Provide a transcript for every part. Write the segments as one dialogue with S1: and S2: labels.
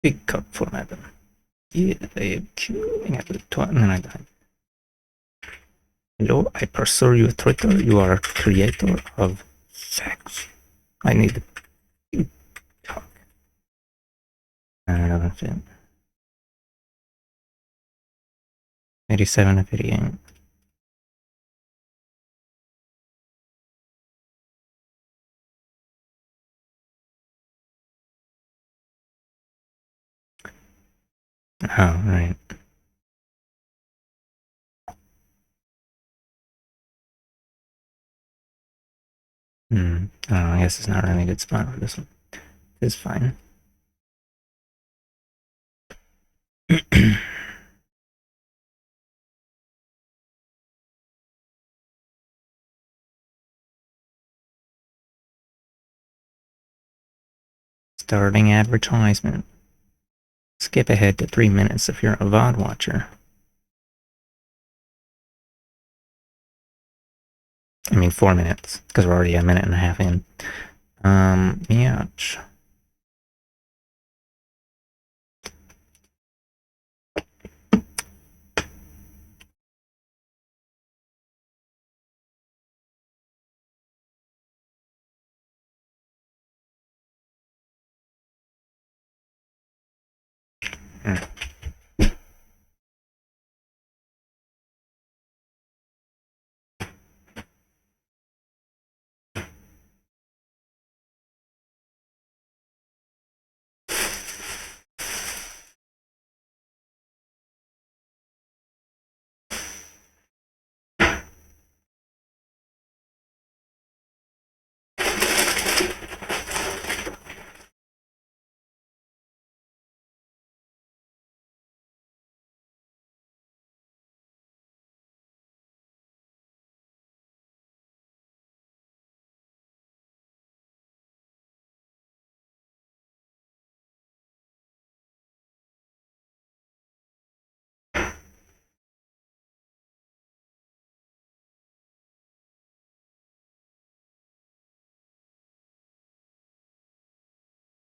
S1: Pick up format. WW2 and then I died. Hello, I pursue you Twitter. You are creator of sex. I need to talk. Doesn't fit. 87 to 58. Oh, right. I don't know, I guess it's not really a good spot for this one. It's fine. Starting advertisement. Skip ahead to 3 minutes if you're a VOD watcher. I mean 4 minutes, because we're already a minute and a half in. Yeah.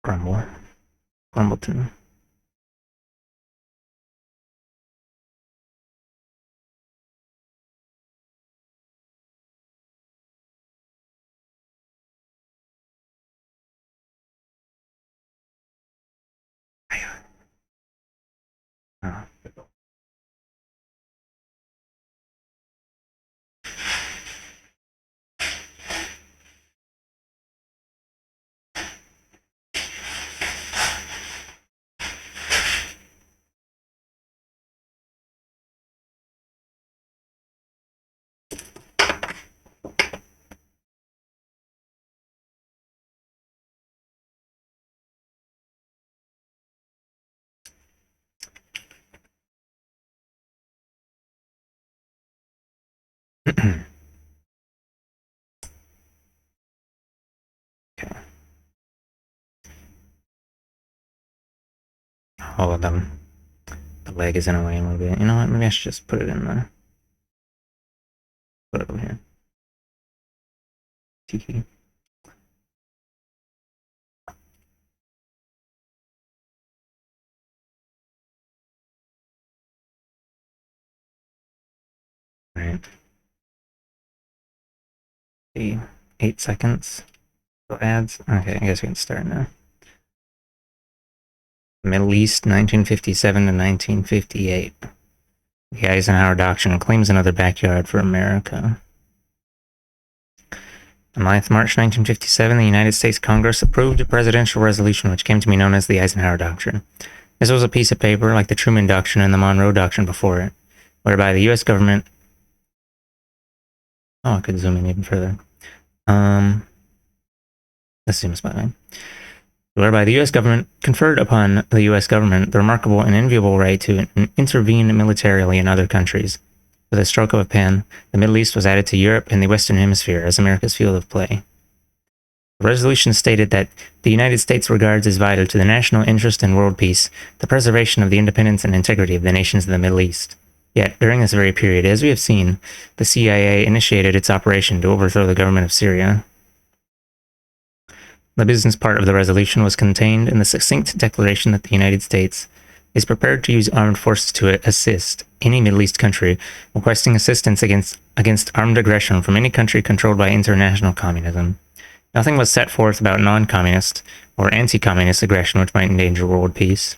S1: Grumbleton. Oh. Okay. All of them. The leg is in a way a little bit. You know what? Maybe I should just put it in the. Put it over here. Tiki. Alright. 8 seconds. So ads. Okay, I guess we can start now. Middle East, 1957 to 1958. The Eisenhower Doctrine claims another backyard for America. On 9th March 1957, the United States Congress approved a presidential resolution which came to be known as the Eisenhower Doctrine. This was a piece of paper like the Truman Doctrine and the Monroe Doctrine before it, whereby the U.S. government... Oh, I could zoom in even further. Let's zoom fine. Whereby the U.S. government conferred upon the U.S. government the remarkable and enviable right to intervene militarily in other countries. With a stroke of a pen, the Middle East was added to Europe and the Western Hemisphere as America's field of play. The resolution stated that the United States regards as vital to the national interest and world peace the preservation of the independence and integrity of the nations of the Middle East. Yet, during this very period, as we have seen, the CIA initiated its operation to overthrow the government of Syria. The business part of the resolution was contained in the succinct declaration that the United States is prepared to use armed forces to assist any Middle East country requesting assistance against armed aggression from any country controlled by international communism. Nothing was set forth about non-communist or anti-communist aggression which might endanger world peace.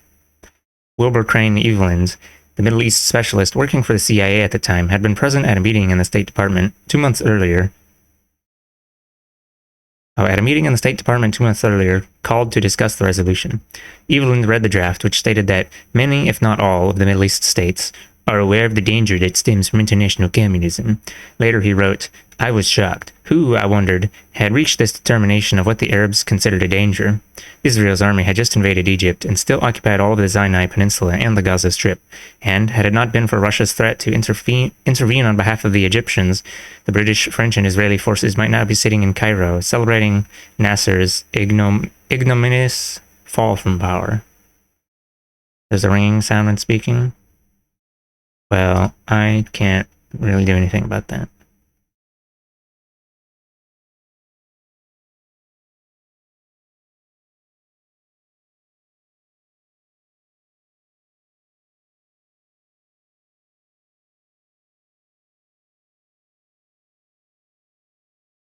S1: Wilbur Crane Evelyn, the Middle East specialist working for the CIA at the time, had been present at a meeting in the State Department 2 months earlier. Called to discuss the resolution. Evelyn read the draft, which stated that many, if not all, of the Middle East states are aware of the danger that stems from international communism. Later he wrote, I was shocked. Who, I wondered, had reached this determination of what the Arabs considered a danger? Israel's army had just invaded Egypt and still occupied all of the Sinai Peninsula and the Gaza Strip, and had it not been for Russia's threat to intervene on behalf of the Egyptians, the British, French, and Israeli forces might now be sitting in Cairo, celebrating Nasser's ignominious fall from power. There's a ringing sound when speaking. Well, I can't really do anything about that.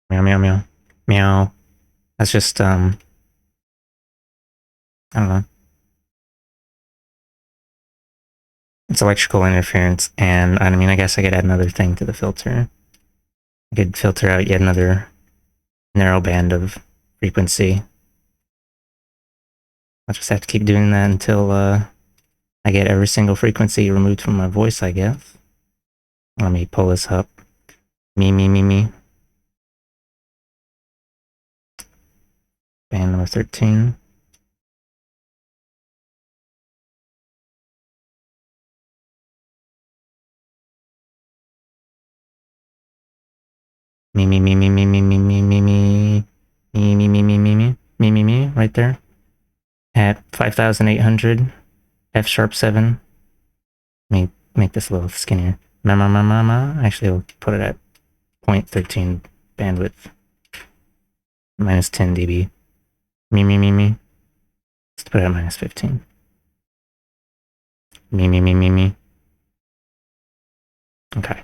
S1: Meow, meow, meow. Meow. That's just, I don't know. It's electrical interference, and I mean, I guess I could add another thing to the filter. I could filter out yet another narrow band of frequency. I'll just have to keep doing that until I get every single frequency removed from my voice, I guess. Let me pull this up. Me. Band number 13. Me, right there. At 5,800, F sharp 7. Let me make this a little skinnier. Actually, I'll put it at 0.13 bandwidth. Minus 10 dB. Me. Let's put it at minus 15. Me. Okay.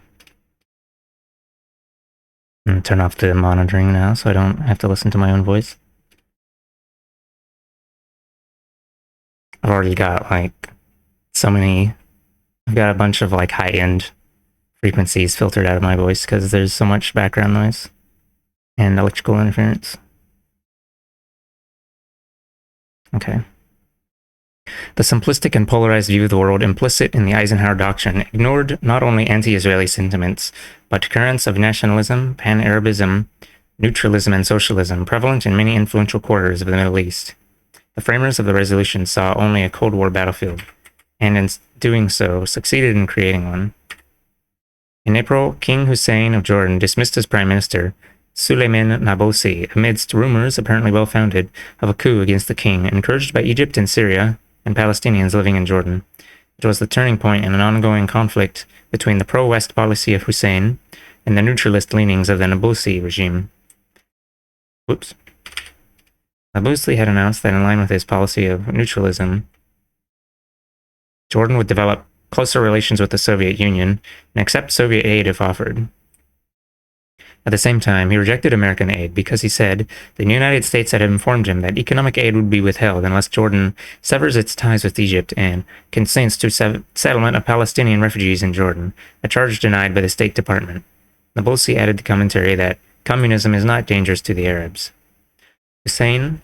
S1: I'm gonna turn off the monitoring now so I don't have to listen to my own voice. I've already got like so many, I've got a bunch of like high-end frequencies filtered out of my voice because there's so much background noise and electrical interference. Okay. The simplistic and polarized view of the world implicit in the Eisenhower Doctrine ignored not only anti-Israeli sentiments, but currents of nationalism, pan-Arabism, neutralism, and socialism prevalent in many influential quarters of the Middle East. The framers of the resolution saw only a Cold War battlefield, and in doing so, succeeded in creating one. In April, King Hussein of Jordan dismissed as prime minister Suleiman Nabosi amidst rumors, apparently well-founded, of a coup against the king, encouraged by Egypt and Syria, and Palestinians living in Jordan. It was the turning point in an ongoing conflict between the pro-West policy of Hussein and the neutralist leanings of the Nabosi regime. Nabosi had announced that in line with his policy of neutralism, Jordan would develop closer relations with the Soviet Union and accept Soviet aid if offered. At the same time, he rejected American aid because he said the United States had informed him that economic aid would be withheld unless Jordan severs its ties with Egypt and consents to settlement of Palestinian refugees in Jordan, a charge denied by the State Department. Nabosi added the commentary that communism is not dangerous to the Arabs. Hussein,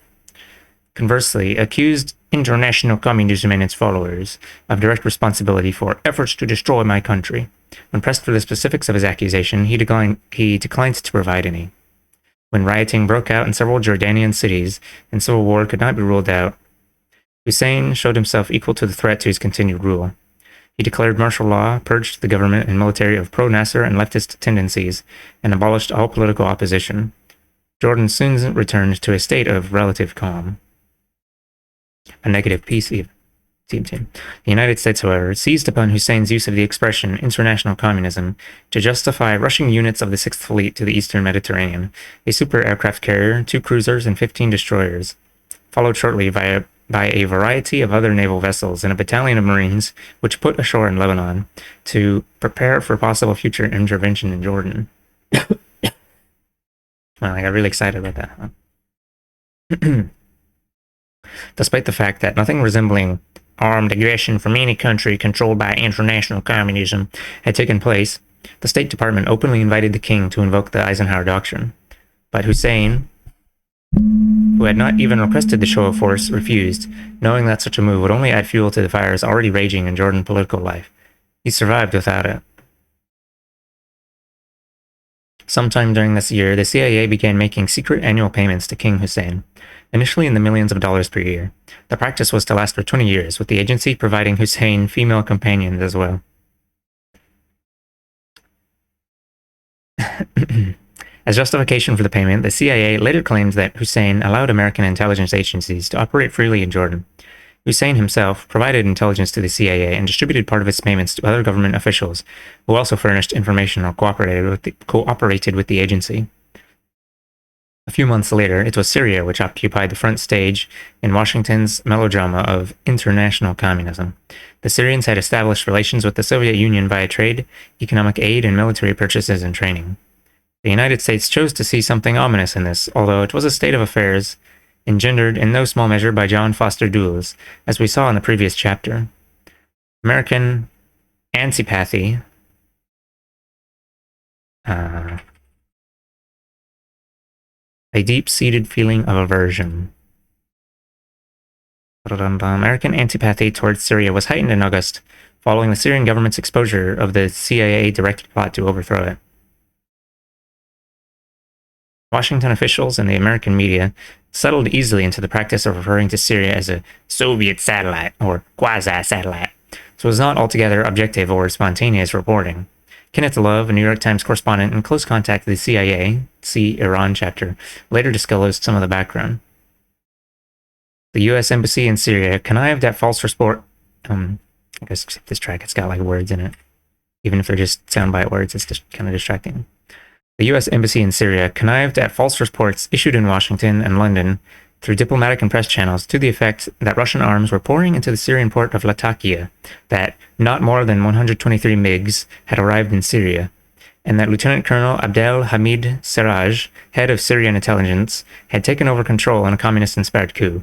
S1: conversely, accused international communism and its followers of direct responsibility for efforts to destroy my country. When pressed for the specifics of his accusation, he declined to provide any. When rioting broke out in several Jordanian cities and civil war could not be ruled out, Hussein showed himself equal to the threat to his continued rule. He declared martial law, purged the government and military of pro-Nasser and leftist tendencies, and abolished all political opposition. Jordan soon returned to a state of relative calm. A negative peace even. The United States, however, seized upon Hussein's use of the expression international communism to justify rushing units of the Sixth Fleet to the eastern Mediterranean, a super aircraft carrier, 2 cruisers, and 15 destroyers, followed shortly by a variety of other naval vessels and a battalion of Marines, which put ashore in Lebanon to prepare for possible future intervention in Jordan. Well, I got really excited about that. Huh? Despite the fact that nothing resembling armed aggression from any country controlled by international communism had taken place, the State Department openly invited the king to invoke the Eisenhower Doctrine. But Hussein, who had not even requested the show of force, refused, knowing that such a move would only add fuel to the fires already raging in Jordan political life. He survived without it. Sometime during this year, the CIA began making secret annual payments to King Hussein, initially in the millions of dollars per year. The practice was to last for 20 years, with the agency providing Hussein female companions as well. As justification for the payment, the CIA later claimed that Hussein allowed American intelligence agencies to operate freely in Jordan. Hussein himself provided intelligence to the CIA and distributed part of its payments to other government officials, who also furnished information or cooperated with the agency. A few months later, it was Syria which occupied the front stage in Washington's melodrama of international communism. The Syrians had established relations with the Soviet Union via trade, economic aid, and military purchases and training. The United States chose to see something ominous in this, although it was a state of affairs engendered in no small measure by John Foster Dulles, as we saw in the previous chapter. American antipathy a deep-seated feeling of aversion. American antipathy towards Syria was heightened in August, following the Syrian government's exposure of the CIA-directed plot to overthrow it. Washington officials and the American media settled easily into the practice of referring to Syria as a Soviet satellite or quasi-satellite, so it was not altogether objective or spontaneous reporting. Kenneth Love, a New York Times correspondent in close contact with the CIA, see Iran chapter, later disclosed some of the background. The U.S. Embassy in Syria connived at false report. I guess this track, it's got like words in it. Even if they're just soundbite words, it's just kind of distracting. The U.S. Embassy in Syria connived at false reports issued in Washington and London through diplomatic and press channels to the effect that Russian arms were pouring into the Syrian port of Latakia, that not more than 123 MiGs had arrived in Syria, and that Lieutenant Colonel Abdel Hamid Serraj, head of Syrian intelligence, had taken over control in a communist-inspired coup.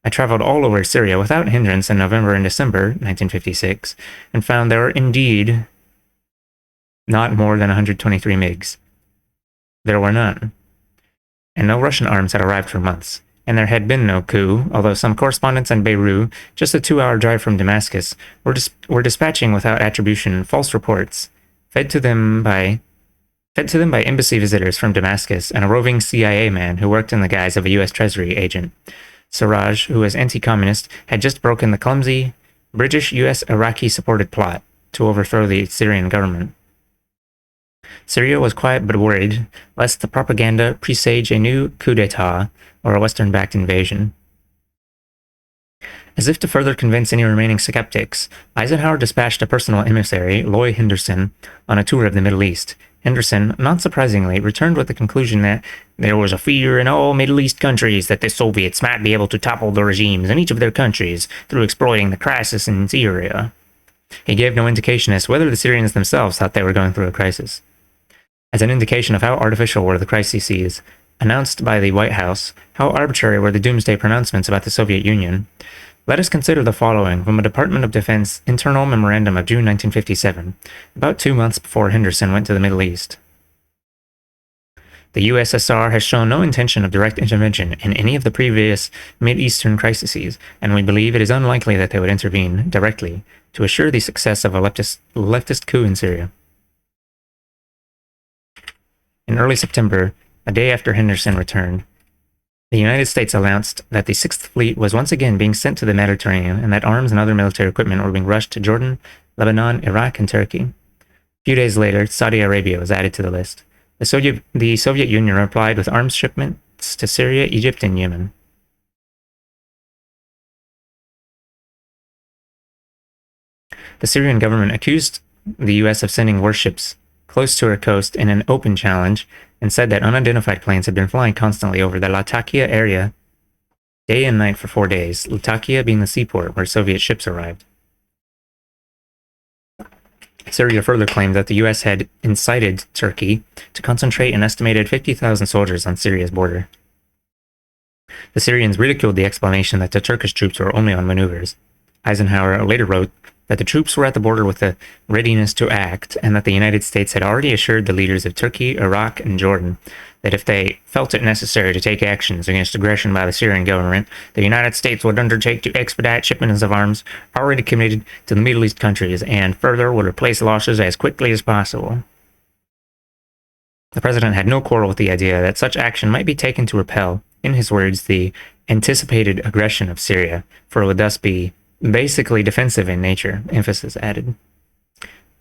S1: I traveled all over Syria without hindrance in November and December 1956, and found there were indeed not more than 123 MiGs. There were none, and no Russian arms had arrived for months, and there had been no coup, although some correspondents in Beirut, just a 2-hour drive from Damascus, were dispatching without attribution false reports, fed to them by embassy visitors from Damascus and a roving CIA man who worked in the guise of a U.S. Treasury agent. Siraj, who was anti-communist, had just broken the clumsy British-US-Iraqi-supported plot to overthrow the Syrian government. Syria was quiet but worried, lest the propaganda presage a new coup d'etat or a Western-backed invasion. As if to further convince any remaining skeptics, Eisenhower dispatched a personal emissary, Loy Henderson, on a tour of the Middle East. Henderson, not surprisingly, returned with the conclusion that there was a fear in all Middle East countries that the Soviets might be able to topple the regimes in each of their countries through exploiting the crisis in Syria. He gave no indication as to whether the Syrians themselves thought they were going through a crisis. As an indication of how artificial were the crises announced by the White House, how arbitrary were the doomsday pronouncements about the Soviet Union, let us consider the following from a Department of Defense internal memorandum of June 1957, about 2 months before Henderson went to the Middle East. The USSR has shown no intention of direct intervention in any of the previous Mid-Eastern crises, and we believe it is unlikely that they would intervene directly to assure the success of a leftist coup in Syria. In early September, a day after Henderson returned, the United States announced that the Sixth Fleet was once again being sent to the Mediterranean and that arms and other military equipment were being rushed to Jordan, Lebanon, Iraq, and Turkey. A few days later, Saudi Arabia was added to the list. The Soviet Union replied with arms shipments to Syria, Egypt, and Yemen. The Syrian government accused the U.S. of sending warships close to her coast in an open challenge and said that unidentified planes had been flying constantly over the Latakia area day and night for 4 days, Latakia being the seaport where Soviet ships arrived. Syria further claimed that the U.S. had incited Turkey to concentrate an estimated 50,000 soldiers on Syria's border. The Syrians ridiculed the explanation that the Turkish troops were only on maneuvers. Eisenhower later wrote that the troops were at the border with a readiness to act, and that the United States had already assured the leaders of Turkey, Iraq, and Jordan that if they felt it necessary to take actions against aggression by the Syrian government, the United States would undertake to expedite shipments of arms already committed to the Middle East countries, and further would replace losses as quickly as possible. The president had no quarrel with the idea that such action might be taken to repel, in his words, the anticipated aggression of Syria, for it would thus be basically defensive in nature, emphasis added.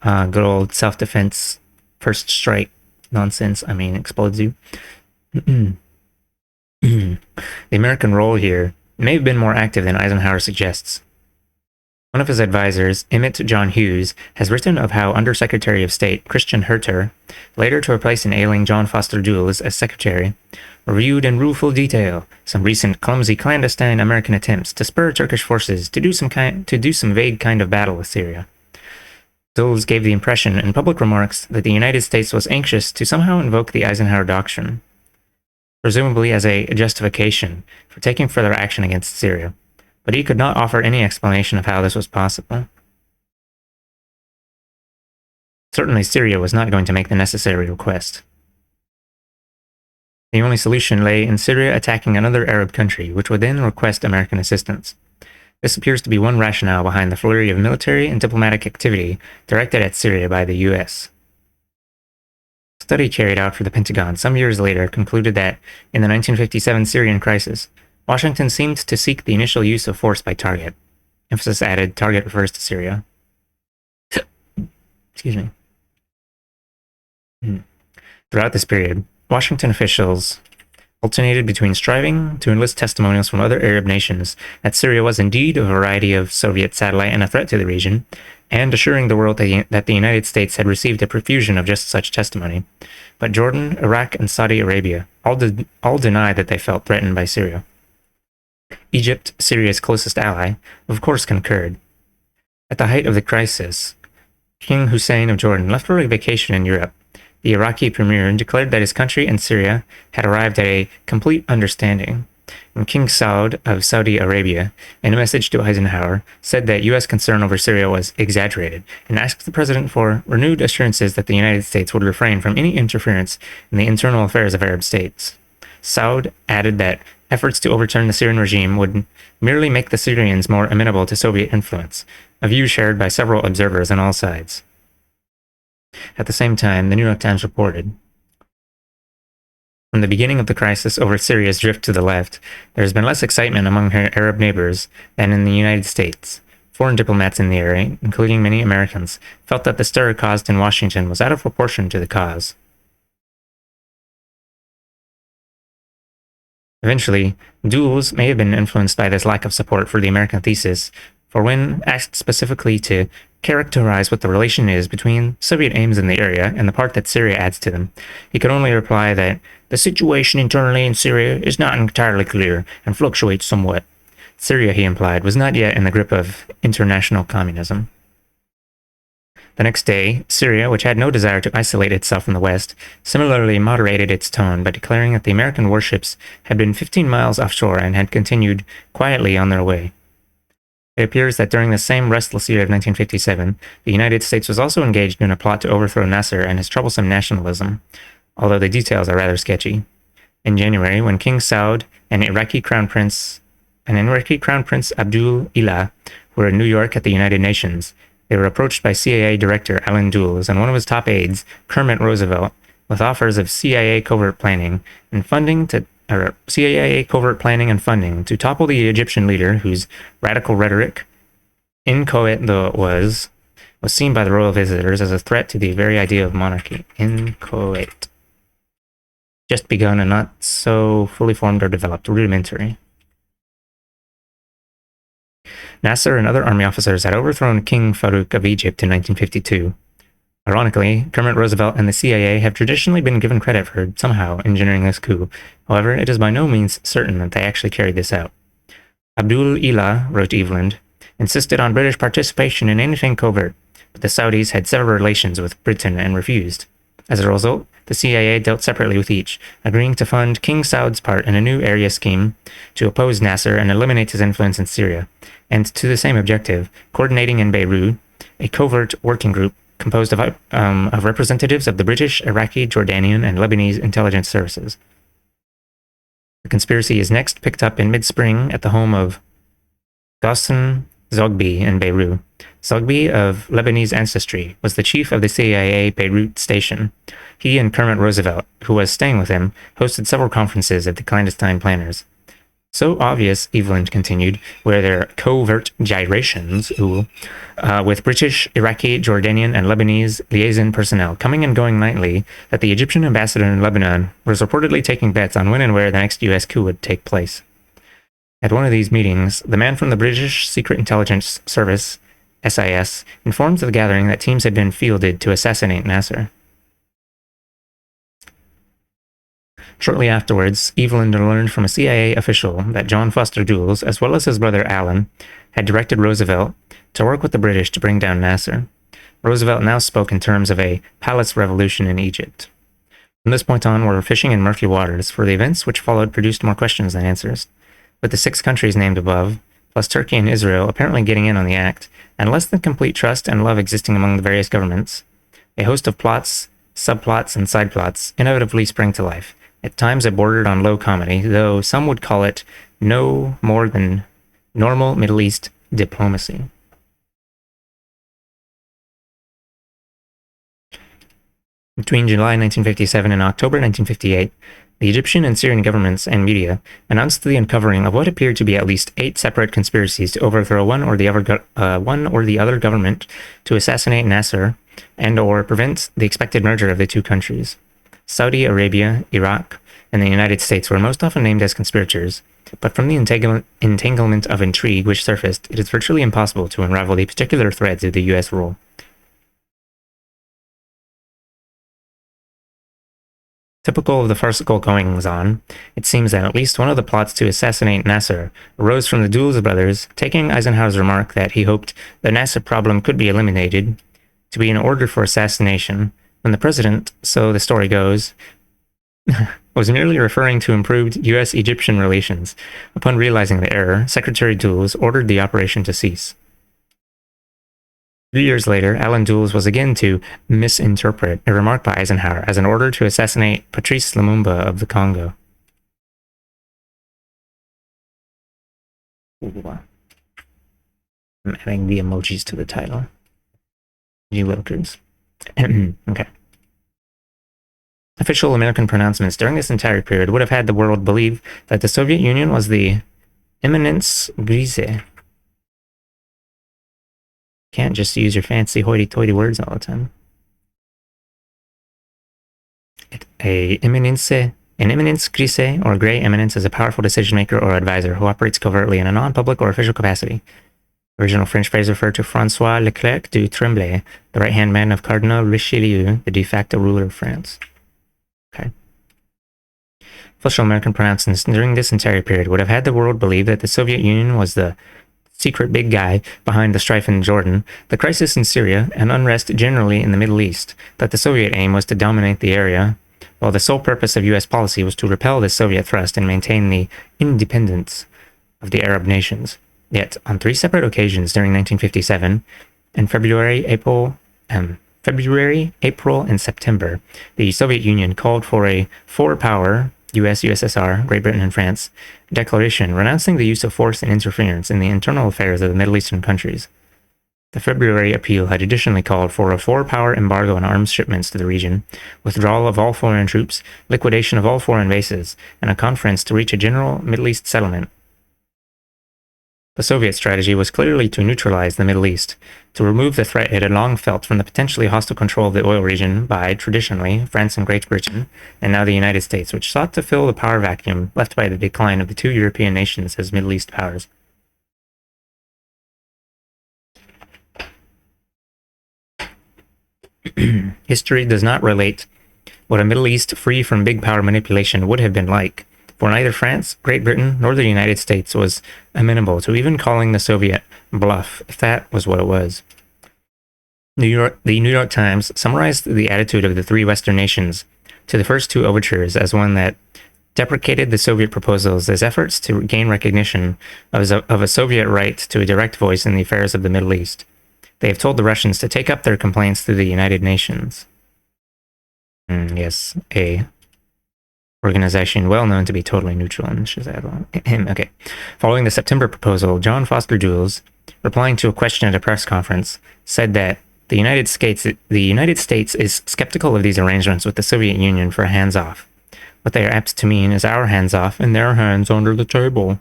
S1: Good old self-defense, first strike nonsense, explodes you. The American role here may have been more active than Eisenhower suggests. One of his advisors, Emmett John Hughes, has written of how Undersecretary of State Christian Herter, later to replace an ailing John Foster Dulles as secretary, reviewed in rueful detail some recent clumsy clandestine American attempts to spur Turkish forces to do some vague kind of battle with Syria. Dulles gave the impression in public remarks that the United States was anxious to somehow invoke the Eisenhower Doctrine, presumably as a justification for taking further action against Syria, but he could not offer any explanation of how this was possible. Certainly Syria was not going to make the necessary request. The only solution lay in Syria attacking another Arab country, which would then request American assistance. This appears to be one rationale behind the flurry of military and diplomatic activity directed at Syria by the U.S. A study carried out for the Pentagon some years later concluded that, in the 1957 Syrian crisis, Washington seemed to seek the initial use of force by target. Emphasis added, target refers to Syria. Excuse me. Throughout this period, Washington officials alternated between striving to enlist testimonials from other Arab nations that Syria was indeed a variety of Soviet satellite and a threat to the region, and assuring the world that the United States had received a profusion of just such testimony. But Jordan, Iraq, and Saudi Arabia all denied that they felt threatened by Syria. Egypt, Syria's closest ally, of course concurred. At the height of the crisis, King Hussein of Jordan left for a vacation in Europe. The Iraqi premier declared that his country and Syria had arrived at a complete understanding, and King Saud of Saudi Arabia, in a message to Eisenhower, said that U.S. concern over Syria was exaggerated, and asked the president for renewed assurances that the United States would refrain from any interference in the internal affairs of Arab states. Saud added that efforts to overturn the Syrian regime would merely make the Syrians more amenable to Soviet influence, a view shared by several observers on all sides. At the same time, the New York Times reported, from the beginning of the crisis over Syria's drift to the left, there has been less excitement among her Arab neighbors than in the United States. Foreign diplomats in the area, including many Americans, felt that the stir caused in Washington was out of proportion to the cause. Eventually, Dulles may have been influenced by this lack of support for the American thesis, for when asked specifically to characterize what the relation is between Soviet aims in the area and the part that Syria adds to them, he could only reply that the situation internally in Syria is not entirely clear and fluctuates somewhat. Syria, he implied, was not yet in the grip of international communism. The next day, Syria, which had no desire to isolate itself from the West, similarly moderated its tone by declaring that the American warships had been 15 miles offshore and had continued quietly on their way. It appears that during the same restless year of 1957, the United States was also engaged in a plot to overthrow Nasser and his troublesome nationalism, although the details are rather sketchy. In January, when King Saud and Iraqi Crown Prince Abdul Ilah were in New York at the United Nations, they were approached by CIA Director Allen Dulles and one of his top aides, Kermit Roosevelt, with offers of CIA covert planning and funding to topple the Egyptian leader, whose radical rhetoric, inchoate though it was seen by the royal visitors as a threat to the very idea of monarchy. Inchoate. Just begun and not so fully formed or developed, rudimentary. Nasser and other army officers had overthrown King Farouk of Egypt in 1952. Ironically, Kermit Roosevelt and the CIA have traditionally been given credit for somehow engineering this coup. However, it is by no means certain that they actually carried this out. Abdul Ilah, wrote Eveland, insisted on British participation in anything covert, but the Saudis had several relations with Britain and refused. As a result, the CIA dealt separately with each, agreeing to fund King Saud's part in a new area scheme to oppose Nasser and eliminate his influence in Syria, and to the same objective, coordinating in Beirut a covert working group composed of representatives of the British, Iraqi, Jordanian, and Lebanese intelligence services. The conspiracy is next picked up in mid-spring at the home of Ghassan Zogby in Beirut. Zogby, of Lebanese ancestry, was the chief of the CIA Beirut station. He and Kermit Roosevelt, who was staying with him, hosted several conferences of the clandestine planners. So obvious, Eveland continued, were their covert gyrations, with British, Iraqi, Jordanian, and Lebanese liaison personnel coming and going nightly, that the Egyptian ambassador in Lebanon was reportedly taking bets on when and where the next US coup would take place. At one of these meetings, the man from the British Secret Intelligence Service, SIS, informed the gathering that teams had been fielded to assassinate Nasser. Shortly afterwards, Eveland learned from a CIA official that John Foster Dulles, as well as his brother Alan, had directed Roosevelt to work with the British to bring down Nasser. Roosevelt now spoke in terms of a palace revolution in Egypt. From this point on, we were fishing in murky waters, for the events which followed produced more questions than answers. With the 6 countries named above, plus Turkey and Israel apparently getting in on the act, and less than complete trust and love existing among the various governments, a host of plots, subplots, and side plots inevitably sprang to life. At times it bordered on low comedy, though some would call it no more than normal Middle East diplomacy. Between July 1957 and October 1958, the Egyptian and Syrian governments and media announced the uncovering of what appeared to be at least 8 separate conspiracies to overthrow one or the other government, to assassinate Nasser, and or prevent the expected merger of the two countries. Saudi Arabia, Iraq, and the United States were most often named as conspirators, but from the entanglement of intrigue which surfaced, it is virtually impossible to unravel the particular threads of the U.S. role. Typical of the farcical goings-on, it seems that at least one of the plots to assassinate Nasser arose from the Dulles brothers, taking Eisenhower's remark that he hoped the Nasser problem could be eliminated to be an order for assassination, when the president, so the story goes, was merely referring to improved U.S.-Egyptian relations. Upon realizing the error, Secretary Dulles ordered the operation to cease. 3 years later, Alan Dulles was again to misinterpret a remark by Eisenhower as an order to assassinate Patrice Lumumba of the Congo. Ooh. I'm adding the emojis to the title. You wilkers. Okay. Official American pronouncements during this entire period would have had the world believe that the Soviet Union was the eminence grise. Can't just use your fancy hoity-toity words all the time. An eminence grise, or gray eminence, is a powerful decision-maker or advisor who operates covertly in a non-public or official capacity. Original French phrase referred to François Leclerc du Tremblay, the right-hand man of Cardinal Richelieu, the de facto ruler of France. Okay. Official American pronouncements during this entire period would have had the world believe that the Soviet Union was the secret big guy behind the strife in Jordan, the crisis in Syria, and unrest generally in the Middle East, that the Soviet aim was to dominate the area, while the sole purpose of U.S. policy was to repel the Soviet thrust and maintain the independence of the Arab nations. Yet, on 3 separate occasions during 1957, in February, April, and September, the Soviet Union called for a 4-power US, USSR, Great Britain, and France declaration renouncing the use of force and interference in the internal affairs of the Middle Eastern countries. The February appeal had additionally called for a 4-power embargo on arms shipments to the region, withdrawal of all foreign troops, liquidation of all foreign bases, and a conference to reach a general Middle East settlement. The Soviet strategy was clearly to neutralize the Middle East, to remove the threat it had long felt from the potentially hostile control of the oil region by, traditionally, France and Great Britain, and now the United States, which sought to fill the power vacuum left by the decline of the 2 European nations as Middle East powers. History does not relate what a Middle East free from big power manipulation would have been like, for neither France, Great Britain, nor the United States was amenable to even calling the Soviet bluff, if that was what it was. The New York Times summarized the attitude of the three Western nations to the first two overtures as one that deprecated the Soviet proposals as efforts to gain recognition of a Soviet right to a direct voice in the affairs of the Middle East. They have told the Russians to take up their complaints to the United Nations. Yes, a organization well known to be totally neutral in Shazad. Okay. Following the September proposal, John Foster Dulles, replying to a question at a press conference, said that the United States is skeptical of these arrangements with the Soviet Union for hands-off. What they are apt to mean is our hands-off and their hands under the table.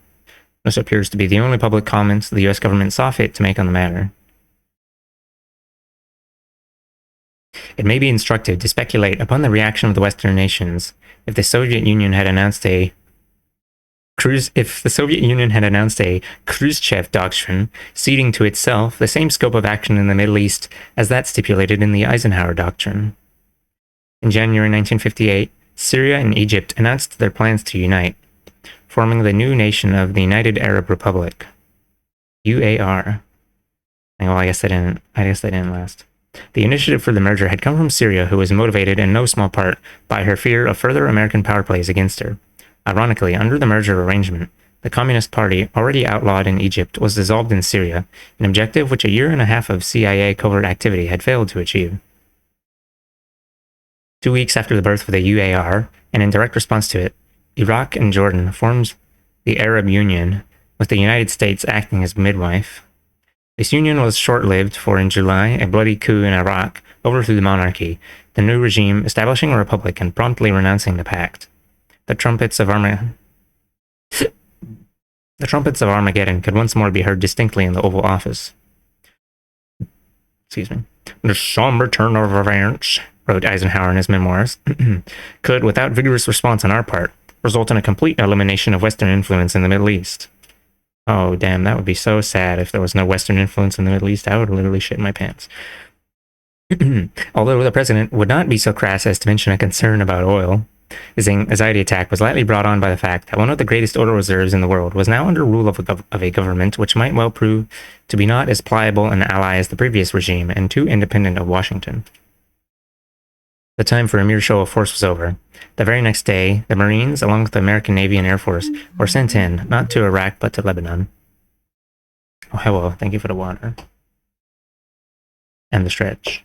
S1: This appears to be the only public comments the U.S. government saw fit to make on the matter. It may be instructive to speculate upon the reaction of the Western nations if the Soviet Union had announced a Khrushchev doctrine, ceding to itself the same scope of action in the Middle East as that stipulated in the Eisenhower Doctrine. In January 1958, Syria and Egypt announced their plans to unite, forming the new nation of the United Arab Republic, UAR. Well, I guess they didn't last. The initiative for the merger had come from Syria, who was motivated in no small part by her fear of further American power plays against her. Ironically, under the merger arrangement, the Communist Party, already outlawed in Egypt, was dissolved in Syria, an objective which a year and a half of CIA covert activity had failed to achieve. 2 weeks after the birth of the UAR, and in direct response to it, Iraq and Jordan formed the Arab Union, with the United States acting as midwife. This union was short-lived, for in July, a bloody coup in Iraq overthrew the monarchy, the new regime establishing a republic and promptly renouncing the pact. The trumpets of Armageddon could once more be heard distinctly in the Oval Office. Excuse me. The somber turn of events, wrote Eisenhower in his memoirs, could, without vigorous response on our part, result in a complete elimination of Western influence in the Middle East. Oh, damn, that would be so sad if there was no Western influence in the Middle East. I would literally shit my pants. Although the president would not be so crass as to mention a concern about oil, his anxiety attack was lightly brought on by the fact that one of the greatest oil reserves in the world was now under rule of a government which might well prove to be not as pliable an ally as the previous regime and too independent of Washington. The time for a mere show of force was over. The very next day, the Marines, along with the American Navy and Air Force, were sent in, not to Iraq, but to Lebanon. Oh, hello. Thank you for the water. And the stretch.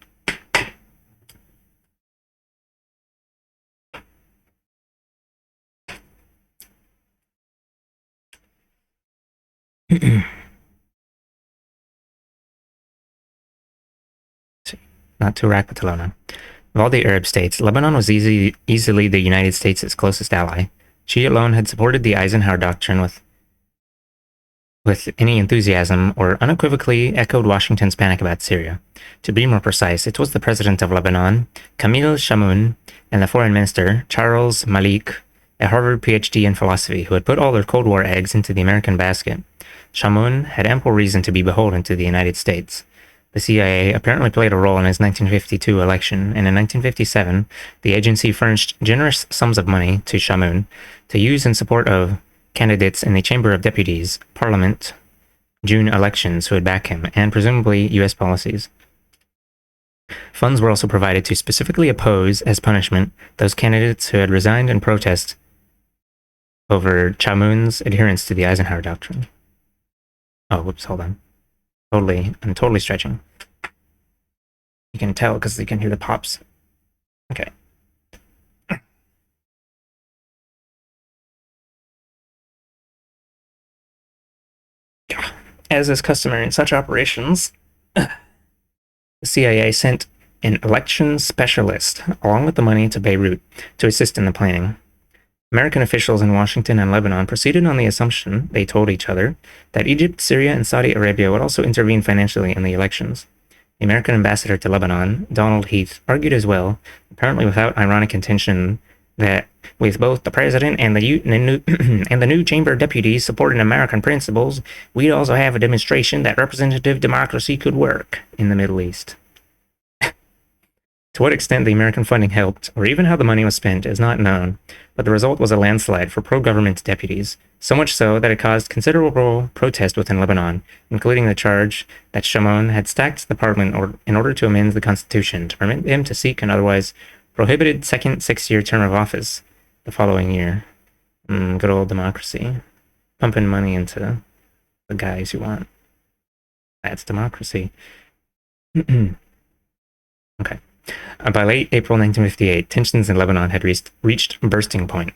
S1: Not to Iraq, but to Lebanon. Of all the Arab states, Lebanon was easily the United States' closest ally. She alone had supported the Eisenhower Doctrine with any enthusiasm, or unequivocally echoed Washington's panic about Syria. To be more precise, it was the president of Lebanon, Camille Chamoun, and the foreign minister, Charles Malik, a Harvard PhD in philosophy, who had put all their Cold War eggs into the American basket. Chamoun had ample reason to be beholden to the United States. The CIA apparently played a role in his 1952 election, and in 1957, the agency furnished generous sums of money to Chamoun to use in support of candidates in the Chamber of Deputies, Parliament, June elections who would back him, and presumably U.S. policies. Funds were also provided to specifically oppose, as punishment, those candidates who had resigned in protest over Chamoun's adherence to the Eisenhower Doctrine. Oh, whoops, hold on. I'm totally stretching. You can tell because you can hear the pops. Okay. As is customary in such operations, the CIA sent an election specialist along with the money to Beirut to assist in the planning. American officials in Washington and Lebanon proceeded on the assumption, they told each other, that Egypt, Syria, and Saudi Arabia would also intervene financially in the elections. The American ambassador to Lebanon, Donald Heath, argued as well, apparently without ironic intention, that with both the president and the new Chamber of Deputies supporting American principles, we'd also have a demonstration that representative democracy could work in the Middle East. To what extent the American funding helped, or even how the money was spent, is not known, but the result was a landslide for pro-government deputies, so much so that it caused considerable protest within Lebanon, including the charge that Shimon had stacked the parliament in order to amend the constitution to permit him to seek an otherwise prohibited second 6-year term of office the following year. Good old democracy. Pumping money into the guys you want. That's democracy. Okay. By late April 1958, tensions in Lebanon had reached bursting point.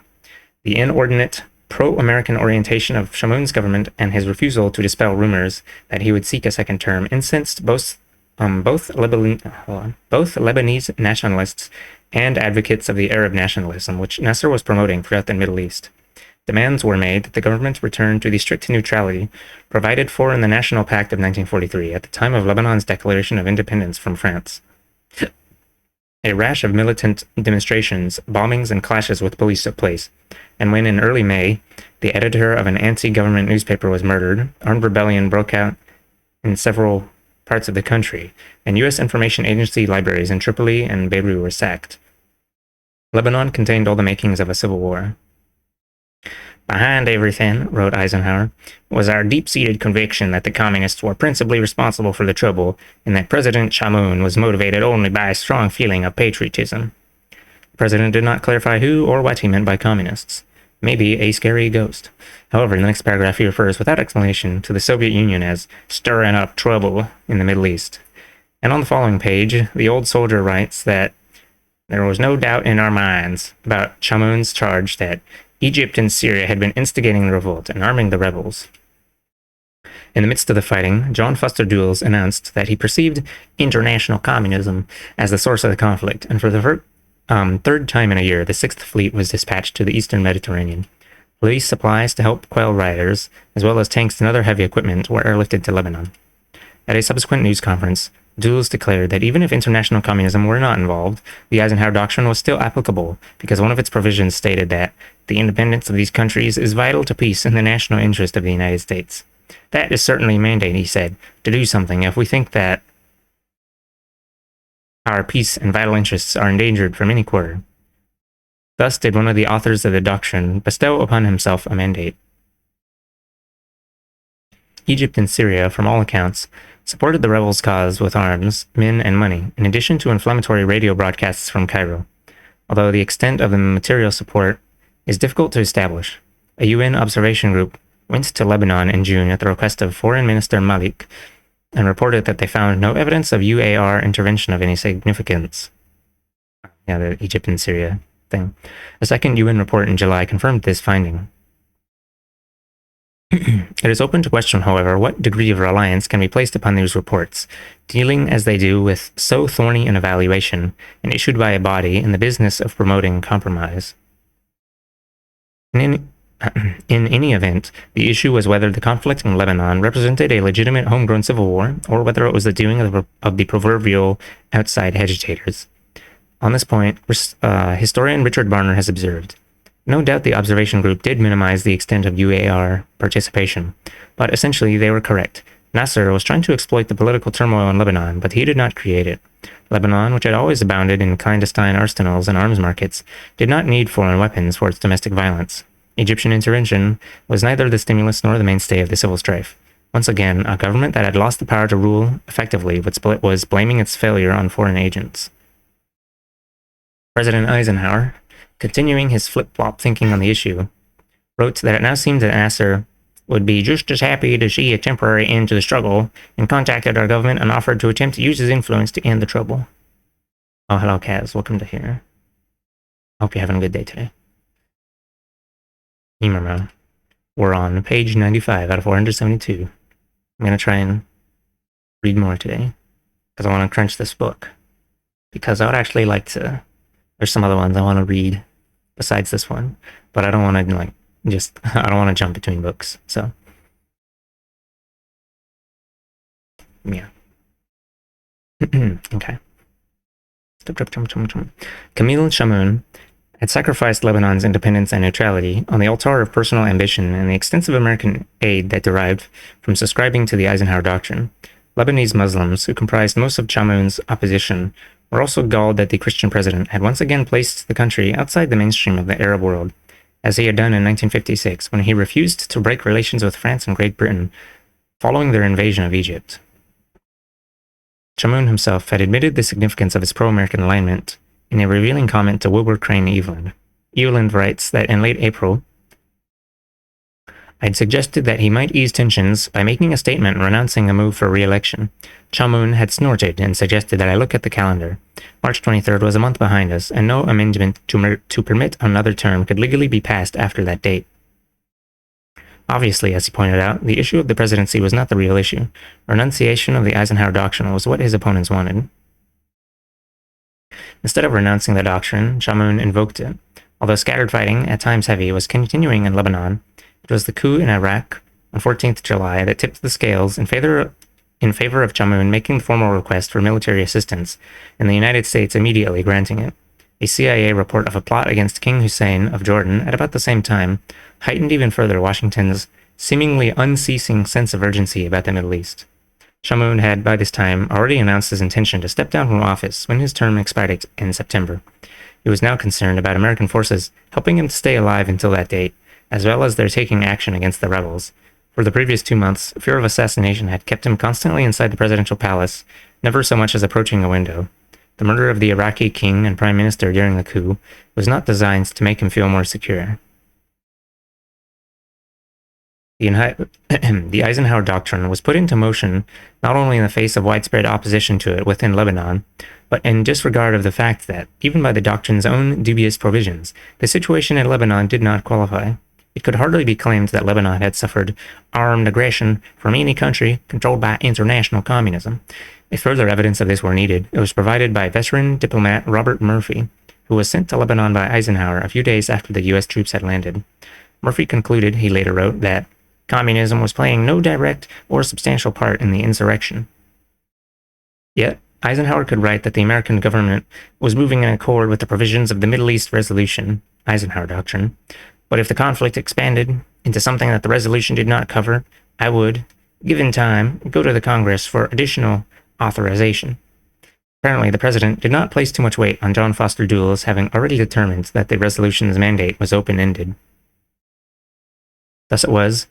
S1: The inordinate pro-American orientation of Shamon's government and his refusal to dispel rumors that he would seek a second term incensed both Lebanese nationalists and advocates of the Arab nationalism, which Nasser was promoting throughout the Middle East. Demands were made that the government return to the strict neutrality provided for in the National Pact of 1943 at the time of Lebanon's declaration of independence from France. A rash of militant demonstrations, bombings, and clashes with police took place, and when in early May, the editor of an anti-government newspaper was murdered, armed rebellion broke out in several parts of the country, and U.S. information agency libraries in Tripoli and Beirut were sacked. Lebanon contained all the makings of a civil war. Behind everything, wrote Eisenhower, was our deep-seated conviction that the communists were principally responsible for the trouble, and that President Chamoun was motivated only by a strong feeling of patriotism. The president did not clarify who or what he meant by communists. Maybe a scary ghost. However, in the next paragraph he refers without explanation to the Soviet Union as stirring up trouble in the Middle East. And on the following page, the old soldier writes that there was no doubt in our minds about Chamoun's charge that Egypt and Syria had been instigating the revolt and arming the rebels. In the midst of the fighting, John Foster Dulles announced that he perceived international communism as the source of the conflict, and for the third time in a year, the Sixth Fleet was dispatched to the eastern Mediterranean. Police supplies to help quell rioters, as well as tanks and other heavy equipment, were airlifted to Lebanon. At a subsequent news conference, Dulles declared that even if international communism were not involved, the Eisenhower Doctrine was still applicable because one of its provisions stated that the independence of these countries is vital to peace and the national interest of the United States. That is certainly a mandate, he said, to do something if we think that our peace and vital interests are endangered from any quarter. Thus did one of the authors of the doctrine bestow upon himself a mandate. Egypt and Syria, from all accounts, supported the rebels' cause with arms, men, and money, in addition to inflammatory radio broadcasts from Cairo. Although the extent of the material support is difficult to establish, a UN observation group went to Lebanon in June at the request of Foreign Minister Malik and reported that they found no evidence of UAR intervention of any significance. Yeah, the Egypt and Syria thing. A second UN report in July confirmed this finding. It is open to question, however, what degree of reliance can be placed upon these reports, dealing as they do with so thorny an evaluation, and issued by a body in the business of promoting compromise. In any event, the issue was whether the conflict in Lebanon represented a legitimate homegrown civil war, or whether it was the doing of the proverbial outside agitators. On this point, historian Richard Barner has observed, no doubt the observation group did minimize the extent of UAR participation, but essentially they were correct. Nasser was trying to exploit the political turmoil in Lebanon, but he did not create it. Lebanon, which had always abounded in clandestine arsenals and arms markets, did not need foreign weapons for its domestic violence. Egyptian intervention was neither the stimulus nor the mainstay of the civil strife. Once again, a government that had lost the power to rule effectively was blaming its failure on foreign agents. President Eisenhower, continuing his flip-flop thinking on the issue, wrote that it now seemed that Nasser would be just as happy to see a temporary end to the struggle and contacted our government and offered to attempt to use his influence to end the trouble. Oh, hello, Kaz. Welcome to here. Hope you're having a good day today. Remember, we're on page 95 out of 472. I'm going to try and read more today because I want to crunch this book. Because I would actually like to... There's some other ones I want to read besides this one, but I don't want to I don't want to jump between books. So yeah. Okay. Camille Chamoun had sacrificed Lebanon's independence and neutrality on the altar of personal ambition and the extensive American aid that derived from subscribing to the Eisenhower Doctrine. Lebanese Muslims, who comprised most of Chamoun's opposition, were also galled that the Christian president had once again placed the country outside the mainstream of the Arab world, as he had done in 1956 when he refused to break relations with France and Great Britain following their invasion of Egypt. Chamoun himself had admitted the significance of his pro-American alignment in a revealing comment to Wilbur Crane Eveland. Eveland writes that in late April, I'd suggested that he might ease tensions by making a statement renouncing a move for re-election. Chamoun had snorted and suggested that I look at the calendar. March 23rd was a month behind us, and no amendment to permit another term could legally be passed after that date. Obviously, as he pointed out, the issue of the presidency was not the real issue. Renunciation of the Eisenhower doctrine was what his opponents wanted. Instead of renouncing the doctrine, Chamoun invoked it. Although scattered fighting, at times heavy, was continuing in Lebanon, it was the coup in Iraq on 14th July that tipped the scales in favor of Chamoun making the formal request for military assistance, and the United States immediately granting it. A CIA report of a plot against King Hussein of Jordan at about the same time heightened even further Washington's seemingly unceasing sense of urgency about the Middle East. Chamoun had, by this time, already announced his intention to step down from office when his term expired in September. He was now concerned about American forces helping him to stay alive until that date, as well as their taking action against the rebels. For the previous 2 months, fear of assassination had kept him constantly inside the presidential palace, never so much as approaching a window. The murder of the Iraqi king and prime minister during the coup was not designed to make him feel more secure. The Eisenhower Doctrine was put into motion not only in the face of widespread opposition to it within Lebanon, but in disregard of the fact that, even by the doctrine's own dubious provisions, the situation in Lebanon did not qualify. It could hardly be claimed that Lebanon had suffered armed aggression from any country controlled by international communism. If further evidence of this were needed, it was provided by veteran diplomat Robert Murphy, who was sent to Lebanon by Eisenhower a few days after the U.S. troops had landed. Murphy concluded, he later wrote, that communism was playing no direct or substantial part in the insurrection. Yet, Eisenhower could write that the American government was moving in accord with the provisions of the Middle East Resolution, Eisenhower Doctrine, but if the conflict expanded into something that the resolution did not cover, I would, given time, go to the Congress for additional authorization. Apparently, the president did not place too much weight on John Foster Dull's having already determined that the resolution's mandate was open-ended. Thus it was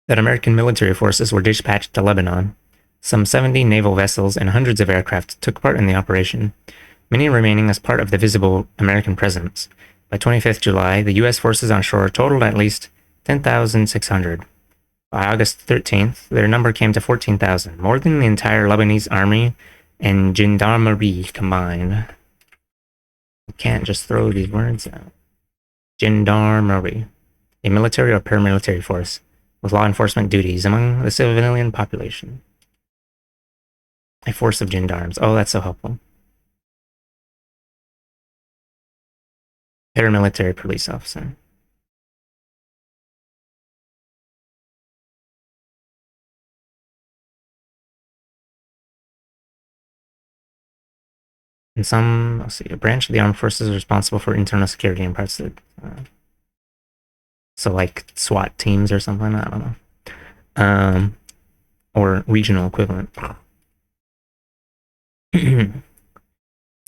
S1: that American military forces were dispatched to Lebanon. Some 70 naval vessels and hundreds of aircraft took part in the operation, many remaining as part of the visible American presence. By 25th July, the U.S. forces on shore totaled at least 10,600. By August 13th, their number came to 14,000, more than the entire Lebanese army and gendarmerie combined. You can't just throw these words out. Gendarmerie, a military or paramilitary force with law enforcement duties among the civilian population. A force of gendarmes. Oh, that's so helpful. Paramilitary police officer. And some, let's see, a branch of the armed forces responsible for internal security in parts of so like SWAT teams or something, I don't know. Or regional equivalent. In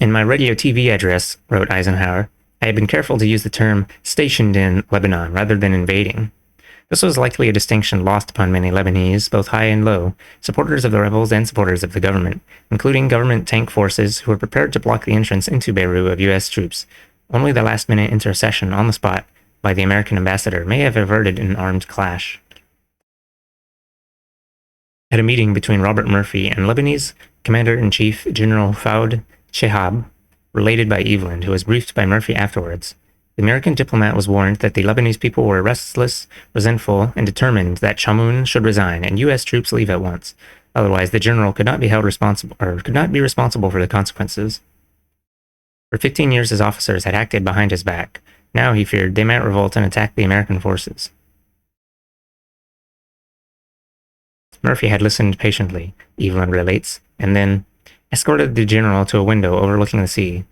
S1: my radio TV address, wrote Eisenhower, I had been careful to use the term stationed in Lebanon rather than invading. This was likely a distinction lost upon many Lebanese, both high and low, supporters of the rebels and supporters of the government, including government tank forces who were prepared to block the entrance into Beirut of U.S. troops. Only the last-minute intercession on the spot by the American ambassador may have averted an armed clash. At a meeting between Robert Murphy and Lebanese Commander-in-Chief General Fouad Shehab, related by Eveland, who was briefed by Murphy afterwards, the American diplomat was warned that the Lebanese people were restless, resentful, and determined that Chamoun should resign and U.S. troops leave at once. Otherwise, the general could not be held responsible, or could not be responsible for the consequences. For 15 years, his officers had acted behind his back. Now, he feared, they might revolt and attack the American forces. Murphy had listened patiently, Eveland relates, and then escorted the general to a window overlooking the sea.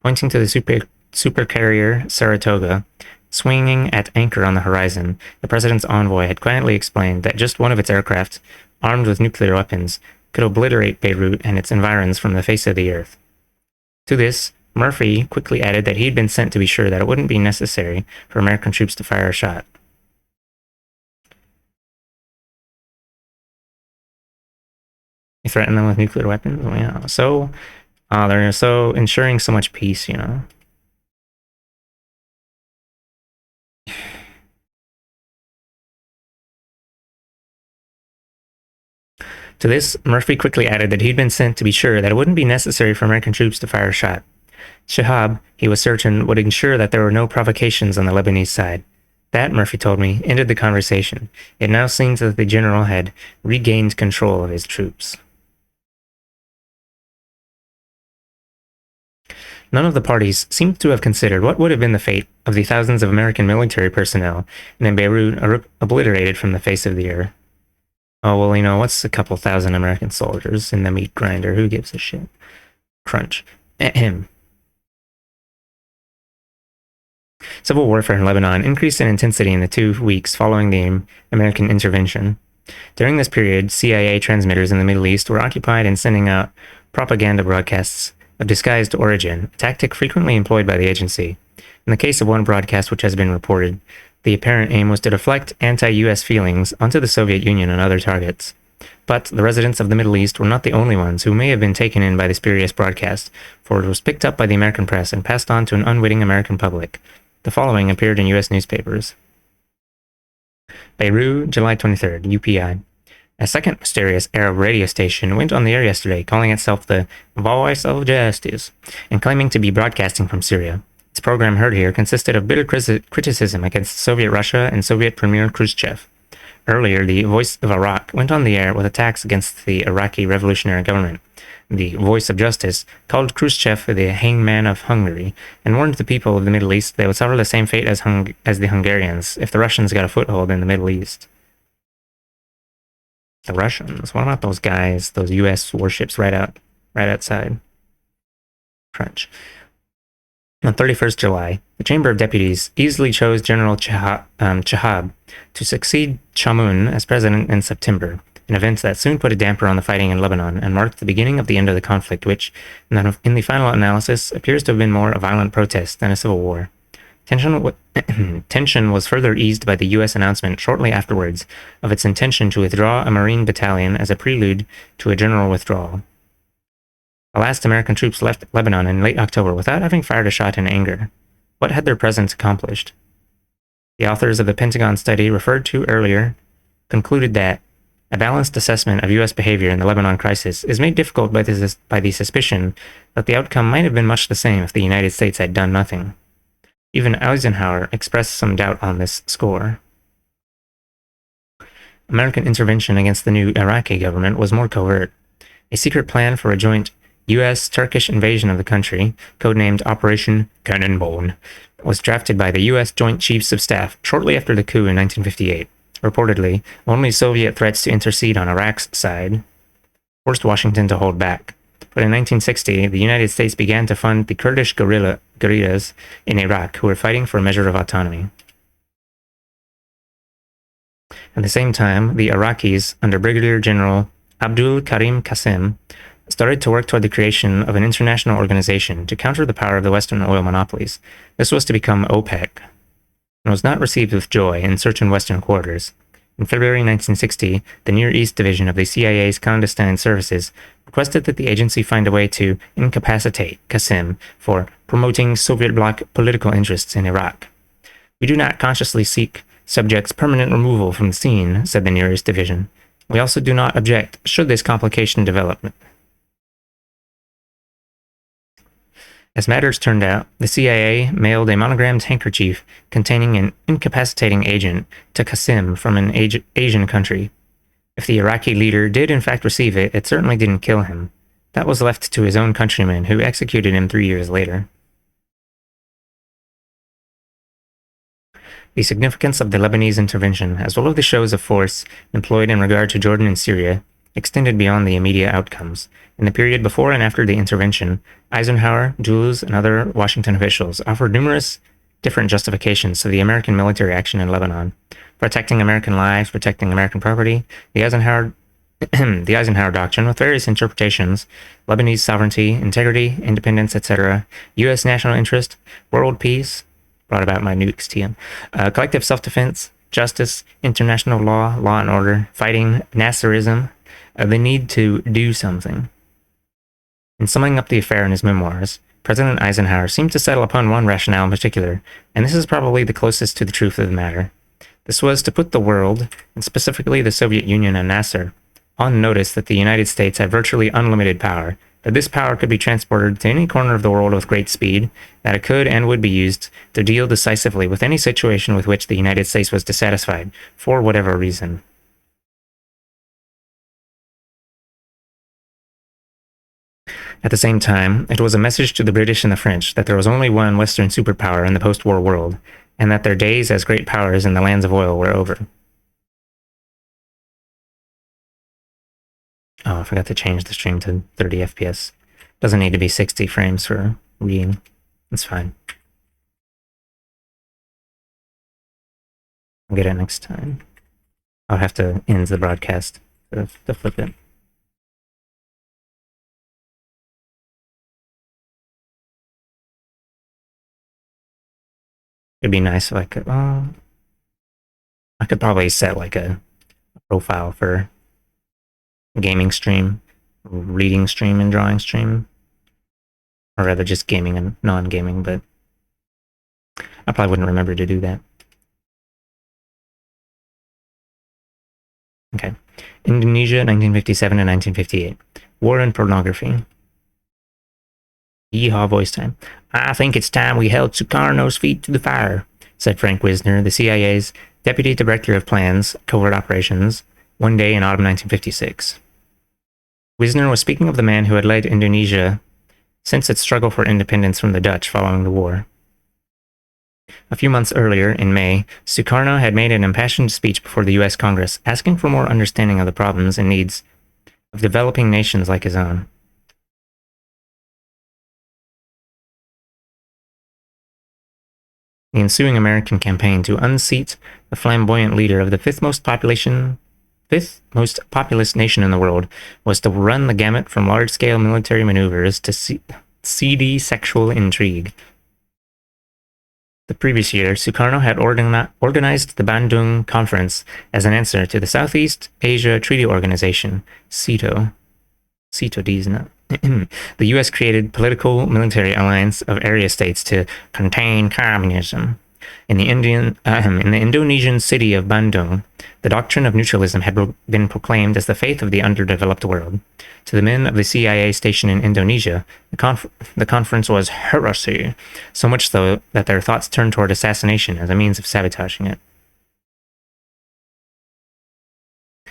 S1: Pointing to the supercarrier Saratoga, swinging at anchor on the horizon, the president's envoy had quietly explained that just one of its aircraft, armed with nuclear weapons, could obliterate Beirut and its environs from the face of the earth. To this, Murphy quickly added that he'd been sent to be sure that it wouldn't be necessary for American troops to fire a shot. He threatened them with nuclear weapons? Oh, yeah. So, they're so ensuring so much peace, you know. To this, Murphy quickly added that he'd been sent to be sure that it wouldn't be necessary for American troops to fire a shot. Shihab, he was certain, would ensure that there were no provocations on the Lebanese side. That, Murphy told me, ended the conversation. It now seems that the general had regained control of his troops. None of the parties seemed to have considered what would have been the fate of the thousands of American military personnel in Beirut obliterated from the face of the earth. Oh, well, you know, what's a couple thousand American soldiers in the meat grinder? Who gives a shit? Crunch. Ahem. Civil warfare in Lebanon increased in intensity in the 2 weeks following the American intervention. During this period, CIA transmitters in the Middle East were occupied in sending out propaganda broadcasts of disguised origin, a tactic frequently employed by the agency. In the case of one broadcast which has been reported, the apparent aim was to deflect anti-US feelings onto the Soviet Union and other targets. But the residents of the Middle East were not the only ones who may have been taken in by the spurious broadcast, for it was picked up by the American press and passed on to an unwitting American public. The following appeared in US newspapers. Beirut, July 23rd, UPI. A second mysterious Arab radio station went on the air yesterday, calling itself the Voice of Justice, and claiming to be broadcasting from Syria. Its program heard here consisted of bitter criticism against Soviet Russia and Soviet Premier Khrushchev. Earlier, the Voice of Iraq went on the air with attacks against the Iraqi revolutionary government. The Voice of Justice called Khrushchev the hangman of Hungary and warned the people of the Middle East they would suffer the same fate as the Hungarians if the Russians got a foothold in the Middle East. The Russians? What about those guys, those US warships right outside? Crunch. On 31st July, the Chamber of Deputies easily chose General Chahab to succeed Chamoun as president in September, an event that soon put a damper on the fighting in Lebanon and marked the beginning of the end of the conflict, which, in the final analysis, appears to have been more a violent protest than a civil war. Tension was further eased by the U.S. announcement shortly afterwards of its intention to withdraw a Marine battalion as a prelude to a general withdrawal. The last American troops left Lebanon in late October without having fired a shot in anger. What had their presence accomplished? The authors of the Pentagon study referred to earlier concluded that a balanced assessment of U.S. behavior in the Lebanon crisis is made difficult by the suspicion that the outcome might have been much the same if the United States had done nothing. Even Eisenhower expressed some doubt on this score. American intervention against the new Iraqi government was more covert. A secret plan for a joint U.S.-Turkish invasion of the country, codenamed Operation Cannonbone, was drafted by the U.S. Joint Chiefs of Staff shortly after the coup in 1958. Reportedly, only Soviet threats to intercede on Iraq's side forced Washington to hold back. But in 1960, the United States began to fund the Kurdish guerrillas in Iraq who were fighting for a measure of autonomy. At the same time, the Iraqis, under Brigadier General Abdul Karim Qasim, started to work toward the creation of an international organization to counter the power of the Western oil monopolies. This was to become OPEC, and was not received with joy in certain Western quarters. In February 1960, the Near East Division of the CIA's clandestine services requested that the agency find a way to incapacitate Qasim for promoting Soviet bloc political interests in Iraq. "We do not consciously seek subjects' permanent removal from the scene," said the Near East Division. "We also do not object should this complication develop." As matters turned out, the CIA mailed a monogrammed handkerchief containing an incapacitating agent to Qasim from an Asian country. If the Iraqi leader did in fact receive it, it certainly didn't kill him. That was left to his own countrymen, who executed him 3 years later. The significance of the Lebanese intervention, as well as the shows of force employed in regard to Jordan and Syria, extended beyond the immediate outcomes. In the period before and after the intervention, Eisenhower, Jules, and other Washington officials offered numerous different justifications to the American military action in Lebanon. Protecting American lives, protecting American property, the Eisenhower The Eisenhower Doctrine, with various interpretations: Lebanese sovereignty, integrity, independence, etc., U.S. national interest, world peace, brought about by nukes, TM, collective self-defense, justice, international law, law and order, fighting, Nasserism, the need to do something. In summing up the affair in his memoirs, President Eisenhower seemed to settle upon one rationale in particular, and this is probably the closest to the truth of the matter. This was to put the world, and specifically the Soviet Union and Nasser, on notice that the United States had virtually unlimited power, that this power could be transported to any corner of the world with great speed, that it could and would be used to deal decisively with any situation with which the United States was dissatisfied, for whatever reason. At the same time, it was a message to the British and the French that there was only one Western superpower in the post-war world, and that their days as great powers in the lands of oil were over. Oh, I forgot to change the stream to 30 FPS. Doesn't need to be 60 frames for reading. It's fine. I'll get it next time. I'll have to end the broadcast to flip it. It'd be nice if I could. I could probably set like a profile for gaming stream, reading stream, and drawing stream, or rather just gaming and non-gaming. But I probably wouldn't remember to do that. Okay, Indonesia, 1957 and 1958. War and pornography. Yeehaw voice time. I think it's time we held Sukarno's feet to the fire, said Frank Wisner, the CIA's Deputy Director of Plans, Covert Operations, one day in autumn 1956. Wisner was speaking of the man who had led Indonesia since its struggle for independence from the Dutch following the war. A few months earlier, in May, Sukarno had made an impassioned speech before the U.S. Congress, asking for more understanding of the problems and needs of developing nations like his own. The ensuing American campaign to unseat the flamboyant leader of the fifth most populous nation in the world was to run the gamut from large-scale military maneuvers to seedy sexual intrigue. The previous year, Sukarno had organized the Bandung Conference as an answer to the Southeast Asia Treaty Organization, CETO. The U.S. created political military alliance of area states to contain communism. In the Indonesian city of Bandung, the doctrine of neutralism had been proclaimed as the faith of the underdeveloped world. To the men of the CIA station in Indonesia, the conference was heresy, so much so that their thoughts turned toward assassination as a means of sabotaging it.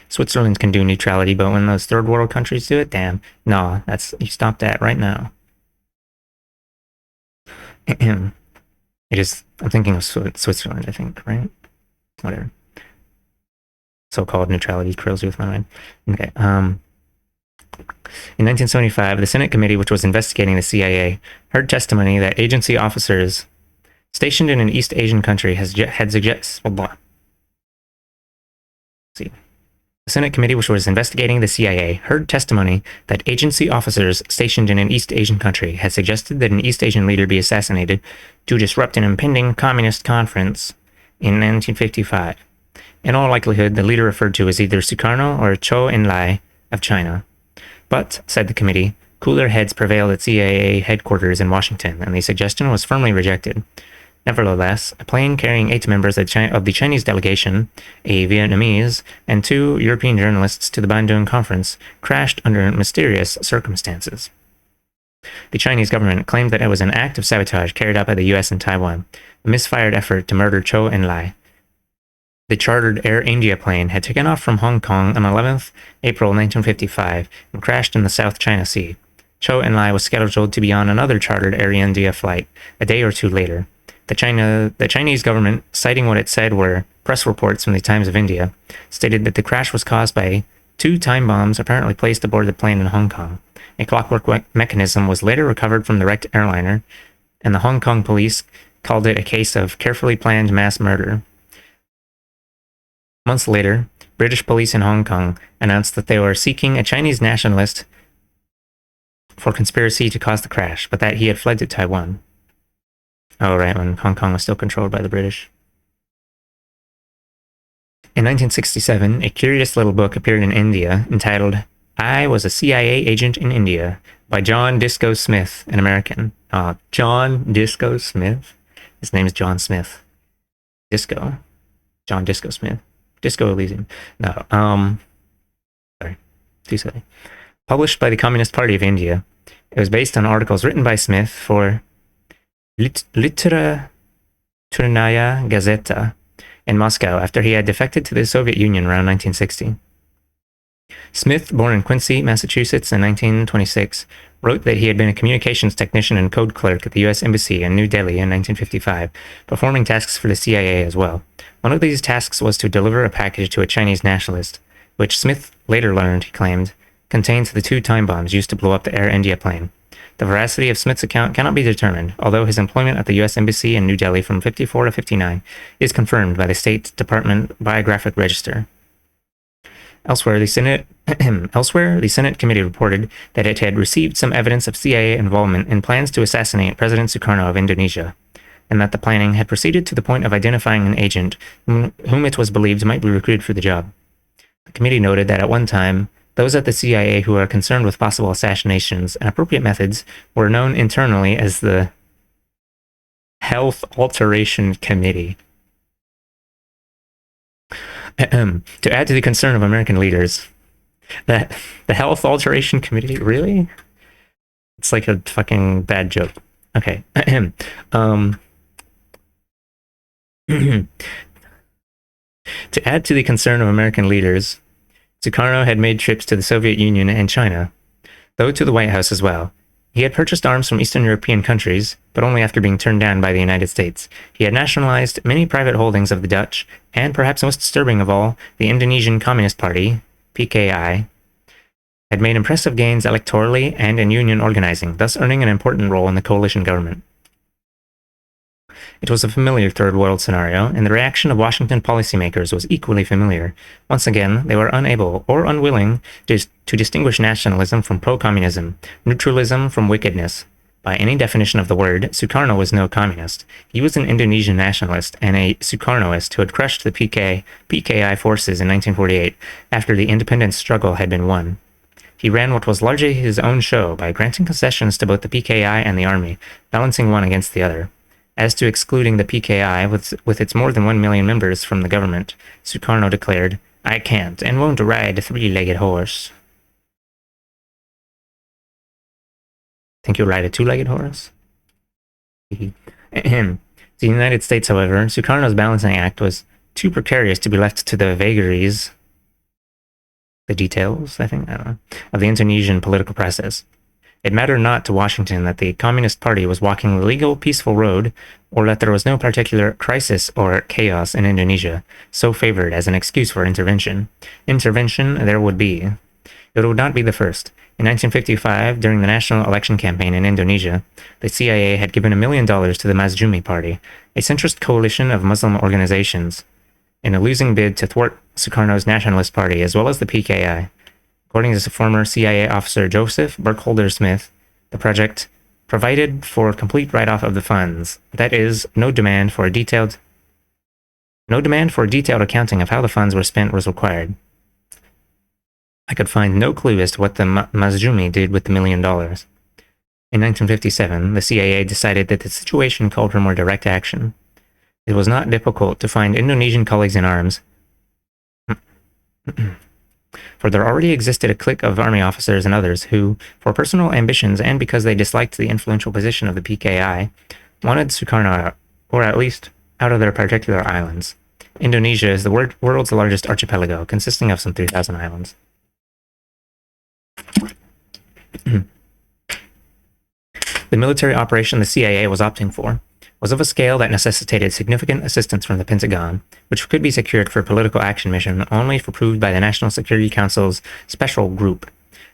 S1: Switzerland can do neutrality, but when those third world countries do it, damn, no, you stop that right now. I'm thinking of Switzerland, I think, right? Whatever. So-called neutrality crazy with my mind. Okay. In 1975, the Senate committee, which was investigating the CIA, heard testimony that agency officers stationed in an East Asian country had suggested. The Senate committee, which was investigating the CIA, heard testimony that agency officers stationed in an East Asian country had suggested that an East Asian leader be assassinated to disrupt an impending communist conference in 1955. In all likelihood, the leader referred to was either Sukarno or Zhou Enlai of China. But, said the committee, cooler heads prevailed at CIA headquarters in Washington, and the suggestion was firmly rejected. Nevertheless, a plane carrying 8 members of the Chinese delegation, a Vietnamese, and 2 European journalists to the Bandung conference crashed under mysterious circumstances. The Chinese government claimed that it was an act of sabotage carried out by the U.S. and Taiwan, a misfired effort to murder Zhou Enlai. The chartered Air India plane had taken off from Hong Kong on 11th April 1955 and crashed in the South China Sea. Zhou Enlai was scheduled to be on another chartered Air India flight a day or two later. The Chinese government, citing what it said were press reports from the Times of India, stated that the crash was caused by 2 time bombs apparently placed aboard the plane in Hong Kong. A clockwork mechanism was later recovered from the wrecked airliner, and the Hong Kong police called it a case of carefully planned mass murder. Months later, British police in Hong Kong announced that they were seeking a Chinese nationalist for conspiracy to cause the crash, but that he had fled to Taiwan. Oh, right, when Hong Kong was still controlled by the British. In 1967, a curious little book appeared in India entitled I Was a CIA Agent in India by John Disco Smith, an American. John Disco Smith? His name is John Smith. Disco. John Disco Smith. Disco Elysium. No, sorry. Too silly. Published by the Communist Party of India. It was based on articles written by Smith for Literaturная Gazeta in Moscow after he had defected to the Soviet Union around 1960. Smith, born in Quincy, Massachusetts in 1926, wrote that he had been a communications technician and code clerk at the U.S. Embassy in New Delhi in 1955, performing tasks for the CIA as well. One of these tasks was to deliver a package to a Chinese nationalist, which Smith later learned, he claimed, contained the 2 time bombs used to blow up the Air India plane. The veracity of Smith's account cannot be determined, although his employment at the U.S. Embassy in New Delhi from 54 to 59 is confirmed by the State Department Biographic Register. Elsewhere, the Senate Committee reported that it had received some evidence of CIA involvement in plans to assassinate President Sukarno of Indonesia, and that the planning had proceeded to the point of identifying an agent whom it was believed might be recruited for the job. The committee noted that at one time, those at the CIA who are concerned with possible assassinations and appropriate methods were known internally as the Health Alteration Committee. To add to the concern of American leaders, that the Health Alteration Committee, really? It's like a fucking bad joke. Okay. To add to the concern of American leaders, Sukarno had made trips to the Soviet Union and China, though to the White House as well. He had purchased arms from Eastern European countries, but only after being turned down by the United States. He had nationalized many private holdings of the Dutch, and perhaps most disturbing of all, the Indonesian Communist Party, PKI, had made impressive gains electorally and in union organizing, thus earning an important role in the coalition government. It was a familiar Third World scenario, and the reaction of Washington policymakers was equally familiar. Once again, they were unable or unwilling to distinguish nationalism from pro-communism, neutralism from wickedness. By any definition of the word, Sukarno was no communist. He was an Indonesian nationalist and a Sukarnoist who had crushed the PKI forces in 1948 after the independence struggle had been won. He ran what was largely his own show by granting concessions to both the PKI and the army, balancing one against the other. As to excluding the PKI with its more than 1 million members from the government, Sukarno declared, "I can't and won't ride a 3-legged horse." Think you'll ride a 2-legged horse? The United States, however, Sukarno's balancing act was too precarious to be left to the vagaries, the details, I don't know, of the Indonesian political process. It mattered not to Washington that the Communist Party was walking the legal, peaceful road, or that there was no particular crisis or chaos in Indonesia, so favored as an excuse for intervention. Intervention there would be. It would not be the first. In 1955, during the national election campaign in Indonesia, the CIA had given $1 million to the Masyumi Party, a centrist coalition of Muslim organizations, in a losing bid to thwart Sukarno's Nationalist Party as well as the PKI. According to former CIA officer Joseph Burkholder Smith, the project provided for complete write-off of the funds. That is, no demand for a detailed accounting of how the funds were spent was required. I could find no clue as to what the Masyumi did with the $1 million. In 1957, the CIA decided that the situation called for more direct action. It was not difficult to find Indonesian colleagues in arms, for there already existed a clique of army officers and others who, for personal ambitions and because they disliked the influential position of the PKI, wanted Sukarno out, or at least out of their particular islands. Indonesia is the world's largest archipelago, consisting of some 3,000 islands. The military operation the CIA was opting for was of a scale that necessitated significant assistance from the Pentagon, which could be secured for a political action mission only if approved by the National Security Council's Special Group,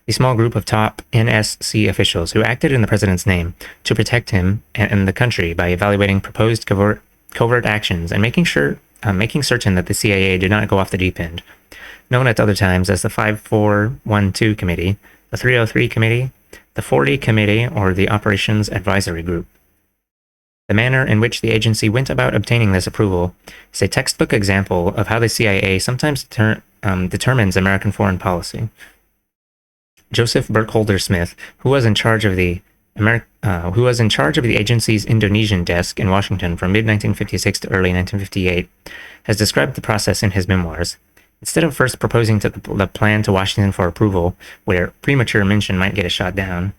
S1: a small group of top NSC officials who acted in the president's name to protect him and the country by evaluating proposed covert actions and making certain that the CIA did not go off the deep end. known at other times as the 5412 Committee, the 303 Committee, the 40 Committee, or the Operations Advisory Group. The manner in which the agency went about obtaining this approval is a textbook example of how the CIA sometimes determines American foreign policy. Joseph Burkholder Smith, who was in charge of the agency's Indonesian desk in Washington from mid-1956 to early 1958, has described the process in his memoirs. Instead of first proposing the plan to Washington for approval, where premature mention might get it shot down,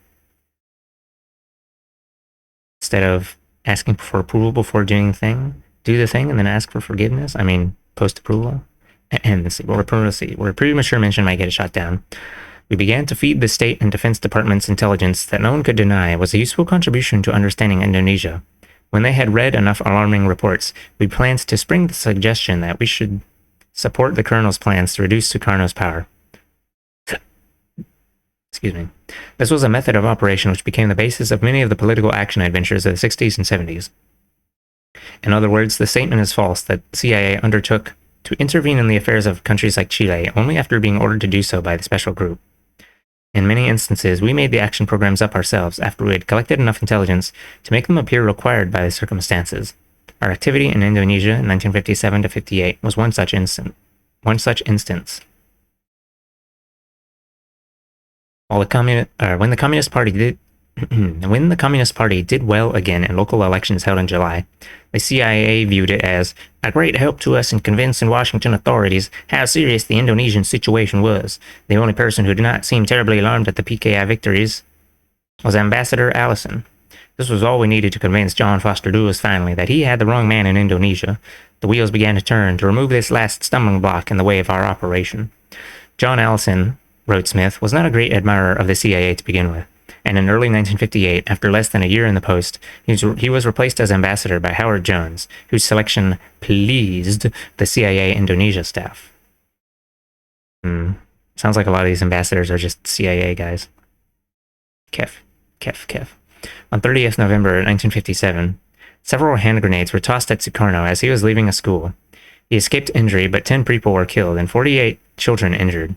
S1: instead of asking for approval before doing the thing, do the thing and then ask for forgiveness, post-approval, and let's see, where premature mention might get it shot down, we began to feed the State and Defense Departments intelligence that no one could deny was a useful contribution to understanding Indonesia. When they had read enough alarming reports, we planned to spring the suggestion that we should support the Colonel's plans to reduce Sukarno's power. Excuse me. This was a method of operation which became the basis of many of the political action adventures of the 60s and 70s. In other words, the statement is false that the CIA undertook to intervene in the affairs of countries like Chile only after being ordered to do so by the special group. In many instances, we made the action programs up ourselves after we had collected enough intelligence to make them appear required by the circumstances. Our activity in Indonesia in 1957 to 58 was one such instance. When the Communist Party did well again in local elections held in July, the CIA viewed it as a great help to us in convincing Washington authorities how serious the Indonesian situation was. The only person who did not seem terribly alarmed at the PKI victories was Ambassador Allison. This was all we needed to convince John Foster Dulles finally that he had the wrong man in Indonesia. The wheels began to turn to remove this last stumbling block in the way of our operation. John Allison, wrote Smith, was not a great admirer of the CIA to begin with, and in early 1958, after less than a year in the post, he was replaced as ambassador by Howard Jones, whose selection pleased the CIA Indonesia staff. Sounds like a lot of these ambassadors are just CIA guys. Kef. On 30th November 1957, several hand grenades were tossed at Sukarno as he was leaving a school. He escaped injury, but 10 people were killed and 48 children injured.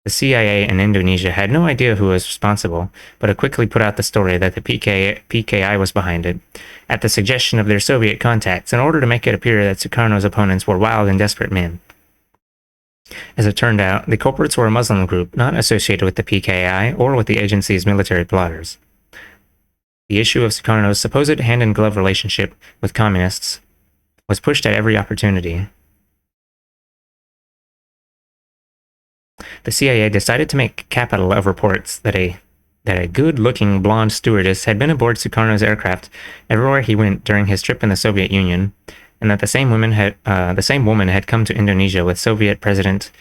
S1: The CIA in Indonesia had no idea who was responsible, but it quickly put out the story that the PKI was behind it, at the suggestion of their Soviet contacts, in order to make it appear that Sukarno's opponents were wild and desperate men. As it turned out, the culprits were a Muslim group not associated with the PKI or with the agency's military plotters. The issue of Sukarno's supposed hand-in-glove relationship with communists was pushed at every opportunity. The CIA decided to make capital of reports that a good-looking blonde stewardess had been aboard Sukarno's aircraft everywhere he went during his trip in the Soviet Union, and that the same woman had come to Indonesia with Soviet President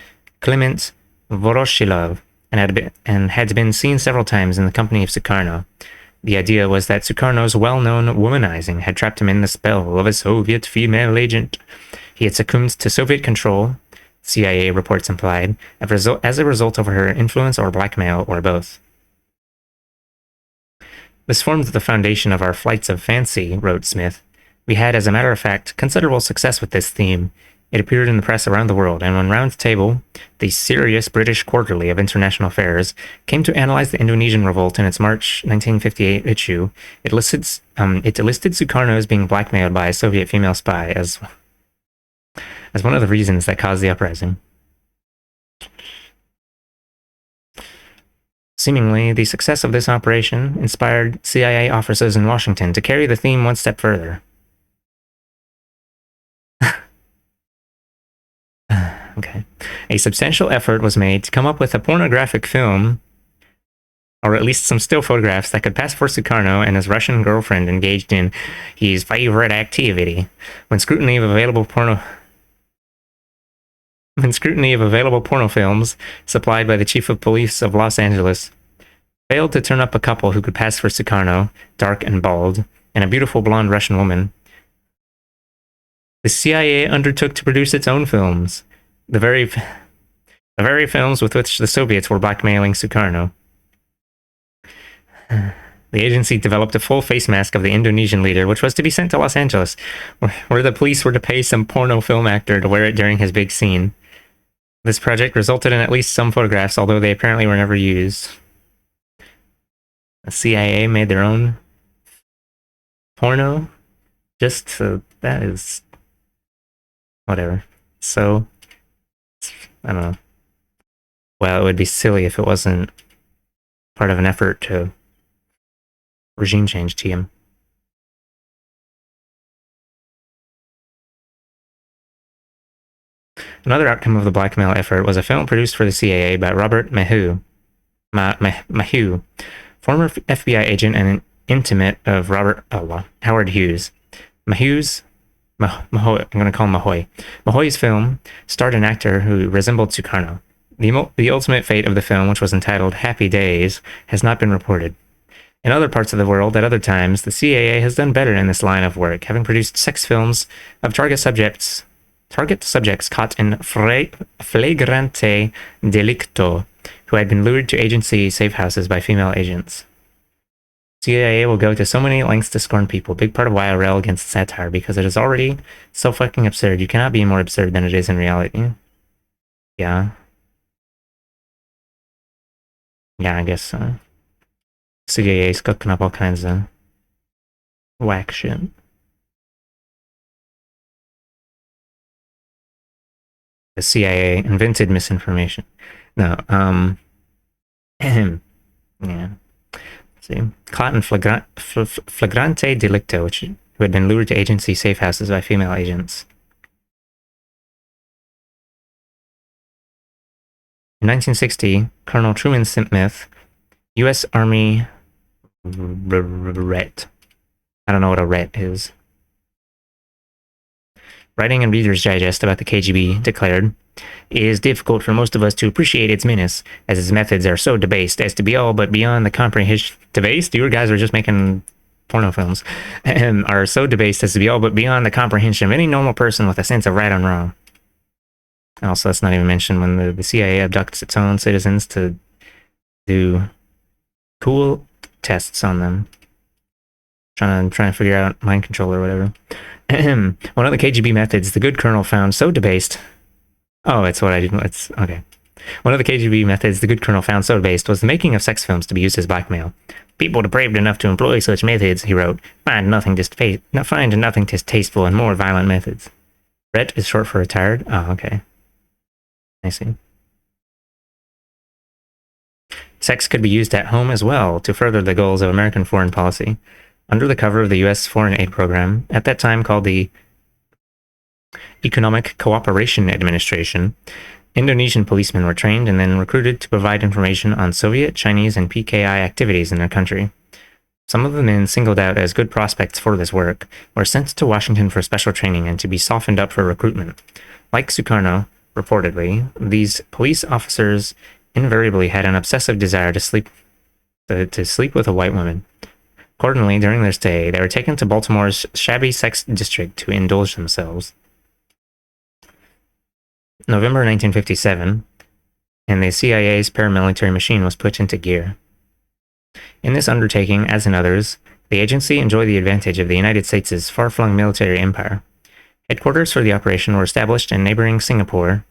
S1: Klement Voroshilov and had been seen several times in the company of Sukarno. The idea was that Sukarno's well-known womanizing had trapped him in the spell of a Soviet female agent. He had succumbed to Soviet control, CIA reports implied, as a result of her influence or blackmail, or both. This formed the foundation of our flights of fancy, wrote Smith. We had, as a matter of fact, considerable success with this theme. It appeared in the press around the world, and when Round Table, the serious British quarterly of international affairs, came to analyze the Indonesian revolt in its March 1958 issue, it listed Sukarno as being blackmailed by a Soviet female spy as one of the reasons that caused the uprising. Seemingly, the success of this operation inspired CIA officers in Washington to carry the theme one step further. Okay. A substantial effort was made to come up with a pornographic film, or at least some still photographs that could pass for Sukarno and his Russian girlfriend engaged in his favorite activity. When scrutiny of available porno films supplied by the chief of police of Los Angeles failed to turn up a couple who could pass for Sukarno, dark and bald, and a beautiful blonde Russian woman, the CIA undertook to produce its own films, the very films with which the Soviets were blackmailing Sukarno. The agency developed a full face mask of the Indonesian leader, which was to be sent to Los Angeles, where the police were to pay some porno film actor to wear it during his big scene. This project resulted in at least some photographs, although they apparently were never used. The CIA made their own porno. That is whatever. So, I don't know. Well, it would be silly if it wasn't part of an effort to regime change TM. Another outcome of the blackmail effort was a film produced for the CIA by Robert Maheu, former FBI agent and an intimate of Howard Hughes. I'm going to call him Mahoy. Mahoy's film starred an actor who resembled Sukarno. The ultimate fate of the film, which was entitled Happy Days, has not been reported. In other parts of the world, at other times, the CIA has done better in this line of work, having produced sex films of target subjects caught in flagrante delicto, who had been lured to agency safe houses by female agents. CIA will go to so many lengths to scorn people, big part of why I rail against satire, because it is already so fucking absurd. You cannot be more absurd than it is in reality. Yeah. Yeah, I guess so. CIA's cooking up all kinds of whack shit. The CIA invented misinformation. No, yeah. Let's see. Caught in flagrante delicto, who had been lured to agency safe houses by female agents. In 1960, Colonel Truman Smith, U.S. Army RET. I don't know what a RET is. Writing in Reader's Digest about the KGB, declared, "It is difficult for most of us to appreciate its menace, as its methods are so debased as to be all but beyond the comprehension." Debased? You guys are just making porno films. Are so debased as to be all but beyond the comprehension of any normal person with a sense of right and wrong. Also, that's not even mentioned when the CIA abducts its own citizens to do cool tests on them. Trying to figure out mind control or whatever. One of the KGB methods the good colonel found so debased. Oh, it's what I did. It's okay. One of the KGB methods the good colonel found so debased was the making of sex films to be used as blackmail. "People depraved enough to employ such methods," he wrote, find nothing distasteful and more violent methods. RET is short for retired. Oh, okay. I see. Sex could be used at home as well to further the goals of American foreign policy. Under the cover of the U.S. Foreign Aid Program, at that time called the Economic Cooperation Administration, Indonesian policemen were trained and then recruited to provide information on Soviet, Chinese, and PKI activities in their country. Some of the men singled out as good prospects for this work were sent to Washington for special training and to be softened up for recruitment. Like Sukarno, reportedly, these police officers invariably had an obsessive desire to sleep with a white woman. Accordingly, during their stay, they were taken to Baltimore's shabby sex district to indulge themselves. November 1957, and the CIA's paramilitary machine was put into gear. In this undertaking, as in others, the agency enjoyed the advantage of the United States' far-flung military empire. Headquarters for the operation were established in neighboring Singapore,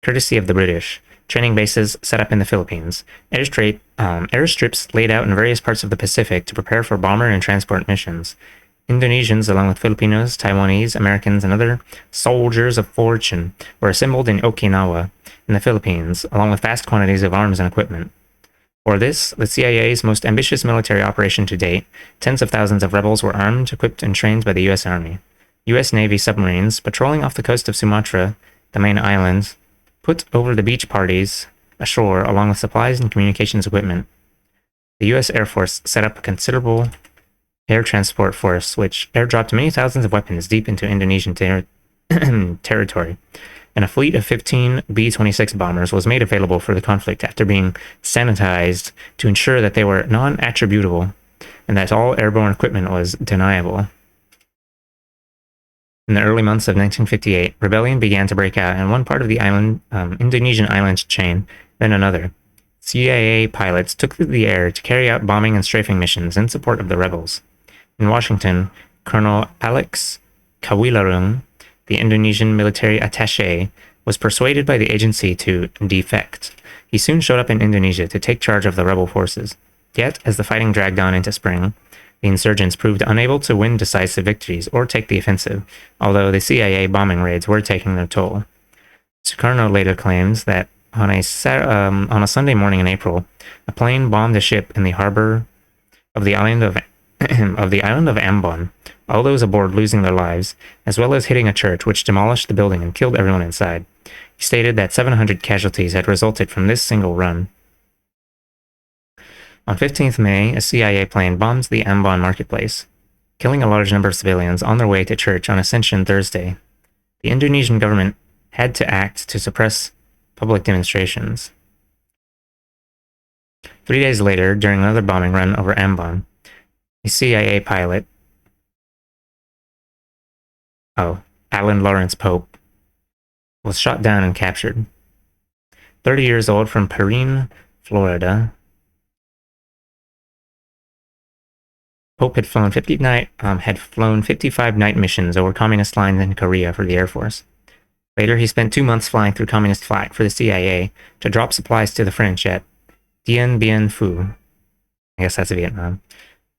S1: courtesy of the British. Training bases set up in the Philippines, airstrips laid out in various parts of the Pacific to prepare for bomber and transport missions. Indonesians, along with Filipinos, Taiwanese, Americans, and other soldiers of fortune, were assembled in Okinawa, in the Philippines, along with vast quantities of arms and equipment. For this, the CIA's most ambitious military operation to date, tens of thousands of rebels were armed, equipped, and trained by the U.S. Army. U.S. Navy submarines, patrolling off the coast of Sumatra, the main islands, put over the beach parties ashore along with supplies and communications equipment. The U.S. Air Force set up a considerable air transport force which airdropped many thousands of weapons deep into Indonesian territory, and a fleet of 15 B-26 bombers was made available for the conflict after being sanitized to ensure that they were non-attributable and that all airborne equipment was deniable. In the early months of 1958, rebellion began to break out in one part of the Indonesian islands chain, then another. CIA pilots took to the air to carry out bombing and strafing missions in support of the rebels. In Washington, Colonel Alex Kawilarung, the Indonesian military attaché, was persuaded by the agency to defect. He soon showed up in Indonesia to take charge of the rebel forces. Yet, as the fighting dragged on into spring, the insurgents proved unable to win decisive victories or take the offensive, although the CIA bombing raids were taking their toll. Sukarno later claims that on a Sunday morning in April, a plane bombed a ship in the harbor of the island of Ambon, all those aboard losing their lives, as well as hitting a church which demolished the building and killed everyone inside. He stated that 700 casualties had resulted from this single run. On 15th May, a CIA plane bombed the Ambon marketplace, killing a large number of civilians on their way to church on Ascension Thursday. The Indonesian government had to act to suppress public demonstrations. 3 days later, during another bombing run over Ambon, a CIA pilot, Alan Lawrence Pope, was shot down and captured. 30 years old, from Perrine, Florida, Pope had flown 55 night missions over communist lines in Korea for the Air Force. Later, he spent 2 months flying through communist flak for the CIA to drop supplies to the French at Dien Bien Phu. I guess that's Vietnam.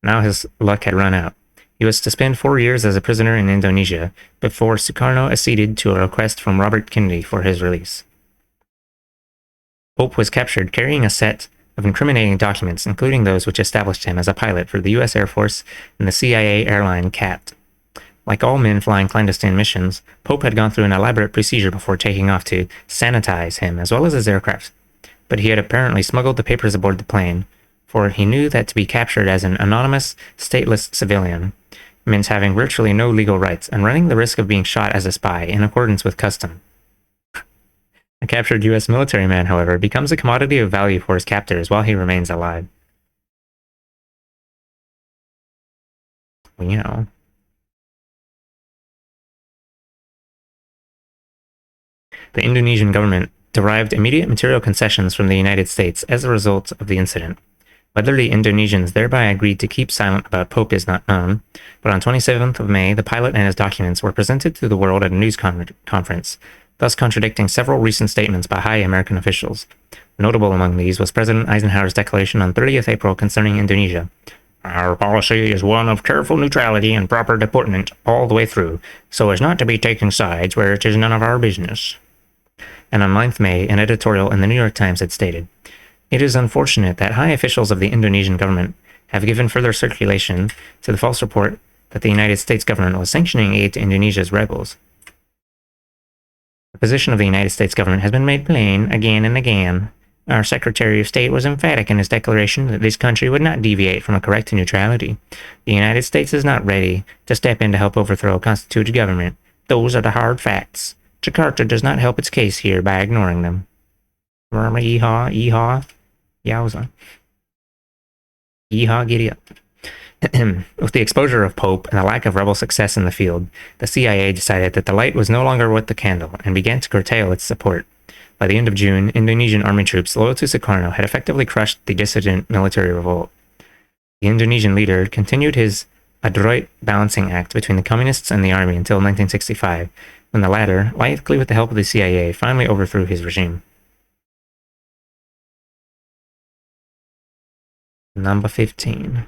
S1: Now his luck had run out. He was to spend 4 years as a prisoner in Indonesia before Sukarno acceded to a request from Robert Kennedy for his release. Pope was captured carrying a set of incriminating documents, including those which established him as a pilot for the U.S. Air Force and the CIA airline CAT. Like all men flying clandestine missions, Pope had gone through an elaborate procedure before taking off to sanitize him as well as his aircraft. But he had apparently smuggled the papers aboard the plane, for he knew that to be captured as an anonymous, stateless civilian meant having virtually no legal rights and running the risk of being shot as a spy in accordance with custom. A captured U.S. military man, however, becomes a commodity of value for his captors while he remains alive. Well, you know. The Indonesian government derived immediate material concessions from the United States as a result of the incident. Whether the Indonesians thereby agreed to keep silent about Pope is not known, but on 27th of May, the pilot and his documents were presented to the world at a news conference, thus contradicting several recent statements by high American officials. Notable among these was President Eisenhower's declaration on 30th April concerning Indonesia. Our policy is one of careful neutrality and proper deportment all the way through, so as not to be taking sides where it is none of our business. And on 9th May, an editorial in the New York Times had stated, "It is unfortunate that high officials of the Indonesian government have given further circulation to the false report that the United States government was sanctioning aid to Indonesia's rebels. The position of the United States government has been made plain again and again. Our Secretary of State was emphatic in his declaration that this country would not deviate from a correct neutrality. The United States is not ready to step in to help overthrow a constituted government. Those are the hard facts. Jakarta does not help its case here by ignoring them." Yeehaw, yeehaw, yowza. Yeehaw, giddy up. With the exposure of Pope and the lack of rebel success in the field, the CIA decided that the light was no longer worth the candle and began to curtail its support. By the end of June, Indonesian army troops loyal to Sukarno had effectively crushed the dissident military revolt. The Indonesian leader continued his adroit balancing act between the communists and the army until 1965, when the latter, likely with the help of the CIA, finally overthrew his regime. Number 15.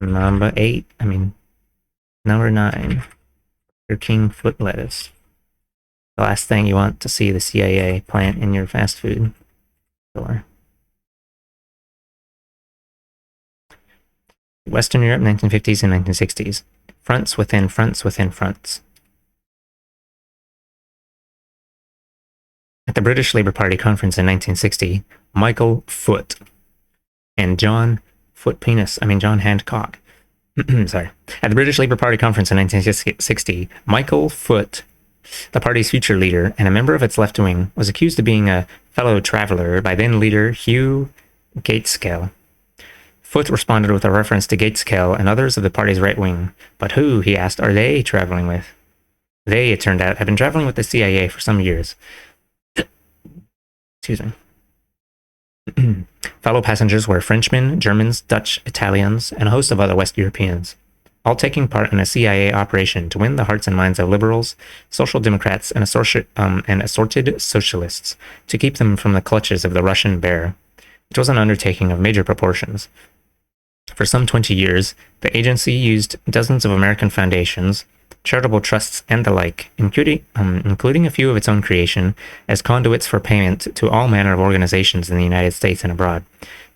S1: Number 9. Your king foot lettuce. The last thing you want to see the CIA plant in your fast food store. Western Europe, 1950s and 1960s. Fronts within fronts within fronts. At the British Labour Party conference in 1960, Michael Foot and John Hancock. Sorry. At the British Labour Party conference in 1960, Michael Foot, the party's future leader and a member of its left wing, was accused of being a fellow traveller by then leader Hugh Gaitskell. Foot responded with a reference to Gaitskell and others of the party's right wing. But who, he asked, are they traveling with? They, it turned out, had been traveling with the CIA for some years. Excuse me. Fellow passengers were Frenchmen, Germans, Dutch, Italians, and a host of other West Europeans. all taking part in a CIA operation to win the hearts and minds of liberals, social democrats, and assorted socialists, to keep them from the clutches of the Russian bear. It was an undertaking of major proportions. For some 20 years, the agency used dozens of American foundations, charitable trusts, and the like, including a few of its own creation, as conduits for payment to all manner of organizations in the United States and abroad,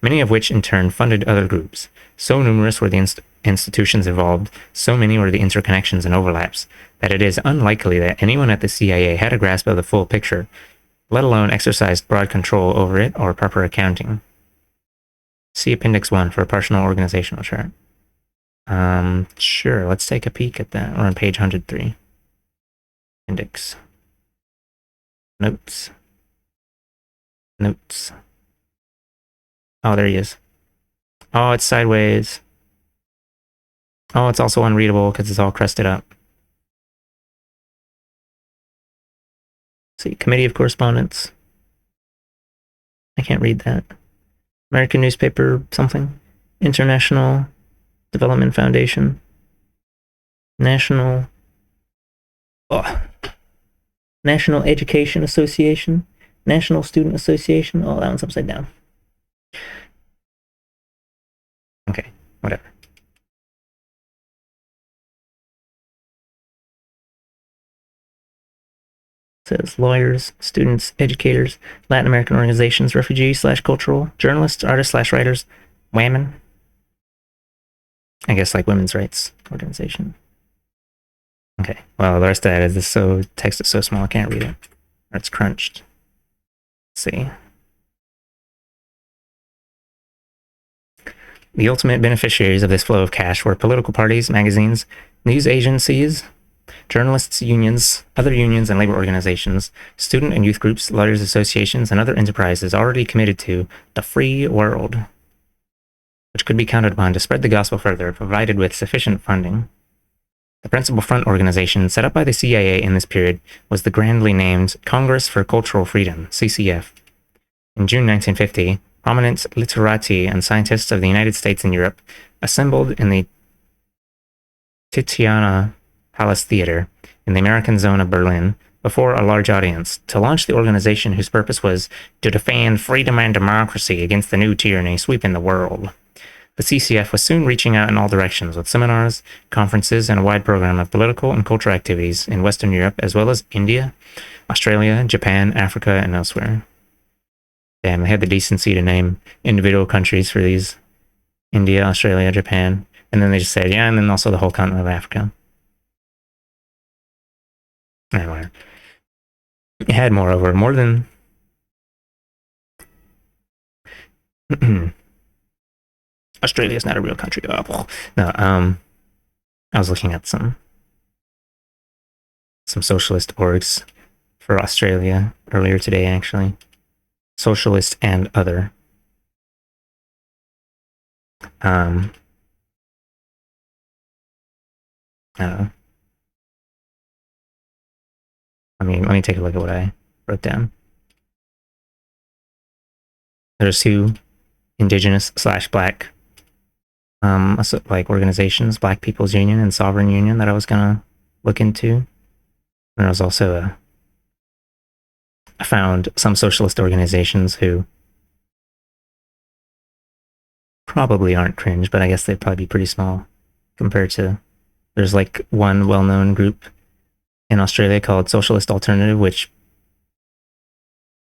S1: many of which in turn funded other groups. So numerous were the institutions involved, so many were the interconnections and overlaps, that it is unlikely that anyone at the CIA had a grasp of the full picture, let alone exercised broad control over it or proper accounting. See Appendix 1 for a partial organizational chart. Sure, let's take a peek at that. We're on page 103. Appendix. Notes. Notes. Oh, there he is. Oh, it's sideways. Oh, it's also unreadable because it's all crusted up. See, Committee of Correspondence. I can't read that. American newspaper something. International Development Foundation. National Education Association. National Student Association. Oh, that one's upside down. Okay, whatever. It says lawyers, students, educators, Latin American organizations, refugee/cultural, journalists, artists/writers, women. I guess like women's rights organization. Okay, well, the rest of that is this text is so small I can't read it. Or it's crunched. Let's see. The ultimate beneficiaries of this flow of cash were political parties, magazines, news agencies, journalists' unions, other unions and labor organizations, student and youth groups, lawyers' associations, and other enterprises already committed to the free world, which could be counted upon to spread the gospel further, provided with sufficient funding. The principal front organization set up by the CIA in this period was the grandly named Congress for Cultural Freedom, CCF. In June 1950, prominent literati and scientists of the United States and Europe assembled in the Titiana Palace Theater in the American zone of Berlin before a large audience to launch the organization whose purpose was to defend freedom and democracy against the new tyranny sweeping the world. The CCF was soon reaching out in all directions with seminars, conferences, and a wide program of political and cultural activities in Western Europe, as well as India, Australia, Japan, Africa, and elsewhere. Damn, they had the decency to name individual countries for these. India, Australia, Japan, and then they just said, yeah, and then also the whole continent of Africa. Anyway, it had, moreover, more than... Australia is not a real country. Oh, no, I was looking at some socialist orgs for Australia earlier today, actually. Socialist and other. I don't know. Let me take a look at what I wrote down. There's two indigenous/black like organizations, Black People's Union and Sovereign Union, that I was gonna look into. And there was also I found some socialist organizations who probably aren't cringe, but I guess they'd probably be pretty small compared to... There's like one well-known group in Australia called Socialist Alternative, which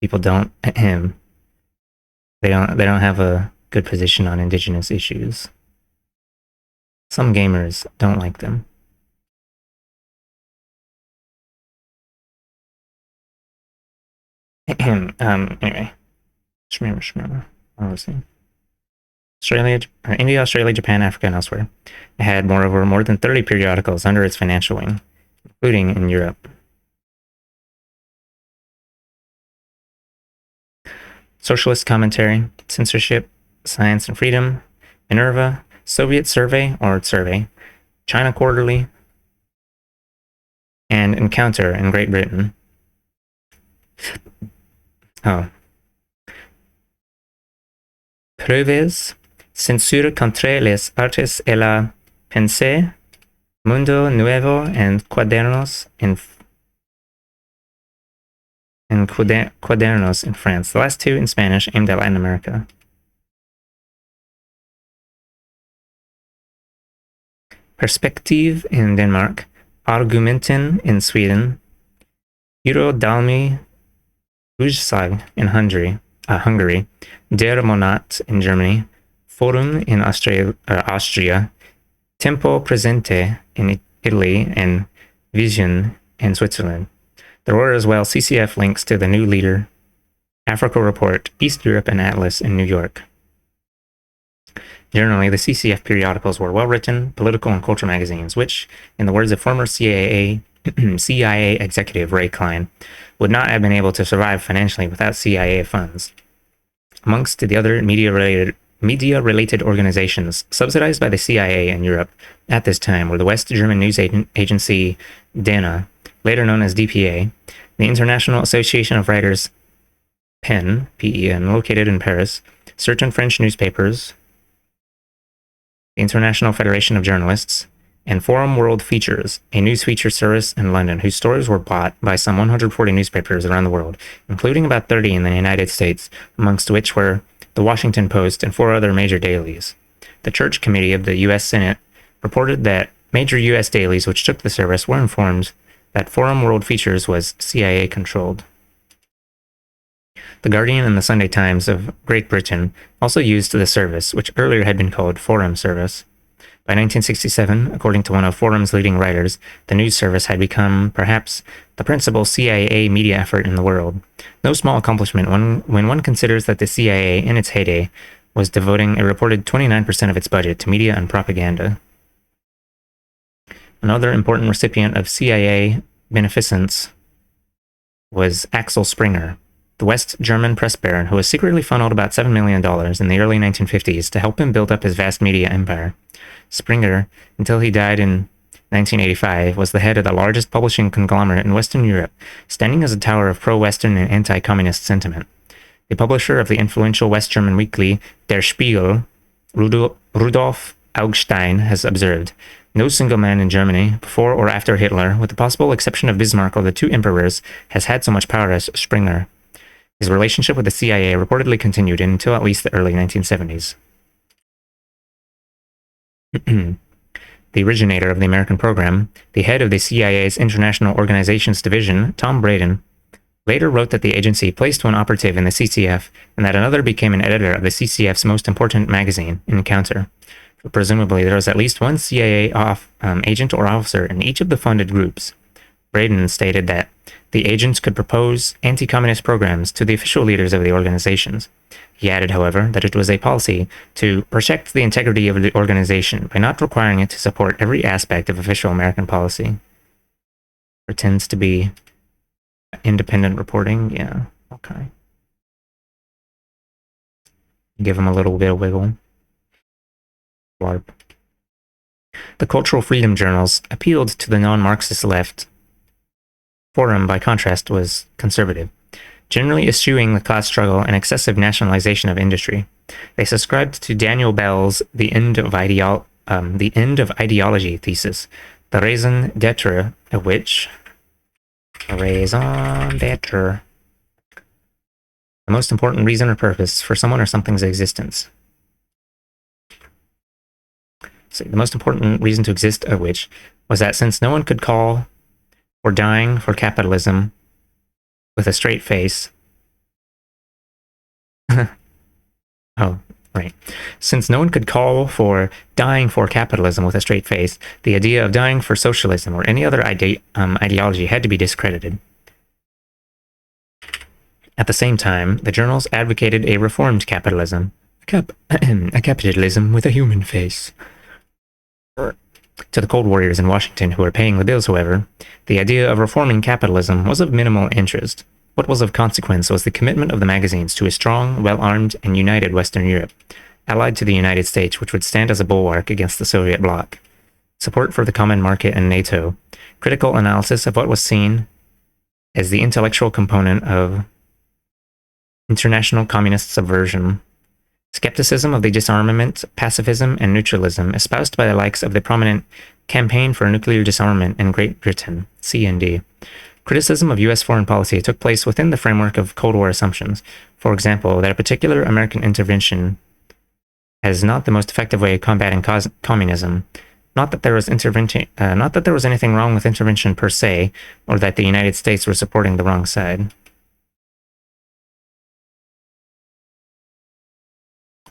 S1: people don't they don't have a good position on indigenous issues. Some gamers don't like them. Anyway, what was I saying? India, Australia, Japan, Africa, and elsewhere. It had, moreover, more than 30 periodicals under its financial wing, including in Europe. Socialist Commentary, Censorship, Science and Freedom, Minerva, Soviet Survey, China Quarterly, and Encounter in Great Britain. Oh. Preuves, Censure contre les arts et la pensée, Mundo Nuevo and Cuadernos in France. The last two in Spanish, aimed at Latin America. Perspektiv in Denmark. Argumenten in Sweden. Eurodalmi Ujsag in Hungary. Der Monat in Germany. Forum in Austria. Tempo Presente in Italy, and Vision in Switzerland. There were as well CCF links to the New Leader, Africa Report, East Europe, and Atlas in New York. Generally, the CCF periodicals were well-written, political and cultural magazines, which, in the words of former CIA executive Ray Klein, would not have been able to survive financially without CIA funds. Amongst the other media-related organizations subsidized by the CIA in Europe at this time were the West German news agency DANA, later known as DPA, the International Association of Writers, PEN, PEN, located in Paris, certain French newspapers, the International Federation of Journalists, and Forum World Features, a news feature service in London whose stories were bought by some 140 newspapers around the world, including about 30 in the United States, amongst which were the Washington Post and 4 other major dailies. The Church Committee of the U.S. Senate reported that major U.S. dailies which took the service were informed that Forum World Features was CIA-controlled. The Guardian and the Sunday Times of Great Britain also used the service, which earlier had been called Forum Service. By 1967, according to one of Forum's leading writers, the news service had become, perhaps, the principal CIA media effort in the world. No small accomplishment when one considers that the CIA, in its heyday, was devoting a reported 29% of its budget to media and propaganda. Another important recipient of CIA beneficence was Axel Springer, the West German press baron who was secretly funneled about $7 million in the early 1950s to help him build up his vast media empire. Springer, until he died in 1985, was the head of the largest publishing conglomerate in Western Europe, standing as a tower of pro-Western and anti-communist sentiment. The publisher of the influential West German weekly Der Spiegel, Rudolf Augstein, has observed, "No single man in Germany, before or after Hitler, with the possible exception of Bismarck or the 2 emperors, has had so much power as Springer." His relationship with the CIA reportedly continued until at least the early 1970s. The originator of the American program, the head of the CIA's International Organizations Division, Tom Braden, later wrote that the agency placed one operative in the CCF and that another became an editor of the CCF's most important magazine, Encounter. Presumably, there was at least one CIA agent or officer in each of the funded groups. Braden stated that the agents could propose anti-communist programs to the official leaders of the organizations. He added, however, that it was a policy to protect the integrity of the organization by not requiring it to support every aspect of official American policy. Pretends to be independent reporting. Yeah, okay. Give him a little bit of wiggle. Warp. The cultural freedom journals appealed to the non-Marxist left. Forum, by contrast, was conservative, generally eschewing the class struggle and excessive nationalization of industry. They subscribed to Daniel Bell's The End of Ideology thesis, the raison d'etre of which, the most important reason or purpose for someone or something's existence. So the most important reason to exist of which was that since no one could call for dying for capitalism with a straight face. Oh, right. Since no one could call for dying for capitalism with a straight face, the idea of dying for socialism or any other ideology had to be discredited. At the same time, the journals advocated a reformed capitalism, a capitalism with a human face. To the Cold Warriors in Washington who were paying the bills, however, the idea of reforming capitalism was of minimal interest. What was of consequence was the commitment of the magazines to a strong, well-armed, and united Western Europe, allied to the United States, which would stand as a bulwark against the Soviet bloc. Support for the common market and NATO, critical analysis of what was seen as the intellectual component of international communist subversion, skepticism of the disarmament, pacifism, and neutralism espoused by the likes of the prominent Campaign for Nuclear Disarmament in Great Britain, CND. Criticism of U.S. foreign policy took place within the framework of Cold War assumptions. For example, that a particular American intervention as not the most effective way of combating communism. Not that there was anything wrong with intervention per se, or that the United States were supporting the wrong side.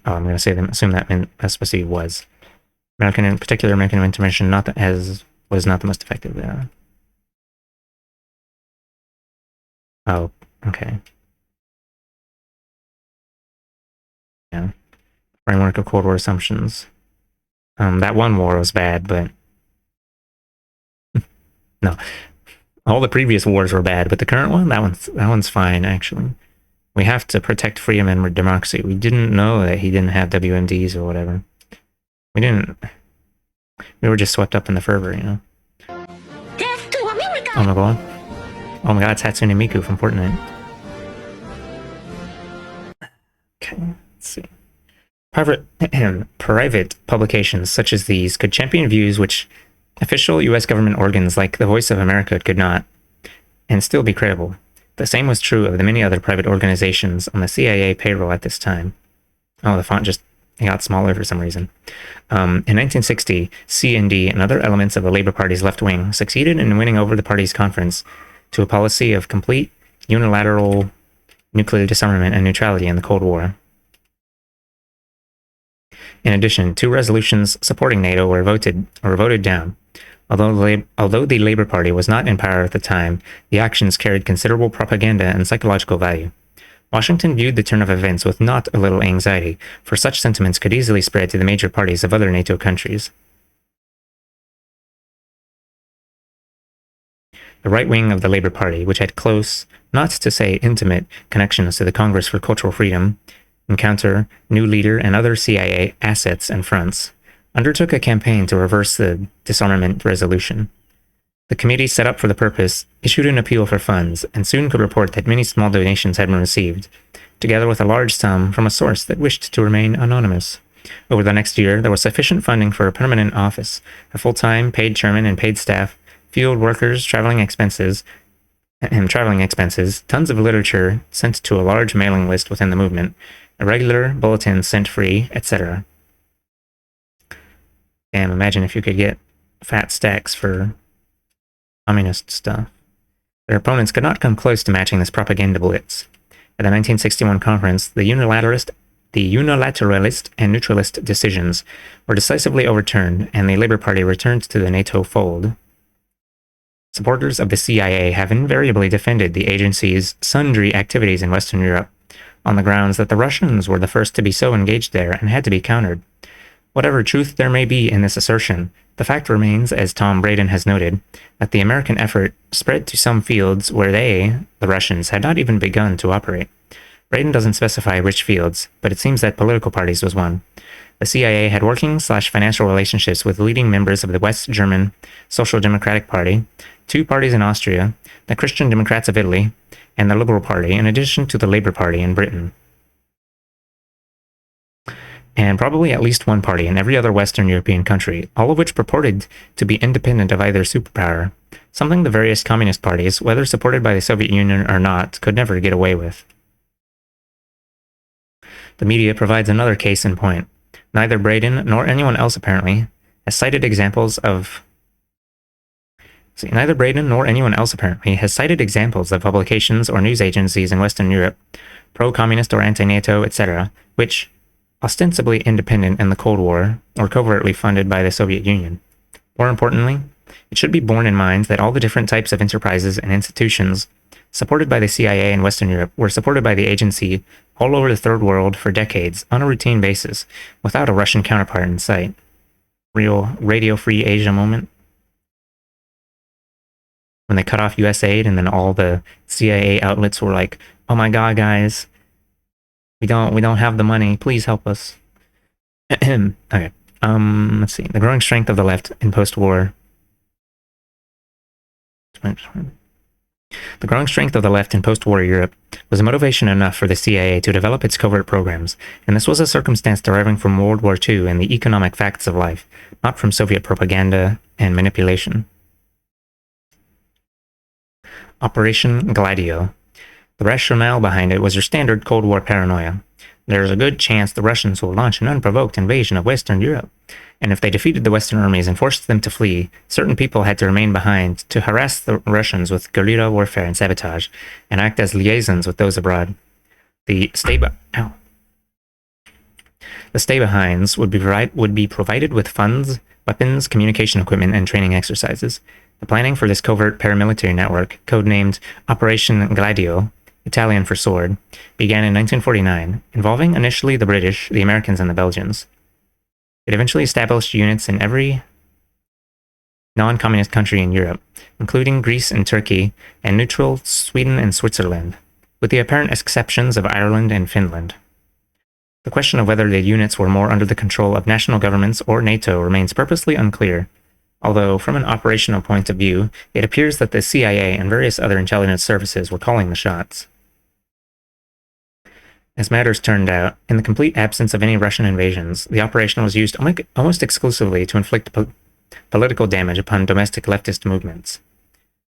S1: Oh, I'm going to assume that that's supposed to be was. American intervention was not the most effective. Oh, okay. Yeah. Framework of Cold War assumptions. That one war was bad, but no. All the previous wars were bad, but the current one, that one's fine, actually. We have to protect freedom and democracy. We didn't know that he didn't have WMDs or whatever. We didn't. We were just swept up in the fervor, you know? Oh my god. Oh my god, it's Hatsune Miku from Fortnite. Okay, let's see. Private publications such as these could champion views which official U.S. government organs like the Voice of America could not, and still be credible. The same was true of the many other private organizations on the CIA payroll at this time. Oh, the font just got smaller for some reason. In 1960, CND and other elements of the Labour Party's left wing succeeded in winning over the party's conference to a policy of complete unilateral nuclear disarmament and neutrality in the Cold War. In addition, 2 resolutions supporting NATO were voted down. Although the Labour Party was not in power at the time, the actions carried considerable propaganda and psychological value. Washington viewed the turn of events with not a little anxiety, for such sentiments could easily spread to the major parties of other NATO countries. The right wing of the Labour Party, which had close, not to say intimate, connections to the Congress for Cultural Freedom, Encounter, New Leader, and other CIA assets and fronts, undertook a campaign to reverse the disarmament resolution. The committee set up for the purpose issued an appeal for funds and soon could report that many small donations had been received, together with a large sum from a source that wished to remain anonymous. Over the next year, there was sufficient funding for a permanent office, a full-time paid chairman and paid staff, field workers, traveling expenses, tons of literature sent to a large mailing list within the movement, a regular bulletin sent free, etc. Damn, imagine if you could get fat stacks for communist stuff. Their opponents could not come close to matching this propaganda blitz. At the 1961 conference, the unilateralist and neutralist decisions were decisively overturned, and the Labour Party returned to the NATO fold. Supporters of the CIA have invariably defended the agency's sundry activities in Western Europe, on the grounds that the Russians were the first to be so engaged there and had to be countered. Whatever truth there may be in this assertion, the fact remains, as Tom Braden has noted, that the American effort spread to some fields where they, the Russians, had not even begun to operate. Braden doesn't specify which fields, but it seems that political parties was one. The CIA had working/financial relationships with leading members of the West German Social Democratic Party, 2 parties in Austria, the Christian Democrats of Italy, and the Liberal Party, in addition to the Labour Party in Britain. And probably at least 1 party in every other Western European country, all of which purported to be independent of either superpower, something the various communist parties, whether supported by the Soviet Union or not, could never get away with. The media provides another case in point. Neither Braden nor anyone else apparently has cited examples of publications or news agencies in Western Europe, pro-communist or anti-NATO, etc., which, ostensibly independent in the Cold War, or covertly funded by the Soviet Union. More importantly, it should be borne in mind that all the different types of enterprises and institutions supported by the CIA in Western Europe were supported by the agency all over the Third World for decades on a routine basis, without a Russian counterpart in sight. Real Radio Free Asia moment. When they cut off US aid and then all the CIA outlets were like, oh my god, guys, we don't have the money, please help us. Okay. Let's see. The growing strength of the left in post-war The growing strength of the left in post-war Europe was motivation enough for the CIA to develop its covert programs, and this was a circumstance deriving from World War II and the economic facts of life, not from Soviet propaganda and manipulation. Operation Gladio. The rationale behind it was your standard Cold War paranoia. There's a good chance the Russians will launch an unprovoked invasion of Western Europe, and if they defeated the Western armies and forced them to flee, certain people had to remain behind to harass the Russians with guerrilla warfare and sabotage, and act as liaisons with those abroad. The stay-behinds would be provided with funds, weapons, communication equipment, and training exercises. The planning for this covert paramilitary network, codenamed Operation Gladio, Italian for sword, began in 1949, involving initially the British, the Americans, and the Belgians. It eventually established units in every non-communist country in Europe, including Greece and Turkey, and neutral Sweden and Switzerland, with the apparent exceptions of Ireland and Finland. The question of whether the units were more under the control of national governments or NATO remains purposely unclear, although from an operational point of view, it appears that the CIA and various other intelligence services were calling the shots. As matters turned out, in the complete absence of any Russian invasions, the operation was used almost exclusively to inflict political damage upon domestic leftist movements.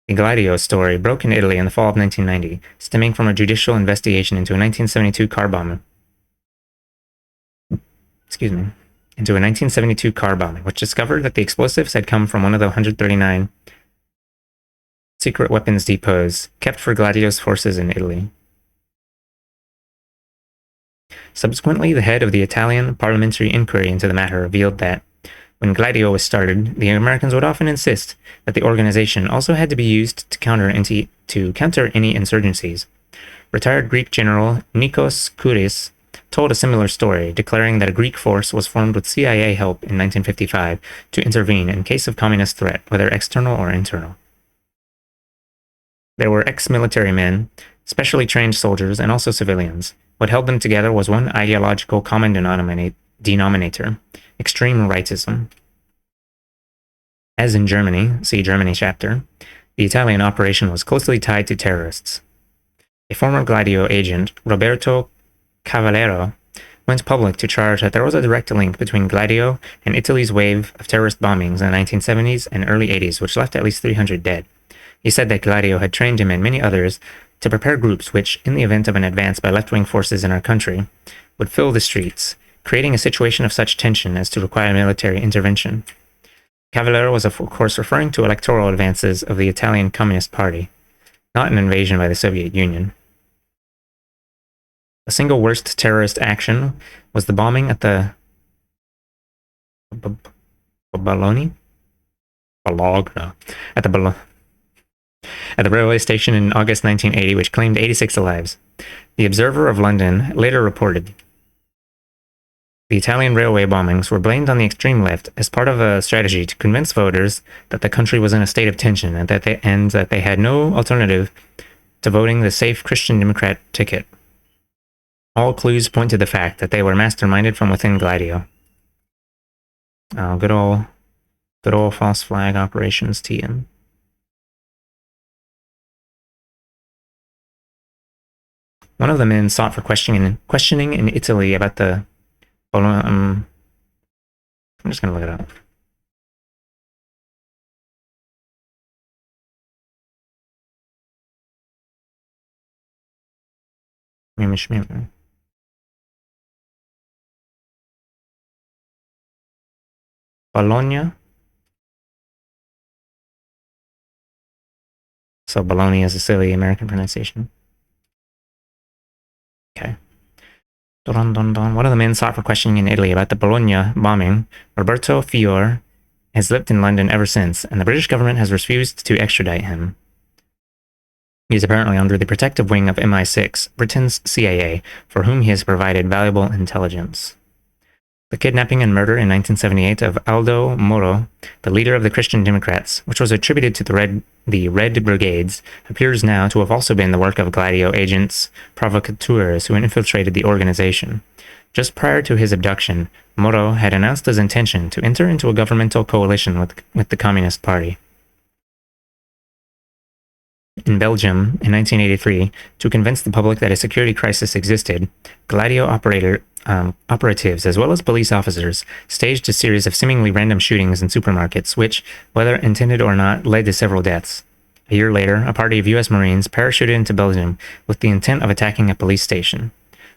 S1: The Gladio story broke in Italy in the fall of 1990, stemming from a judicial investigation into a 1972 car bombing, which discovered that the explosives had come from one of the 139 secret weapons depots kept for Gladio's forces in Italy. Subsequently, the head of the Italian parliamentary inquiry into the matter revealed that, when Gladio was started, the Americans would often insist that the organization also had to be used to counter any insurgencies. Retired Greek General Nikos Kouris told a similar story, declaring that a Greek force was formed with CIA help in 1955 to intervene in case of communist threat, whether external or internal. There were ex-military men, specially trained soldiers, and also civilians. What held them together was one ideological common denominator, extreme rightism. As in Germany, see Germany chapter, the Italian operation was closely tied to terrorists. A former Gladio agent, Roberto Cavallero, went public to charge that there was a direct link between Gladio and Italy's wave of terrorist bombings in the 1970s and early 80s, which left at least 300 dead. He said that Gladio had trained him and many others to prepare groups which, in the event of an advance by left-wing forces in our country, would fill the streets, creating a situation of such tension as to require military intervention. Cavallero was, of course, referring to electoral advances of the Italian Communist Party, not an invasion by the Soviet Union. The single worst terrorist action was the bombing at the at the railway station in August 1980, which claimed 86 lives. The Observer of London later reported, the Italian railway bombings were blamed on the extreme left as part of a strategy to convince voters that the country was in a state of tension and that they had no alternative to voting the safe Christian Democrat ticket. All clues point to the fact that they were masterminded from within Gladio. Oh, good old false flag operations, TM. One of the men sought for questioning in Italy about the... I'm just going to look it up. Bologna. So Bologna is a silly American pronunciation. Okay. One of the men sought for questioning in Italy about the Bologna bombing. Roberto Fior has lived in London ever since, and the British government has refused to extradite him. He is apparently under the protective wing of MI6, Britain's CIA, for whom he has provided valuable intelligence. The kidnapping and murder in 1978 of Aldo Moro, the leader of the Christian Democrats, which was attributed to the Red Brigades, appears now to have also been the work of Gladio agents, provocateurs who infiltrated the organization. Just prior to his abduction, Moro had announced his intention to enter into a governmental coalition with the Communist Party. In Belgium in 1983, to convince the public that a security crisis existed, Gladio operatives, as well as police officers, staged a series of seemingly random shootings in supermarkets, which, whether intended or not, led to several deaths. A year later, a party of U.S. Marines parachuted into Belgium with the intent of attacking a police station.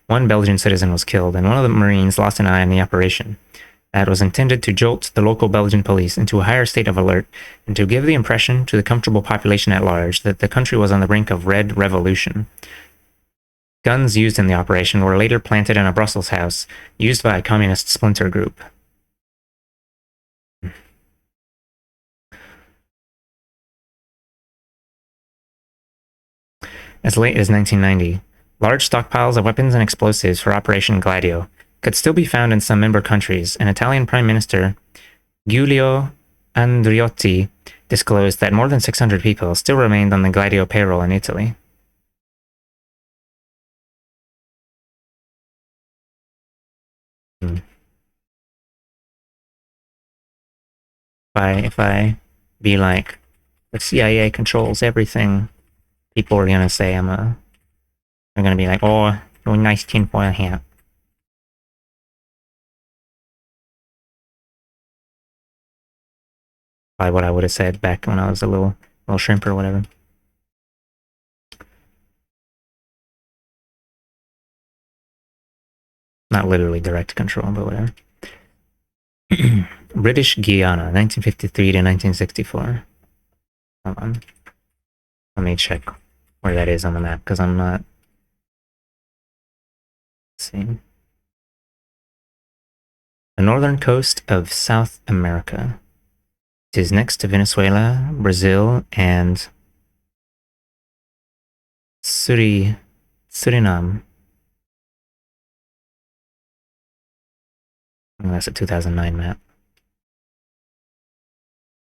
S1: One Belgian citizen was killed, and one of the Marines lost an eye in the operation. That was intended to jolt the local Belgian police into a higher state of alert and to give the impression to the comfortable population at large that the country was on the brink of red revolution. Guns used in the operation were later planted in a Brussels house used by a communist splinter group. As late as 1990, large stockpiles of weapons and explosives for Operation Gladio could still be found in some member countries, and Italian Prime Minister Giulio Andreotti disclosed that more than 600 people still remained on the Gladio payroll in Italy. If I be like, the CIA controls everything, people are gonna say they're gonna be like, oh, you're a nice tinfoil hat. Probably what I would have said back when I was a little shrimp or whatever. Not literally direct control, but whatever. British Guiana, 1953 to 1964. Hold on. Let me check where that is on the map, because I'm not... Let's see. The northern coast of South America. It is next to Venezuela, Brazil, and Suriname. Oh, that's a 2009 map.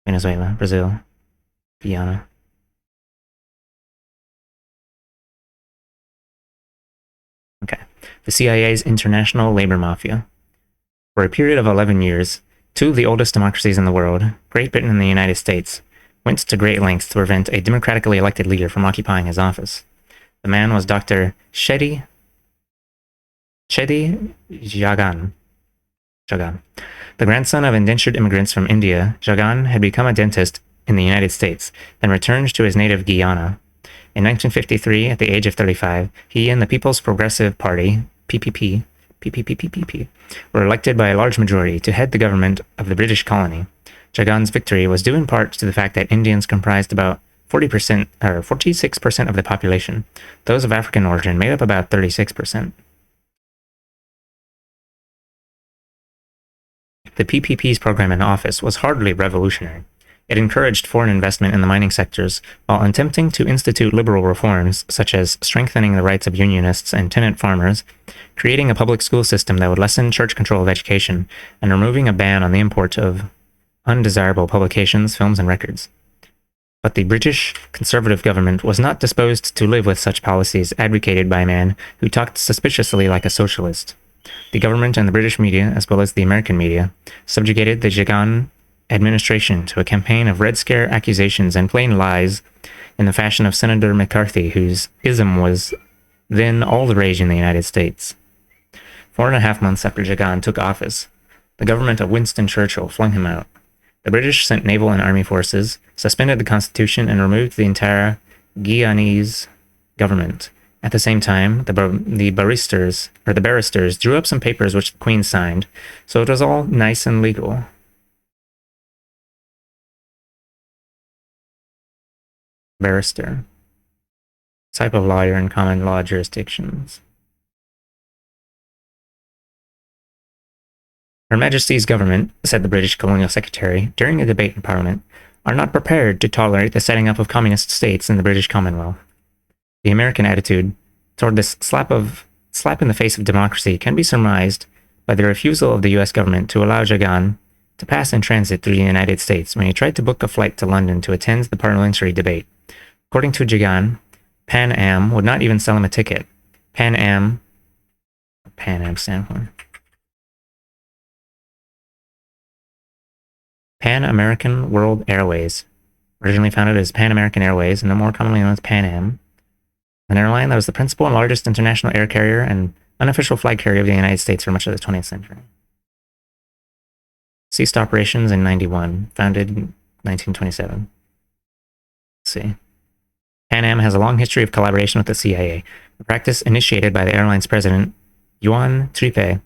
S1: Venezuela, Brazil, Guyana. Okay. The CIA's International Labor Mafia. For a period of 11 years, two of the oldest democracies in the world, Great Britain and the United States, went to great lengths to prevent a democratically elected leader from occupying his office. The man was Dr. Chedi Jagan. The grandson of indentured immigrants from India, Jagan had become a dentist in the United States, then returned to his native Guyana. In 1953, at the age of 35, he and the People's Progressive Party, PPP, were elected by a large majority to head the government of the British colony. Jagan's victory was due in part to the fact that Indians comprised about 46% of the population. Those of African origin made up about 36%. The PPP's program in office was hardly revolutionary. It encouraged foreign investment in the mining sectors while attempting to institute liberal reforms such as strengthening the rights of unionists and tenant farmers, creating a public school system that would lessen church control of education, and removing a ban on the import of undesirable publications, films, and records. But the British conservative government was not disposed to live with such policies advocated by a man who talked suspiciously like a socialist. The government and the British media, as well as the American media, subjugated the Jagan administration to a campaign of Red Scare accusations and plain lies in the fashion of Senator McCarthy, whose ism was then all the rage in the United States. 4.5 months after Jagan took office, the government of Winston Churchill flung him out. The British sent naval and army forces, suspended the constitution, and removed the entire Guyanese government. At the same time, the barristers drew up some papers which the Queen signed, so it was all nice and legal. Barrister. Type of lawyer in common law jurisdictions. Her Majesty's government, said the British colonial secretary during a debate in Parliament, are not prepared to tolerate the setting up of communist states in the British Commonwealth. The American attitude toward this slap in the face of democracy can be surmised by the refusal of the U.S. government to allow Jagan to pass in transit through the United States when he tried to book a flight to London to attend the parliamentary debate. According to Jagan, Pan Am would not even sell him a ticket. Pan Am stand for Pan American World Airways, Originally founded as Pan American Airways and more commonly known as Pan Am, an airline that was the principal and largest international air carrier and unofficial flag carrier of the United States for much of the 20th century. Ceased operations in 91, founded in 1927. Let's see. Pan Am has a long history of collaboration with the CIA, a practice initiated by the airline's president, Juan Trippe,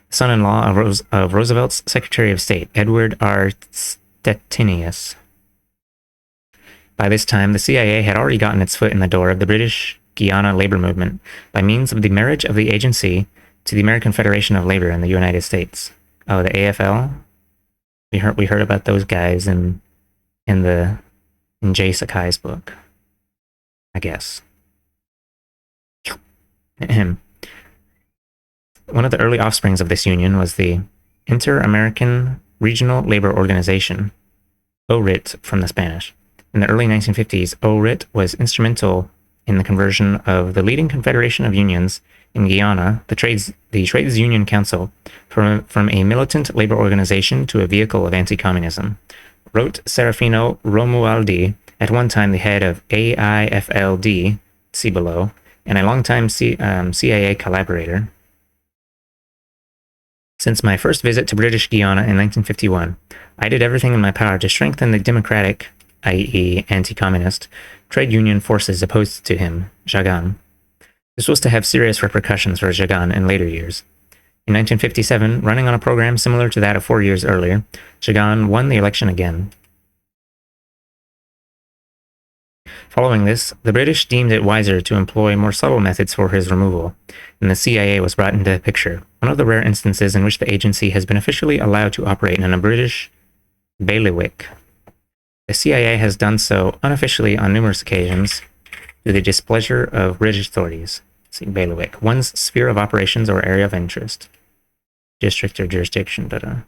S1: son-in-law of Roosevelt's Secretary of State, Edward R. Stettinius. By this time, the CIA had already gotten its foot in the door of the British Guiana labor movement by means of the marriage of the agency to the American Federation of Labor in the United States. Oh, the AFL? We heard about those guys in Jay Sakai's book, I guess. One of the early offsprings of this union was the Inter-American Regional Labor Organization, ORIT from the Spanish. In the early 1950s, ORIT was instrumental in the conversion of the leading confederation of unions in Guyana, the Trades Union Council, from a militant labor organization to a vehicle of anti-communism. Wrote Serafino Romualdi, at one time the head of AIFLD, see below, and a longtime CIA collaborator. Since my first visit to British Guiana in 1951, I did everything in my power to strengthen the democratic, i.e. anti-communist, trade union forces opposed to him, Jagan. This was to have serious repercussions for Jagan in later years. In 1957, running on a program similar to that of 4 years earlier, Jagan won the election again. Following this, the British deemed it wiser to employ more subtle methods for his removal, and the CIA was brought into the picture, one of the rare instances in which the agency has been officially allowed to operate in a British bailiwick. The CIA has done so unofficially on numerous occasions to the displeasure of British authorities. See, bailiwick, one's sphere of operations or area of interest. District or jurisdiction, The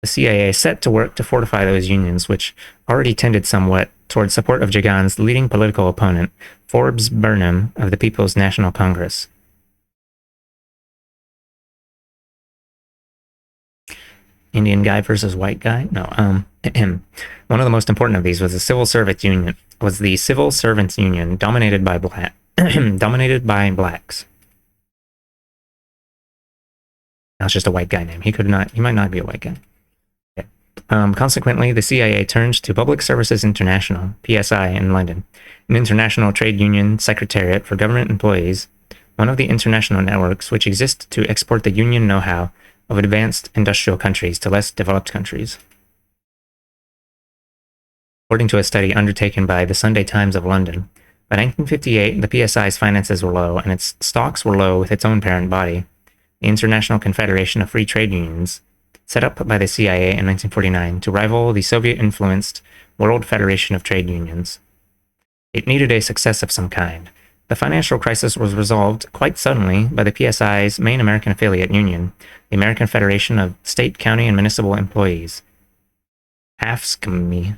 S1: CIA set to work to fortify those unions, which already tended somewhat towards support of Jagan's leading political opponent, Forbes Burnham of the People's National Congress. Indian guy versus white guy? No, one of the most important of these was the Civil Servants Union, dominated by blacks. That's just a white guy name. He might not be a white guy. Okay. Consequently, the CIA turned to Public Services International, PSI, in London, an international trade union secretariat for government employees, one of the international networks which exist to export the union know-how of advanced industrial countries to less developed countries. According to a study undertaken by the Sunday Times of London, by 1958, the PSI's finances were low and its stocks were low with its own parent body, the International Confederation of Free Trade Unions, set up by the CIA in 1949 to rival the Soviet-influenced World Federation of Trade Unions. It needed a success of some kind. The financial crisis was resolved quite suddenly by the PSI's main American affiliate union, the American Federation of State, County, and Municipal Employees. AFSCME's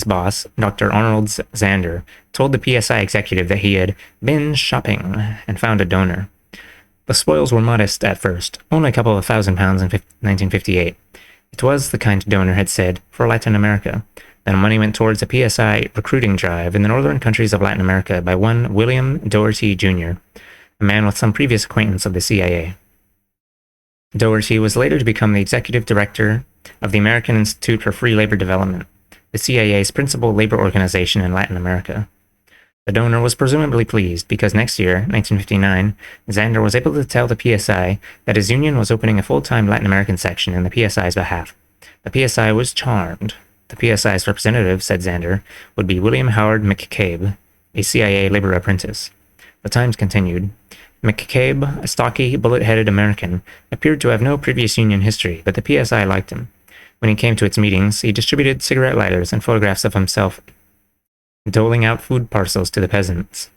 S1: boss, Dr. Arnold Zander, told the PSI executive that he had been shopping and found a donor. The spoils were modest at first, only a couple of £1,000 in 1958. It was, the kind donor had said, for Latin America. Then money went towards a PSI recruiting drive in the northern countries of Latin America by one William Doherty Jr., a man with some previous acquaintance of the CIA. Doherty was later to become the executive director of the American Institute for Free Labor Development, the CIA's principal labor organization in Latin America. The donor was presumably pleased because next year, 1959, Zander was able to tell the PSI that his union was opening a full-time Latin American section in the PSI's behalf. The PSI was charmed. The PSI's representative, said Zander, would be William Howard McCabe, a CIA labor apprentice. The Times continued, McCabe, a stocky, bullet-headed American, appeared to have no previous union history, but the PSI liked him. When he came to its meetings, he distributed cigarette lighters and photographs of himself doling out food parcels to the peasants.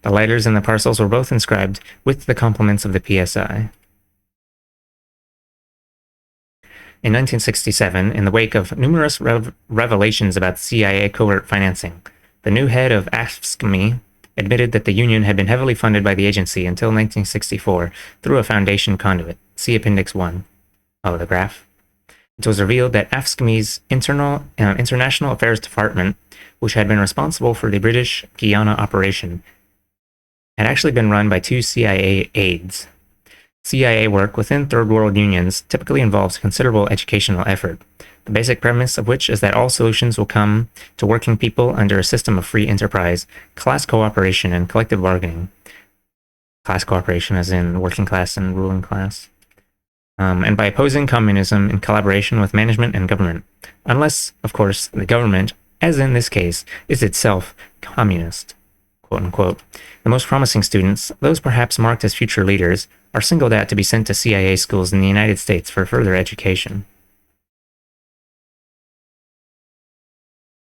S1: The lighters and the parcels were both inscribed with the compliments of the PSI. In 1967, in the wake of numerous revelations about CIA covert financing, the new head of AFSCME admitted that the union had been heavily funded by the agency until 1964 through a foundation conduit. See Appendix 1. Oh, the graph. It was revealed that AFSCME's International Affairs Department, which had been responsible for the British Guiana operation, had actually been run by two CIA aides. CIA work within third world unions typically involves considerable educational effort, the basic premise of which is that all solutions will come to working people under a system of free enterprise, class cooperation, and collective bargaining. Class cooperation as in working class and ruling class. And by opposing communism in collaboration with management and government, unless, of course, the government, as in this case, is itself communist, quote unquote. The most promising students, those perhaps marked as future leaders, are singled out to be sent to CIA schools in the United States for further education.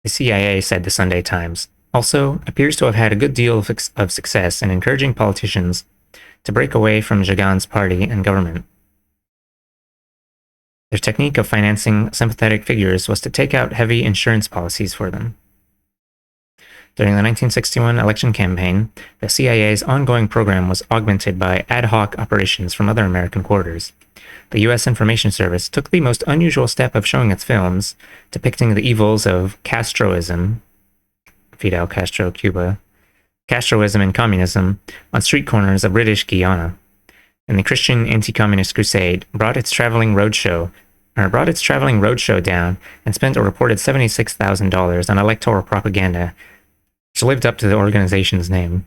S1: The CIA, said the Sunday Times, also appears to have had a good deal of success in encouraging politicians to break away from Jagan's party and government. Their technique of financing sympathetic figures was to take out heavy insurance policies for them. During the 1961 election campaign, the CIA's ongoing program was augmented by ad hoc operations from other American quarters. The U.S. Information Service took the most unusual step of showing its films depicting the evils of Castroism, Fidel Castro, Cuba, Castroism and communism on street corners of British Guiana. And the Christian anti-communist crusade brought its traveling roadshow down and spent a reported $76,000 on electoral propaganda, which lived up to the organization's name.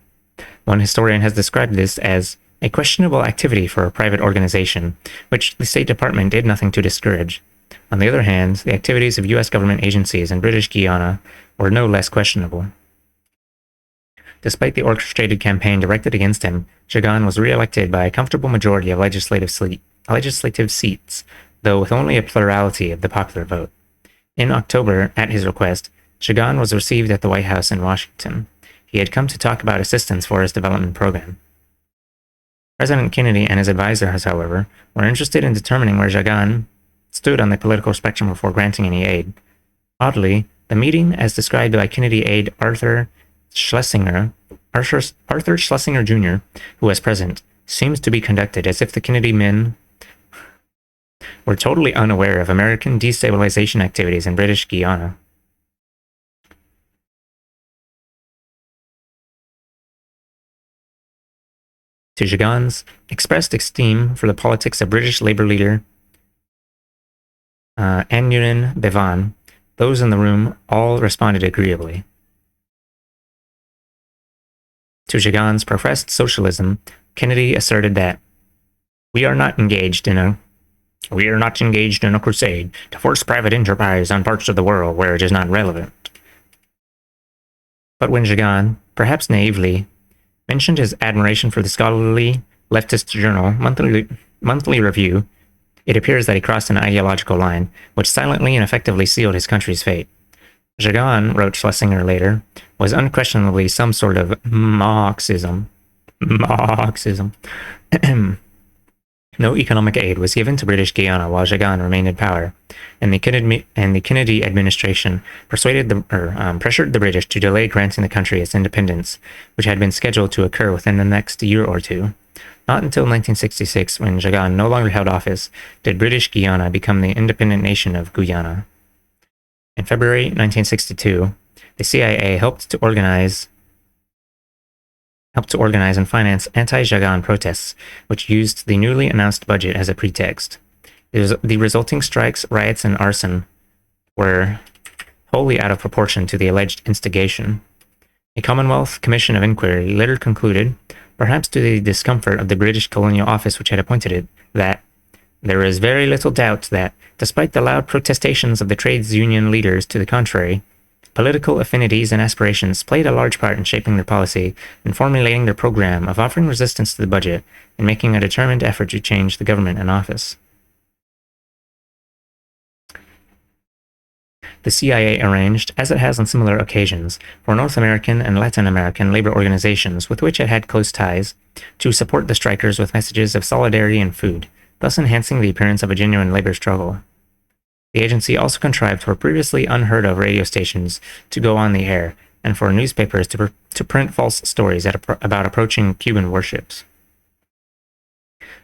S1: One historian has described this as a questionable activity for a private organization, which the State Department did nothing to discourage. On the other hand, the activities of U.S. government agencies in British Guiana were no less questionable. Despite the orchestrated campaign directed against him, Jagan was re-elected by a comfortable majority of legislative seats, though with only a plurality of the popular vote. In October, at his request, Jagan was received at the White House in Washington. He had come to talk about assistance for his development program. President Kennedy and his advisors, however, were interested in determining where Jagan stood on the political spectrum before granting any aid. Oddly, the meeting, as described by Kennedy aide Arthur Schlesinger Jr., who was present, seems to be conducted as if the Kennedy men were totally unaware of American destabilization activities in British Guiana. To Jagan's expressed esteem for the politics of British Labour leader Aneurin Bevan, those in the room all responded agreeably. To Jagan's professed socialism, Kennedy asserted that we are not engaged in a crusade to force private enterprise on parts of the world where it is not relevant. But when Jagan, perhaps naively, mentioned his admiration for the scholarly leftist journal Monthly Review, it appears that he crossed an ideological line, which silently and effectively sealed his country's fate. Jagan, wrote Schlesinger later, was unquestionably some sort of Marxism. No economic aid was given to British Guiana while Jagan remained in power, and the Kennedy administration pressured the British to delay granting the country its independence, which had been scheduled to occur within the next year or two. Not until 1966, when Jagan no longer held office, did British Guiana become the independent nation of Guyana. In February 1962, the CIA helped to organize and finance anti-Jagan protests, which used the newly announced budget as a pretext. The resulting strikes, riots, and arson were wholly out of proportion to the alleged instigation. A Commonwealth Commission of Inquiry later concluded, perhaps to the discomfort of the British Colonial Office which had appointed it, that there is very little doubt that, despite the loud protestations of the trades union leaders to the contrary, political affinities and aspirations played a large part in shaping their policy and formulating their program of offering resistance to the budget and making a determined effort to change the government in office. The CIA arranged, as it has on similar occasions, for North American and Latin American labor organizations with which it had close ties to support the strikers with messages of solidarity and food, thus enhancing the appearance of a genuine labor struggle. The agency also contrived for previously unheard-of radio stations to go on the air, and for newspapers to print false stories about approaching Cuban warships.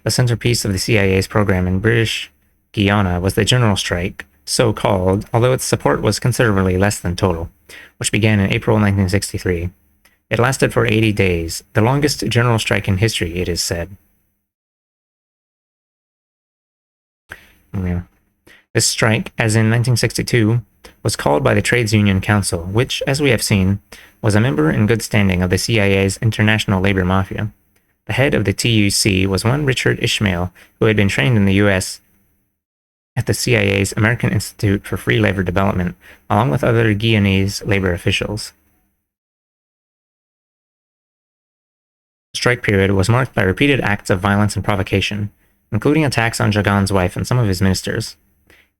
S1: The centerpiece of the CIA's program in British Guyana was the general strike, so called, although its support was considerably less than total, which began in April 1963. It lasted for 80 days, the longest general strike in history, it is said. Yeah. This strike, as in 1962, was called by the Trades Union Council, which, as we have seen, was a member in good standing of the CIA's International Labor Mafia. The head of the TUC was one Richard Ishmael, who had been trained in the U.S. at the CIA's American Institute for Free Labor Development, along with other Guyanese labor officials. The strike period was marked by repeated acts of violence and provocation, including attacks on Jagan's wife and some of his ministers.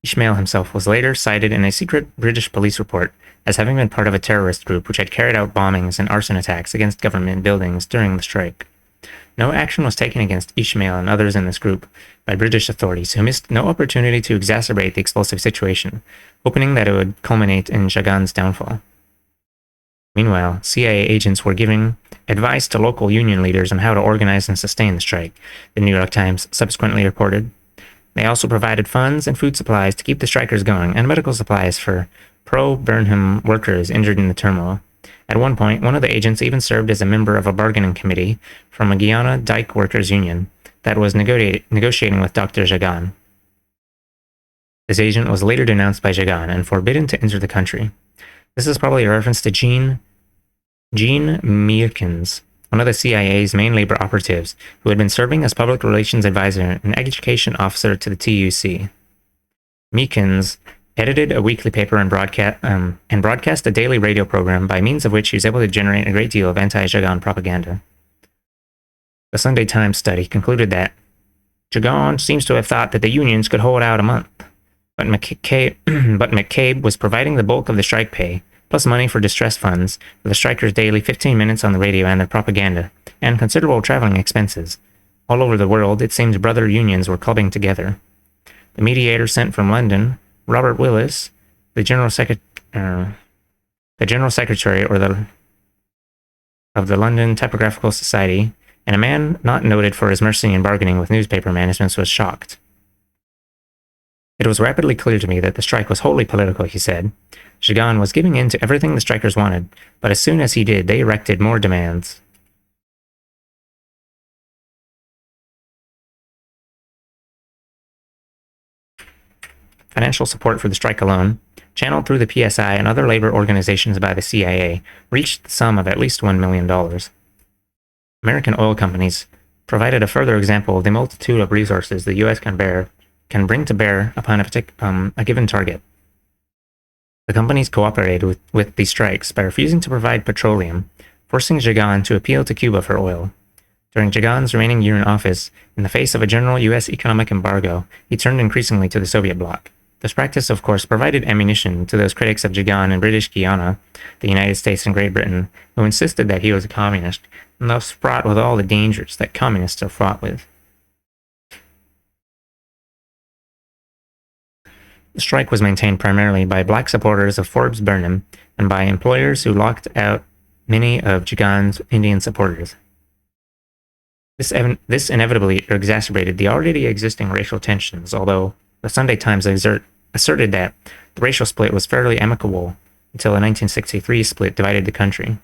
S1: Ishmael himself was later cited in a secret British police report as having been part of a terrorist group which had carried out bombings and arson attacks against government buildings during the strike. No action was taken against Ishmael and others in this group by British authorities, who missed no opportunity to exacerbate the explosive situation, hoping that it would culminate in Jagan's downfall. Meanwhile, CIA agents were giving advice to local union leaders on how to organize and sustain the strike, the New York Times subsequently reported. They also provided funds and food supplies to keep the strikers going, and medical supplies for pro-Burnham workers injured in the turmoil. At one point, one of the agents even served as a member of a bargaining committee from a Guyana dike workers union that was negotiating with Dr. Jagan. This agent was later denounced by Jagan and forbidden to enter the country. This is probably a reference to Gene Meekins, one of the CIA's main labor operatives, who had been serving as public relations advisor and education officer to the TUC. Meekins edited a weekly paper and broadcast a daily radio program by means of which he was able to generate a great deal of anti-Jagan propaganda. The Sunday Times study concluded that Jagan seems to have thought that the unions could hold out a month, but McCabe was providing the bulk of the strike pay, plus money for distress funds, for the strikers' daily 15 minutes on the radio and their propaganda, and considerable traveling expenses. All over the world, it seems brother unions were clubbing together. The mediator sent from London, Robert Willis, the General Secretary of the London Typographical Society, and a man not noted for his mercy in bargaining with newspaper managements, was shocked. It was rapidly clear to me that the strike was wholly political, he said. Jagan was giving in to everything the strikers wanted, but as soon as he did, they erected more demands. Financial support for the strike alone, channeled through the PSI and other labor organizations by the CIA, reached the sum of at least $1 million. American oil companies provided a further example of the multitude of resources the U.S. can bring to bear upon a given target. The companies cooperated with the strikes by refusing to provide petroleum, forcing Jagan to appeal to Cuba for oil. During Jagan's remaining year in office, in the face of a general U.S. economic embargo, he turned increasingly to the Soviet bloc. This practice, of course, provided ammunition to those critics of Jagan in British Guiana, the United States and Great Britain, who insisted that he was a communist, and thus fraught with all the dangers that communists are fraught with. The strike was maintained primarily by black supporters of Forbes Burnham and by employers who locked out many of Jagan's Indian supporters. This inevitably exacerbated the already existing racial tensions, although the Sunday Times asserted that the racial split was fairly amicable until the 1963 split divided the country.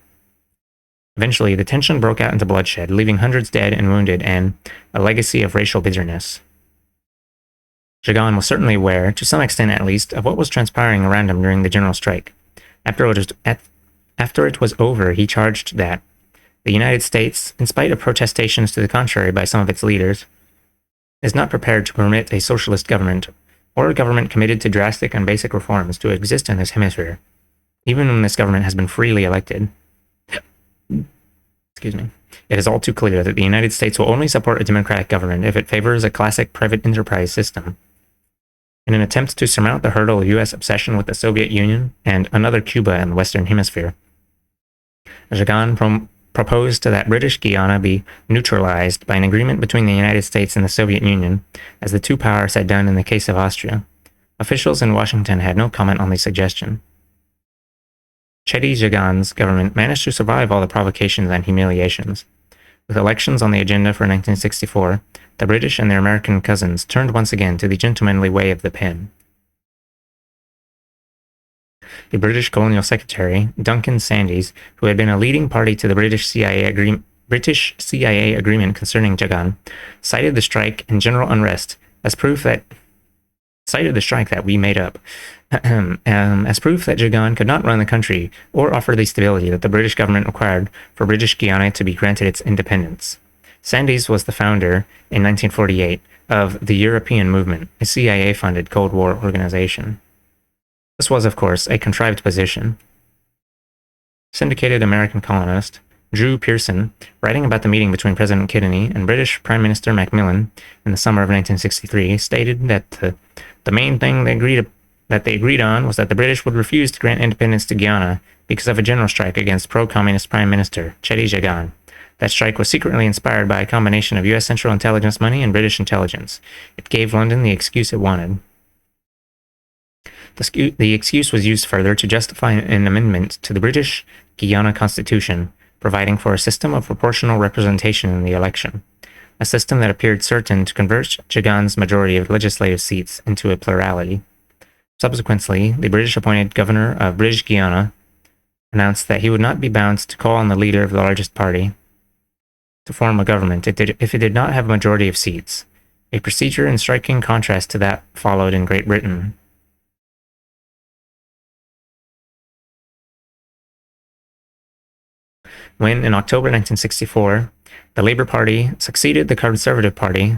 S1: Eventually, the tension broke out into bloodshed, leaving hundreds dead and wounded and a legacy of racial bitterness. Jagan was certainly aware, to some extent at least, of what was transpiring around him during the general strike. After it was over, he charged that the United States, in spite of protestations to the contrary by some of its leaders, is not prepared to permit a socialist government, or a government committed to drastic and basic reforms, to exist in this hemisphere, even when this government has been freely elected. Excuse me. It is all too clear that the United States will only support a democratic government if it favors a classic private enterprise system. In an attempt to surmount the hurdle of U.S. obsession with the Soviet Union and another Cuba in the Western Hemisphere, Jagan proposed that British Guiana be neutralized by an agreement between the United States and the Soviet Union, as the two powers had done in the case of Austria. Officials in Washington had no comment on the suggestion. Chedi Jagan's government managed to survive all the provocations and humiliations. With elections on the agenda for 1964, the British and their American cousins turned once again to the gentlemanly way of the pen. The British colonial secretary, Duncan Sandys, who had been a leading party to the British CIA agreement concerning Jagan, cited the strike and general unrest as proof that we made up, as proof that Jagan could not run the country or offer the stability that the British government required for British Guiana to be granted its independence. Sandys was the founder, in 1948, of the European Movement, a CIA-funded Cold War organization. This was, of course, a contrived position. Syndicated American colonist Drew Pearson, writing about the meeting between President Kennedy and British Prime Minister Macmillan in the summer of 1963, stated that the main thing they agreed on was that the British would refuse to grant independence to Guyana because of a general strike against pro-communist Prime Minister Cheddi Jagan. That strike was secretly inspired by a combination of U.S. Central Intelligence money and British intelligence. It gave London the excuse it wanted. The excuse was used further to justify an amendment to the British Guiana Constitution, providing for a system of proportional representation in the election, a system that appeared certain to convert Jagan's majority of legislative seats into a plurality. Subsequently, the British-appointed governor of British Guiana announced that he would not be bound to call on the leader of the largest party to form a government if it did not have a majority of seats, a procedure in striking contrast to that followed in Great Britain. When, in October 1964, the Labour Party succeeded the Conservative Party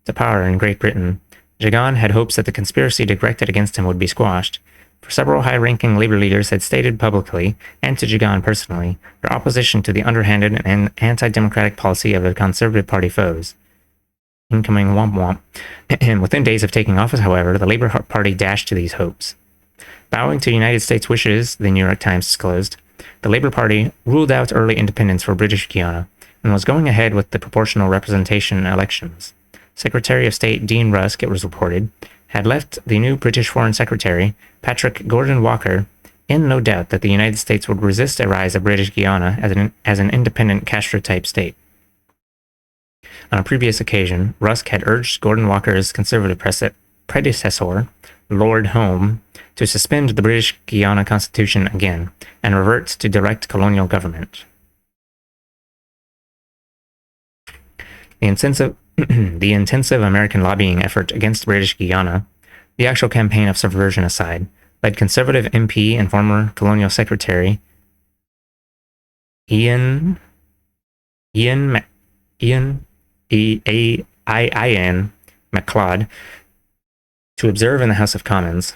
S1: to power in Great Britain, Jagan had hopes that the conspiracy directed against him would be squashed, for several high-ranking Labour leaders had stated publicly, and to Jagan personally, their opposition to the underhanded and anti-democratic policy of the Conservative Party foes. Incoming womp womp. And within days of taking office, however, the Labour Party dashed to these hopes. Bowing to United States wishes, the New York Times disclosed, the Labour Party ruled out early independence for British Guiana and was going ahead with the proportional representation elections. Secretary of State Dean Rusk, it was reported, had left the new British Foreign Secretary, Patrick Gordon Walker, in no doubt that the United States would resist a rise of British Guiana as an independent Castro-type state. On a previous occasion, Rusk had urged Gordon Walker's Conservative predecessor, Lord Home, to suspend the British Guiana Constitution again and revert to direct colonial government. The intensive American lobbying effort against British Guiana, the actual campaign of subversion aside, led Conservative MP and former Colonial Secretary Ian MacLeod to observe in the House of Commons.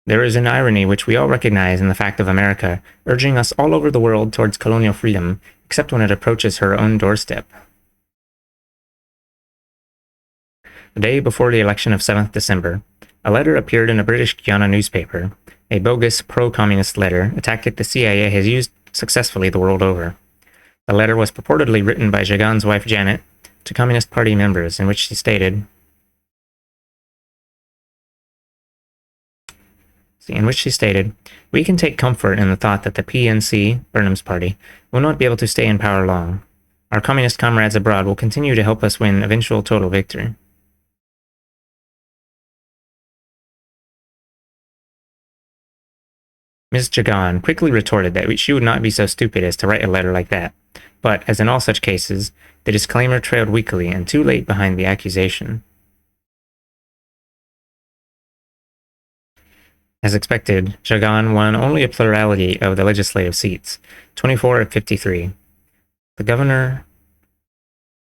S1: There is an irony which we all recognize in the fact of America urging us all over the world towards colonial freedom, except when it approaches her own doorstep. The day before the election of 7th December, a letter appeared in a British Guiana newspaper, a bogus pro-communist letter, a tactic the CIA has used successfully the world over. The letter was purportedly written by Jagan's wife Janet to Communist Party members, in which she stated, "We can take comfort in the thought that the PNC, Burnham's party, will not be able to stay in power long. Our communist comrades abroad will continue to help us win eventual total victory." Ms. Jagan quickly retorted that she would not be so stupid as to write a letter like that, but, as in all such cases, the disclaimer trailed weakly and too late behind the accusation. As expected, Jagan won only a plurality of the legislative seats, 24 of 53. The governor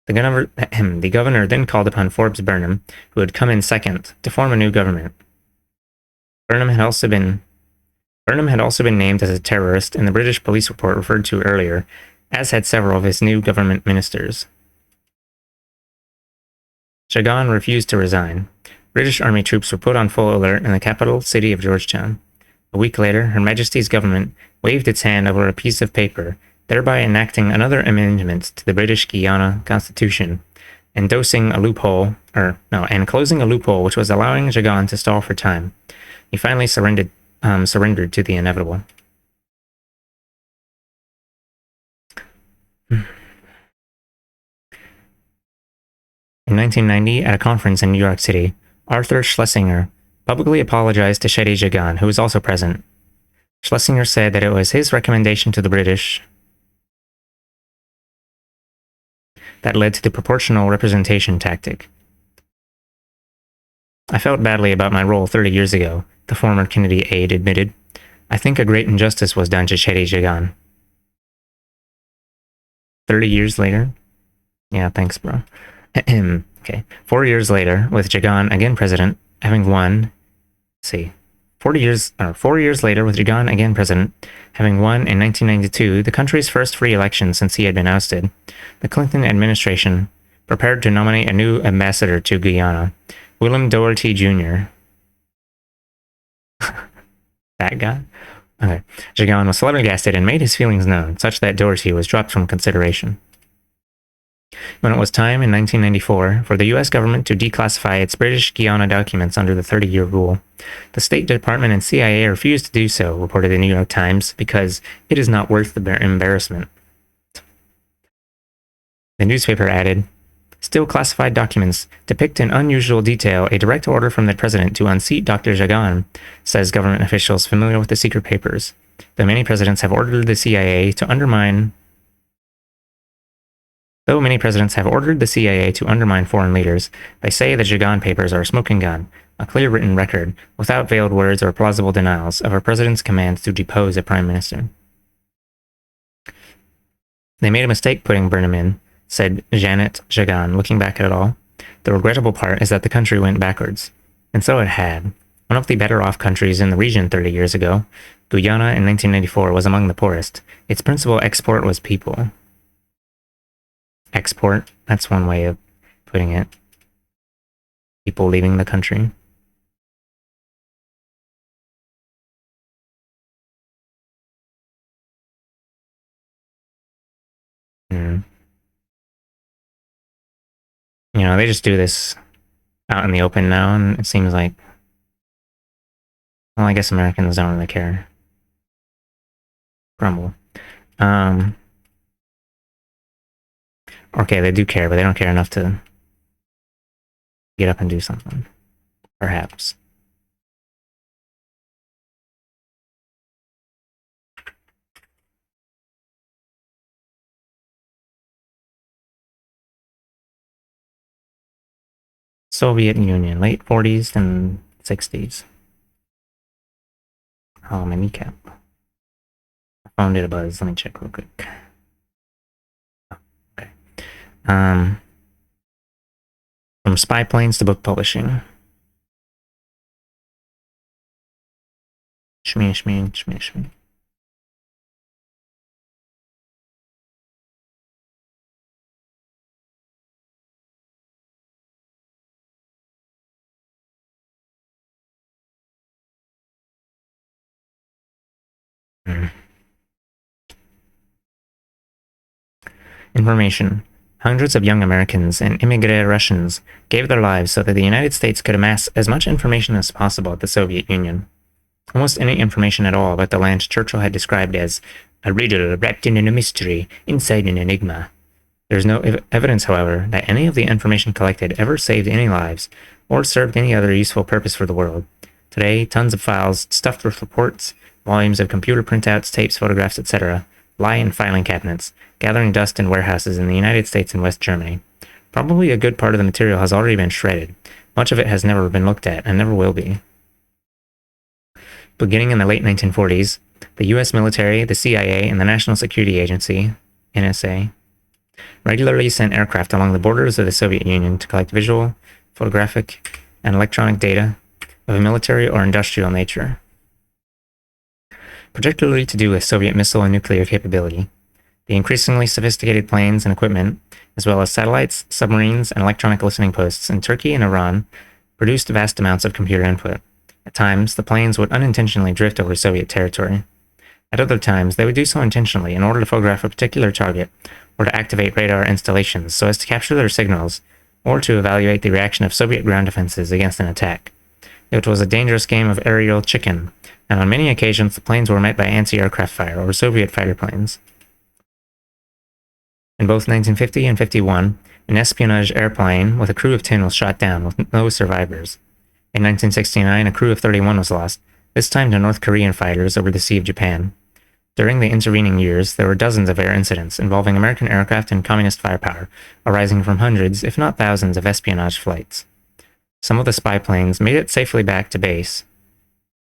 S1: then called upon Forbes Burnham, who had come in second, to form a new government. Burnham had also been named as a terrorist in the British police report referred to earlier, as had several of his new government ministers. Jagan refused to resign. British Army troops were put on full alert in the capital city of Georgetown. A week later, Her Majesty's government waved its hand over a piece of paper, thereby enacting another amendment to the British Guiana Constitution, and closing a loophole which was allowing Jagan to stall for time. He finally surrendered to the inevitable. In 1990, at a conference in New York City, Arthur Schlesinger publicly apologized to Shadi Jagan, who was also present. Schlesinger said that it was his recommendation to the British that led to the proportional representation tactic. I felt badly about my role 30 years ago, the former Kennedy aide admitted. I think a great injustice was done to Shadi Jagan. 30 years later? Yeah, thanks, bro. Okay. 4 years later, with Jagan again president, having won... 4 years later, with Jagan again president, having won in 1992, the country's first free election since he had been ousted, the Clinton administration prepared to nominate a new ambassador to Guyana, William Doherty Jr. That guy? Okay. Jagan was flabbergasted and made his feelings known, such that Doherty was dropped from consideration. When it was time in 1994 for the US government to declassify its British Guiana documents under the 30-year rule, the State Department and CIA refused to do so, reported the New York Times, because it is not worth the embarrassment. The newspaper added, still classified documents depict in unusual detail a direct order from the president to unseat Dr. Jagan, says government officials familiar with the secret papers, though many presidents have ordered the CIA to undermine foreign leaders, they say the Jagan papers are a smoking gun, a clear written record, without veiled words or plausible denials, of a president's commands to depose a prime minister. They made a mistake putting Burnham in, said Janet Jagan, looking back at it all. The regrettable part is that the country went backwards. And so it had. One of the better-off countries in the region 30 years ago, Guyana in 1994 was among the poorest. Its principal export was people. Export, that's one way of putting it. People leaving the country. You know, they just do this out in the open now, and it seems like, well, I guess Americans don't really care. Grumble. Okay, they do care, but they don't care enough to get up and do something. Perhaps. Soviet Union, late 40s and 60s. Oh, my kneecap. My phone did a buzz. Let me check real quick. Okay. From spy planes to book publishing. Shmee. Information. Hundreds of young Americans and immigrant Russians gave their lives so that the United States could amass as much information as possible at the Soviet Union. Almost any information at all about the land Churchill had described as a riddle wrapped in a mystery, inside an enigma. There is no evidence, however, that any of the information collected ever saved any lives or served any other useful purpose for the world. Today, tons of files stuffed with reports, volumes of computer printouts, tapes, photographs, etc., lie in filing cabinets, gathering dust in warehouses in the United States and West Germany. Probably a good part of the material has already been shredded. Much of it has never been looked at and never will be. Beginning in the late 1940s, the US military, the CIA, and the National Security Agency, NSA, regularly sent aircraft along the borders of the Soviet Union to collect visual, photographic, and electronic data of a military or industrial nature, particularly to do with Soviet missile and nuclear capability. The increasingly sophisticated planes and equipment, as well as satellites, submarines, and electronic listening posts in Turkey and Iran, produced vast amounts of computer input. At times, the planes would unintentionally drift over Soviet territory. At other times, they would do so intentionally in order to photograph a particular target, or to activate radar installations so as to capture their signals, or to evaluate the reaction of Soviet ground defenses against an attack. It was a dangerous game of aerial chicken, and on many occasions the planes were met by anti-aircraft fire or Soviet fighter planes. In both 1950 and 51, An espionage airplane with a crew of 10 was shot down, with no survivors. In 1969, a crew of 31 was lost, this time to North Korean fighters over the Sea of Japan. During the intervening years, there were dozens of air incidents involving American aircraft and communist firepower, arising from hundreds, if not thousands, of espionage flights. Some of the spy planes made it safely back to base,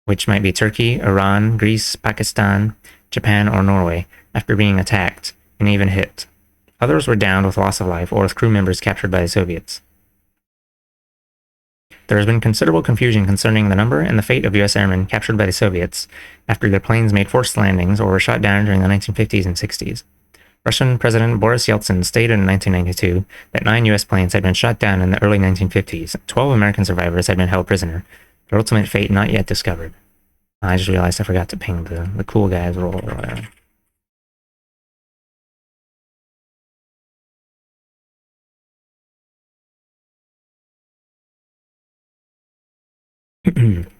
S1: which might be Turkey, Iran, Greece, Pakistan, Japan, or Norway, after being attacked and even hit. Others were downed with loss of life or with crew members captured by the Soviets. There has been considerable confusion concerning the number and the fate of U.S. airmen captured by the Soviets after their planes made forced landings or were shot down during the 1950s and 60s. Russian President Boris Yeltsin stated in 1992 that 9 U.S. planes had been shot down in the early 1950s, and 12 American survivors had been held prisoner, their ultimate fate not yet discovered. I just realized I forgot to ping the cool guys roll or whatever. Dun.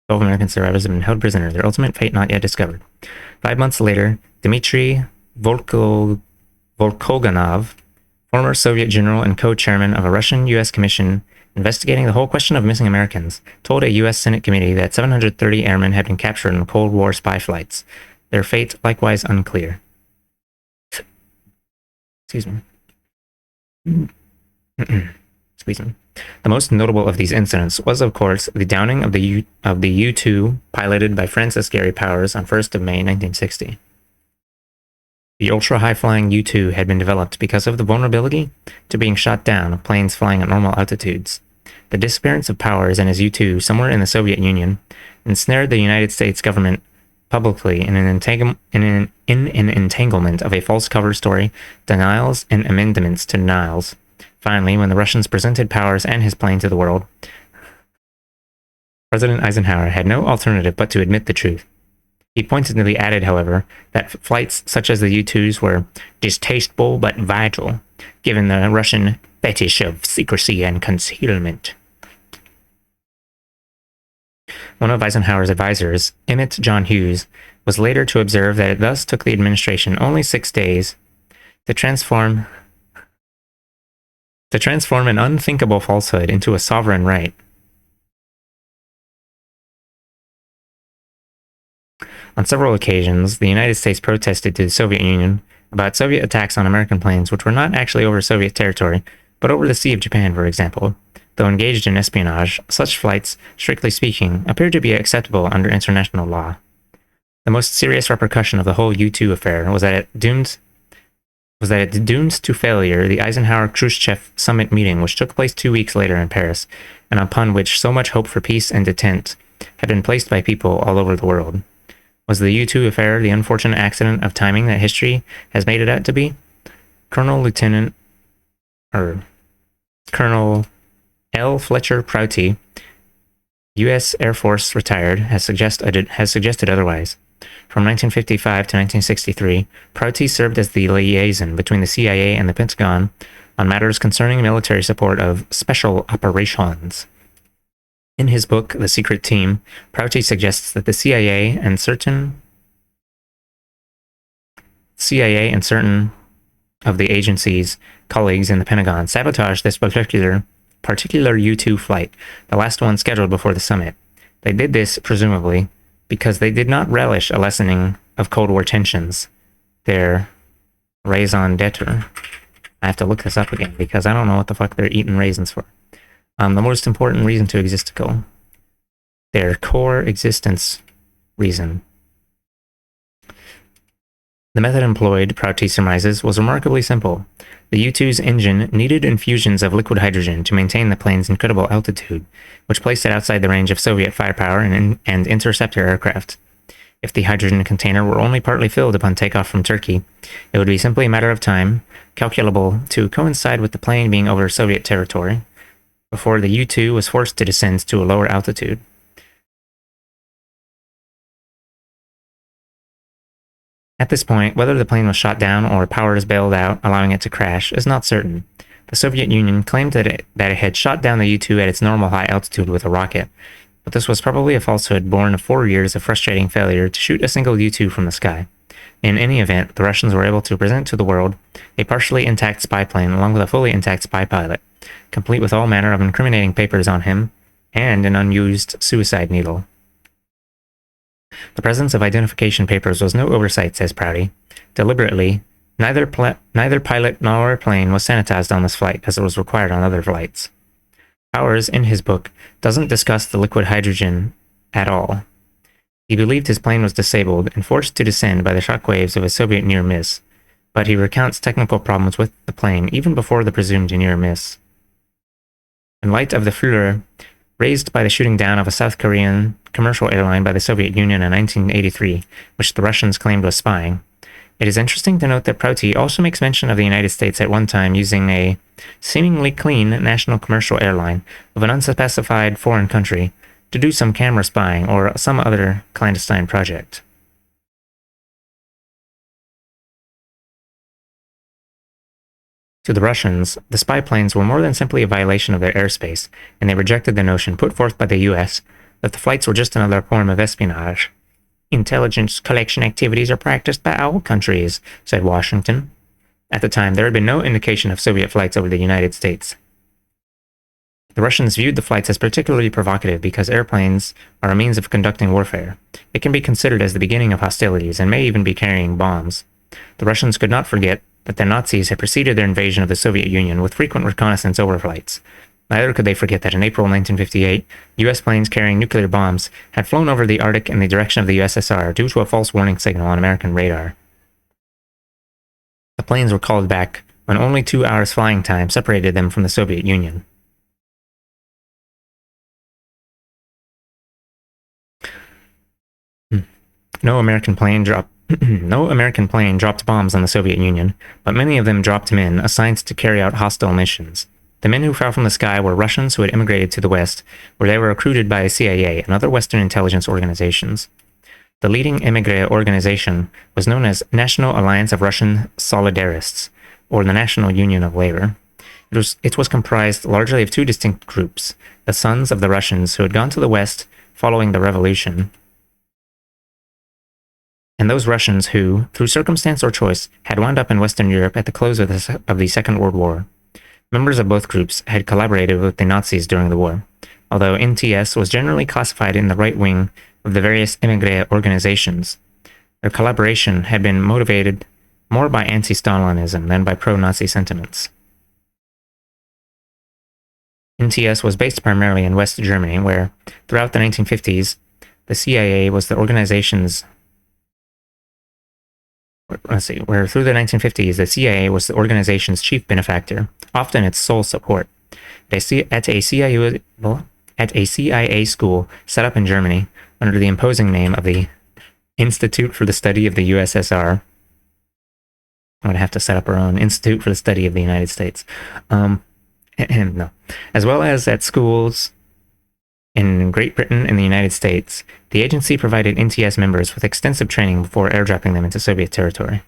S1: 12 American survivors have been held prisoner, their ultimate fate not yet discovered. 5 months later, Dmitry Volkoganov, former Soviet general and co-chairman of a Russian-U.S. commission investigating the whole question of missing Americans, told a U.S. Senate committee that 730 airmen had been captured in Cold War spy flights, their fate likewise unclear. Excuse me. Excuse me. The most notable of these incidents was, of course, the downing of the U-2 piloted by Francis Gary Powers on 1st of May 1960. The ultra-high-flying U-2 had been developed because of the vulnerability to being shot down of planes flying at normal altitudes. The disappearance of Powers and his U-2 somewhere in the Soviet Union ensnared the United States government publicly in an entanglement of a false cover story, denials, and amendments to denials. Finally, when the Russians presented Powers and his plane to the world, President Eisenhower had no alternative but to admit the truth. He pointedly added, however, that flights such as the U-2s were distasteful but vital, given the Russian fetish of secrecy and concealment. One of Eisenhower's advisors, Emmett John Hughes, was later to observe that it thus took the administration only 6 days to transform an unthinkable falsehood into a sovereign right. On several occasions, the United States protested to the Soviet Union about Soviet attacks on American planes which were not actually over Soviet territory, but over the Sea of Japan, for example. Though engaged in espionage, such flights, strictly speaking, appeared to be acceptable under international law. The most serious repercussion of the whole U-2 affair was that it doomed to failure the Eisenhower-Khrushchev summit meeting, which took place 2 weeks later in Paris, and upon which so much hope for peace and detente had been placed by people all over the world. Was the U-2 affair the unfortunate accident of timing that history has made it out to be? Colonel L. Fletcher Prouty, U.S. Air Force retired, has suggested otherwise. From 1955 to 1963, Prouty served as the liaison between the CIA and the Pentagon on matters concerning military support of special operations. In his book, The Secret Team, Prouty suggests that the CIA and certain of the agency's colleagues in the Pentagon sabotaged this particular U-2 flight, the last one scheduled before the summit. They did this, presumably, because they did not relish a lessening of Cold War tensions. Their raison d'etre. I have to look this up again because I don't know what the fuck they're eating raisins for. The most important reason to existical. Their core existence reason. The method employed, Prouty surmises, was remarkably simple. The U-2's engine needed infusions of liquid hydrogen to maintain the plane's incredible altitude, which placed it outside the range of Soviet firepower and interceptor aircraft. If the hydrogen container were only partly filled upon takeoff from Turkey, it would be simply a matter of time, calculable to coincide with the plane being over Soviet territory, before the U-2 was forced to descend to a lower altitude. At this point, whether the plane was shot down or powers bailed out, allowing it to crash, is not certain. The Soviet Union claimed that it had shot down the U-2 at its normal high altitude with a rocket, but this was probably a falsehood born of 4 years of frustrating failure to shoot a single U-2 from the sky. In any event, the Russians were able to present to the world a partially intact spy plane along with a fully intact spy pilot, complete with all manner of incriminating papers on him, and an unused suicide needle. The presence of identification papers was no oversight, says Prouty. Deliberately, neither pilot nor plane was sanitized on this flight, as it was required on other flights. Powers, in his book, doesn't discuss the liquid hydrogen at all. He believed his plane was disabled and forced to descend by the shock waves of a Soviet near miss, but he recounts technical problems with the plane even before the presumed near miss. In light of the furor raised by the shooting down of a South Korean commercial airline by the Soviet Union in 1983, which the Russians claimed was spying, it is interesting to note that Prouty also makes mention of the United States at one time using a seemingly clean national commercial airline of an unspecified foreign country to do some camera spying or some other clandestine project. To the Russians, the spy planes were more than simply a violation of their airspace, and they rejected the notion put forth by the US that the flights were just another form of espionage. Intelligence collection activities are practiced by all countries, said Washington. At the time, there had been no indication of Soviet flights over the United States. The Russians viewed the flights as particularly provocative because airplanes are a means of conducting warfare. It can be considered as the beginning of hostilities and may even be carrying bombs. The Russians could not forget that the Nazis had preceded their invasion of the Soviet Union with frequent reconnaissance overflights. Neither could they forget that in April 1958, U.S. planes carrying nuclear bombs had flown over the Arctic in the direction of the USSR due to a false warning signal on American radar. The planes were called back when only 2 hours flying time separated them from the Soviet Union. No American plane dropped bombs on the Soviet Union, but many of them dropped men assigned to carry out hostile missions. The men who fell from the sky were Russians who had immigrated to the West, where they were recruited by the CIA and other Western intelligence organizations. The leading emigre organization was known as National Alliance of Russian Solidarists, or the National Union of Labor. It was comprised largely of 2 distinct groups: the sons of the Russians who had gone to the West following the revolution, and those Russians who, through circumstance or choice, had wound up in Western Europe at the close of the Second World War. Members of both groups had collaborated with the Nazis during the war, although NTS was generally classified in the right wing of the various émigré organizations. Their collaboration had been motivated more by anti-Stalinism than by pro-Nazi sentiments. NTS was based primarily in West Germany, where, throughout the 1950s, the CIA was the organization's through the 1950s, the CIA was the organization's chief benefactor, often its sole support. At a CIA school set up in Germany under the imposing name of the Institute for the Study of the USSR. I'm going to have to set up our own Institute for the Study of the United States. No. As well as at schools in Great Britain and the United States, the agency provided NTS members with extensive training before airdropping them into Soviet territory.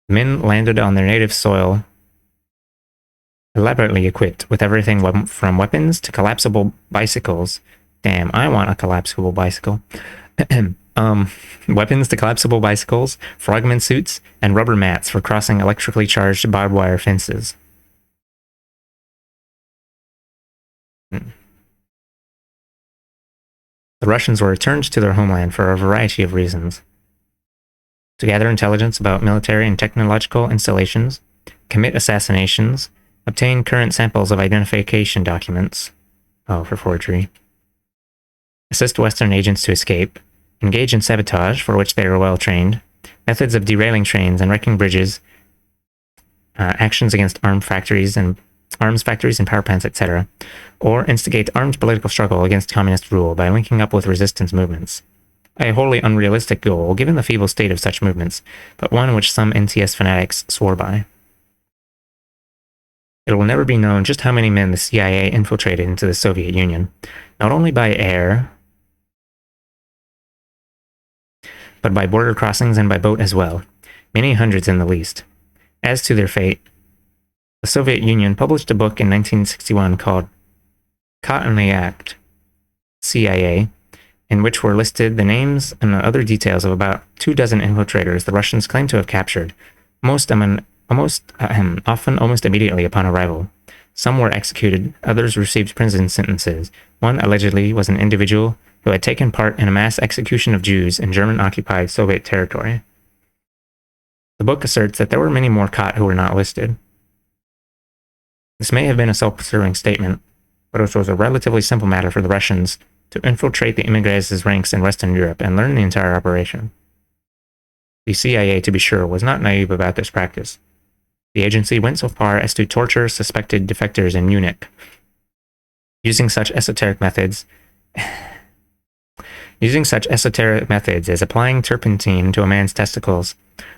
S1: The men landed on their native soil, elaborately equipped with everything from weapons to collapsible bicycles. Damn, I want a collapsible bicycle. Weapons to collapsible bicycles, frogman suits, and rubber mats for crossing electrically charged barbed wire fences. The Russians were returned to their homeland for a variety of reasons: to gather intelligence about military and technological installations, commit assassinations, obtain current samples of identification documents, for forgery, assist Western agents to escape, engage in sabotage, for which they were well trained, methods of derailing trains and wrecking bridges, actions against arms factories and power plants, etc., or instigate armed political struggle against communist rule by linking up with resistance movements. A wholly unrealistic goal, given the feeble state of such movements, but one which some NTS fanatics swore by. It will never be known just how many men the CIA infiltrated into the Soviet Union, not only by air, but by border crossings and by boat as well, many hundreds in the least. As to their fate, the Soviet Union published a book in 1961 called Caught in the Act, CIA, in which were listed the names and other details of about 24 infiltrators the Russians claimed to have captured, often almost immediately upon arrival. Some were executed, others received prison sentences. One allegedly was an individual who had taken part in a mass execution of Jews in German-occupied Soviet territory. The book asserts that there were many more caught who were not listed. This may have been a self-serving statement, but it was a relatively simple matter for the Russians to infiltrate the émigrés' ranks in Western Europe and learn the entire operation. The CIA, to be sure, was not naive about this practice. The agency went so far as to torture suspected defectors in Munich, using such esoteric methods as applying turpentine to a man's testicles,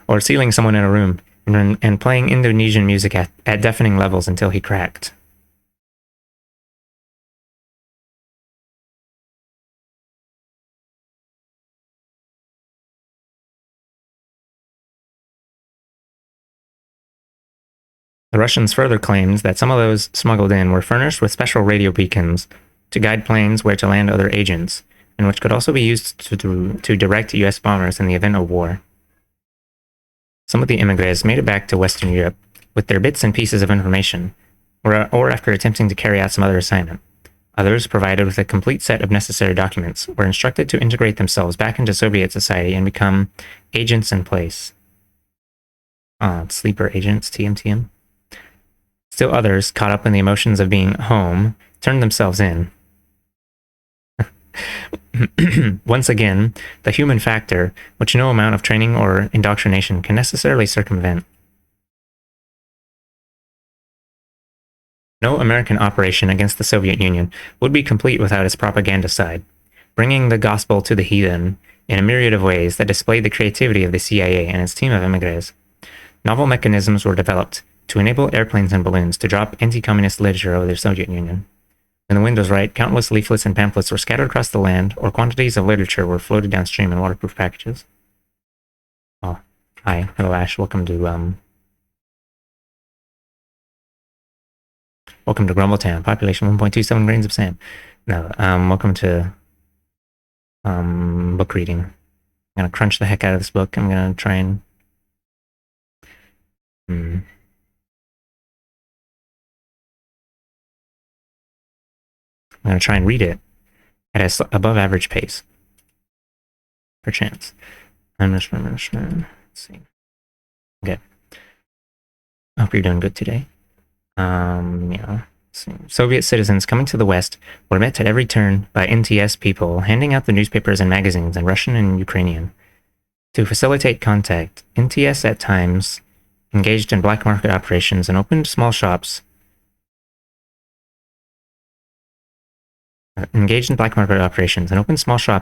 S1: or sealing someone in a room and playing Indonesian music at deafening levels until he cracked. The Russians further claimed that some of those smuggled in were furnished with special radio beacons to guide planes where to land other agents, and which could also be used to direct U.S. bombers in the event of war. Some of the émigrés made it back to Western Europe with their bits and pieces of information, or after attempting to carry out some other assignment. Others, provided with a complete set of necessary documents, were instructed to integrate themselves back into Soviet society and become agents in place. Sleeper agents, TM. Still others, caught up in the emotions of being home, turned themselves in. Once again, the human factor, which no amount of training or indoctrination can necessarily circumvent. No American operation against the Soviet Union would be complete without its propaganda side, bringing the gospel to the heathen in a myriad of ways that displayed the creativity of the CIA and its team of émigrés. Novel mechanisms were developed to enable airplanes and balloons to drop anti-communist literature over the Soviet Union. When the wind was right, countless leaflets and pamphlets were scattered across the land, or quantities of literature were floated downstream in waterproof packages. Oh, hi. Hello, Ash. Welcome to Grumbletown. Population 1.27 grains of sand. No, welcome to book reading. I'm gonna crunch the heck out of this book. I'm gonna try and read it at an above average pace. Perchance. Let's see. Okay. I hope you're doing good today. Soviet citizens coming to the West were met at every turn by NTS people handing out the newspapers and magazines in Russian and Ukrainian. To facilitate contact, NTS at times engaged in black market operations and opened small shops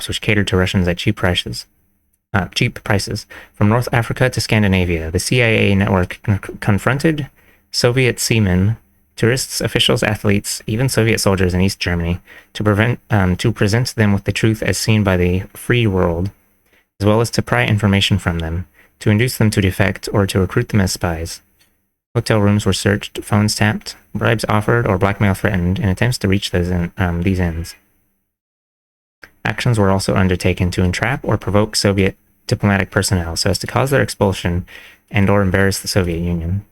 S1: which catered to Russians at cheap prices. From North Africa to Scandinavia, the CIA network confronted Soviet seamen, tourists, officials, athletes, even Soviet soldiers in East Germany to present them with the truth as seen by the free world, as well as to pry information from them, to induce them to defect or to recruit them as spies. Hotel rooms were searched, phones tapped, bribes offered, or blackmail threatened in attempts to reach these ends. Actions were also undertaken to entrap or provoke Soviet diplomatic personnel so as to cause their expulsion and or embarrass the Soviet Union.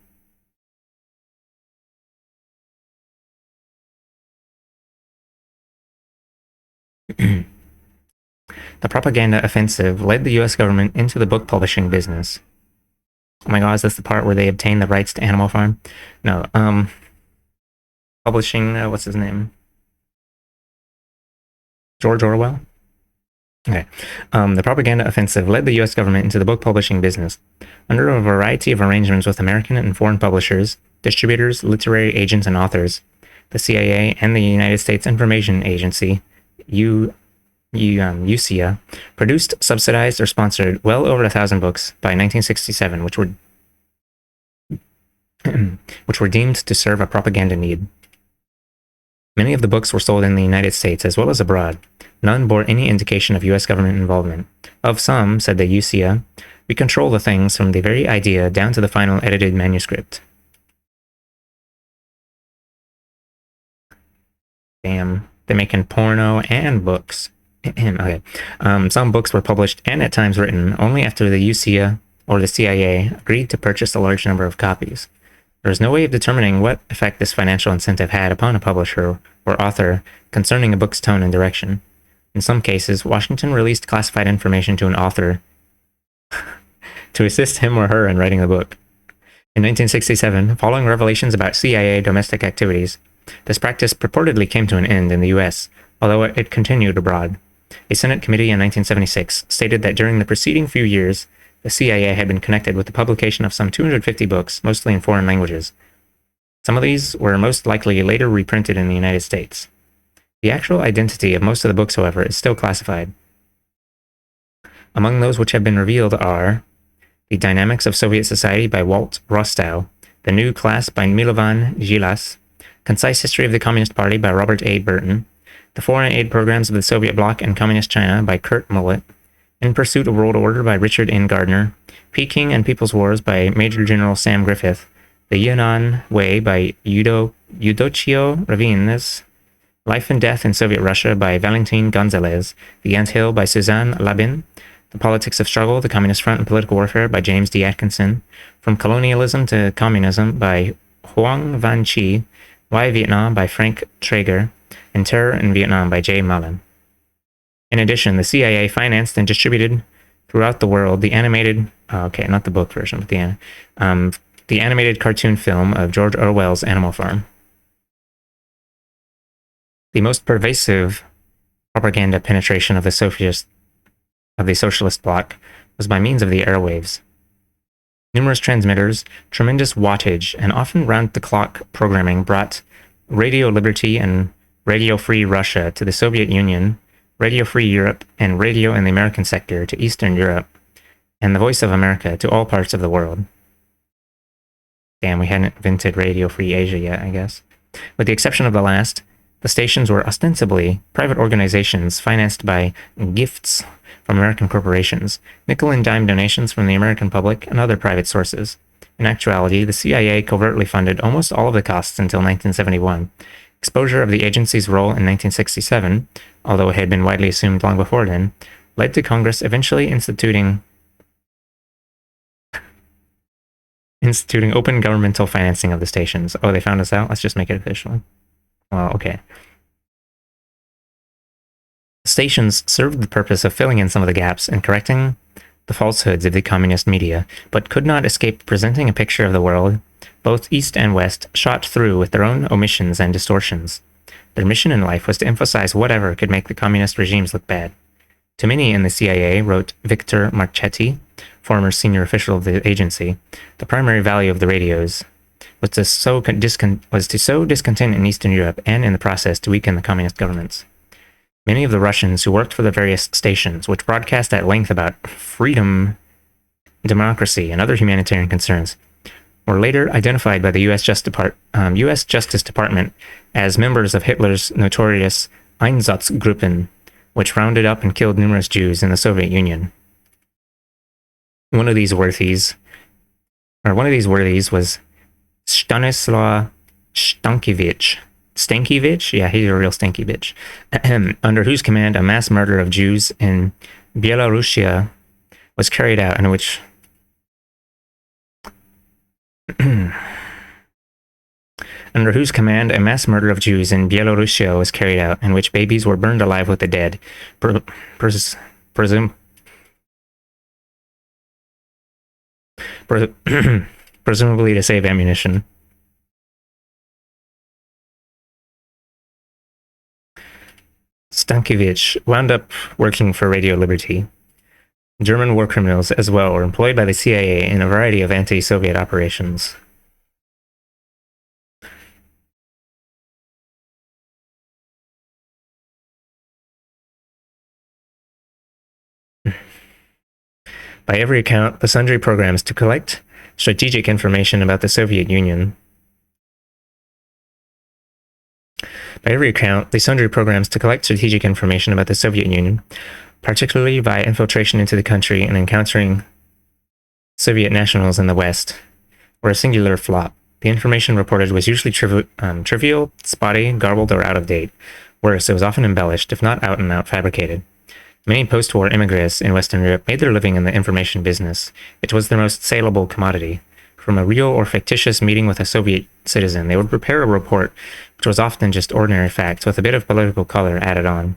S1: The propaganda offensive led the U.S. government into the book publishing business. Oh my god, is this the part where they obtained the rights to Animal Farm? No, publishing, what's his name? George Orwell? Okay. The propaganda offensive led the U.S. government into the book publishing business. Under a variety of arrangements with American and foreign publishers, distributors, literary agents, and authors, the CIA and the United States Information Agency, USIA, produced, subsidized, or sponsored well over 1,000 books by 1967, which were deemed to serve a propaganda need. Many of the books were sold in the United States as well as abroad. None bore any indication of U.S. government involvement. Of some, said the USIA, we control the things from the very idea down to the final edited manuscript. Damn, they're making porno and books. Okay. Some books were published and at times written only after the UCIA or the CIA agreed to purchase a large number of copies. There is no way of determining what effect this financial incentive had upon a publisher or author concerning a book's tone and direction. In some cases, Washington released classified information to an author to assist him or her in writing the book. In 1967, following revelations about CIA domestic activities, this practice purportedly came to an end in the US, although it continued abroad. A Senate committee in 1976 stated that during the preceding few years, the CIA had been connected with the publication of some 250 books, mostly in foreign languages. Some of these were most likely later reprinted in the United States. The actual identity of most of the books, however, is still classified. Among those which have been revealed are The Dynamics of Soviet Society by Walt Rostow, The New Class by Milovan Gilas, Concise History of the Communist Party by Robert A. Burton, The Foreign Aid Programs of the Soviet Bloc and Communist China by Kurt Mullett, In Pursuit of World Order by Richard N. Gardner, Peking and People's Wars by Major General Sam Griffith, The Yunnan Way by Eudochio Ravines, Life and Death in Soviet Russia by Valentin Gonzalez, The Anthill by Suzanne Labin, The Politics of Struggle, The Communist Front and Political Warfare by James D. Atkinson, From Colonialism to Communism by Huang Van Chi, Why Vietnam by Frank Traeger, and Terror in Vietnam by Jay Mullen. In addition, the CIA financed and distributed throughout the world the animated, not the book version, but the animated cartoon film of George Orwell's Animal Farm. The most pervasive propaganda penetration of the socialist bloc was by means of the airwaves. Numerous transmitters, tremendous wattage, and often round-the-clock programming brought Radio Liberty and Radio Free Russia to the Soviet Union, Radio Free Europe, and Radio in the American sector to Eastern Europe, and the Voice of America to all parts of the world. Damn, we hadn't invented Radio Free Asia yet, I guess. With the exception of the last, the stations were ostensibly private organizations financed by gifts from American corporations, nickel and dime donations from the American public, and other private sources. In actuality, the CIA covertly funded almost all of the costs until 1971. Exposure of the agency's role in 1967, although it had been widely assumed long before then, led to Congress eventually instituting open governmental financing of the stations. Oh, they found us out? Let's just make it official. Well, okay. The stations served the purpose of filling in some of the gaps and correcting the falsehoods of the communist media, but could not escape presenting a picture of the world, both East and West, shot through with their own omissions and distortions. Their mission in life was to emphasize whatever could make the communist regimes look bad. To many in the CIA, wrote Victor Marchetti, former senior official of the agency, the primary value of the radios was to sow discontent in Eastern Europe and, in the process, to weaken the communist governments. Many of the Russians who worked for the various stations, which broadcast at length about freedom, democracy, and other humanitarian concerns, were later identified by the U.S. Justice Department as members of Hitler's notorious Einsatzgruppen, which rounded up and killed numerous Jews in the Soviet Union. One of these worthies was Stanislaw Stankiewicz. Stankiewicz? Yeah, he's a real stanky bitch. Under whose command a mass murder of Jews in Belarusia was carried out, in which babies were burned alive with the dead, presumably to save ammunition. Stankiewicz wound up working for Radio Liberty. German war criminals as well were employed by the CIA in a variety of anti-Soviet operations. By every account, the sundry programs to collect strategic information about the Soviet Union particularly via infiltration into the country and encountering Soviet nationals in the West, were a singular flop. The information reported was usually trivial, spotty, garbled, or out of date. Worse, it was often embellished, if not out and out fabricated. Many post-war immigrants in Western Europe made their living in the information business. It was their most saleable commodity. From a real or fictitious meeting with a Soviet citizen, they would prepare a report, which was often just ordinary facts with a bit of political color added on.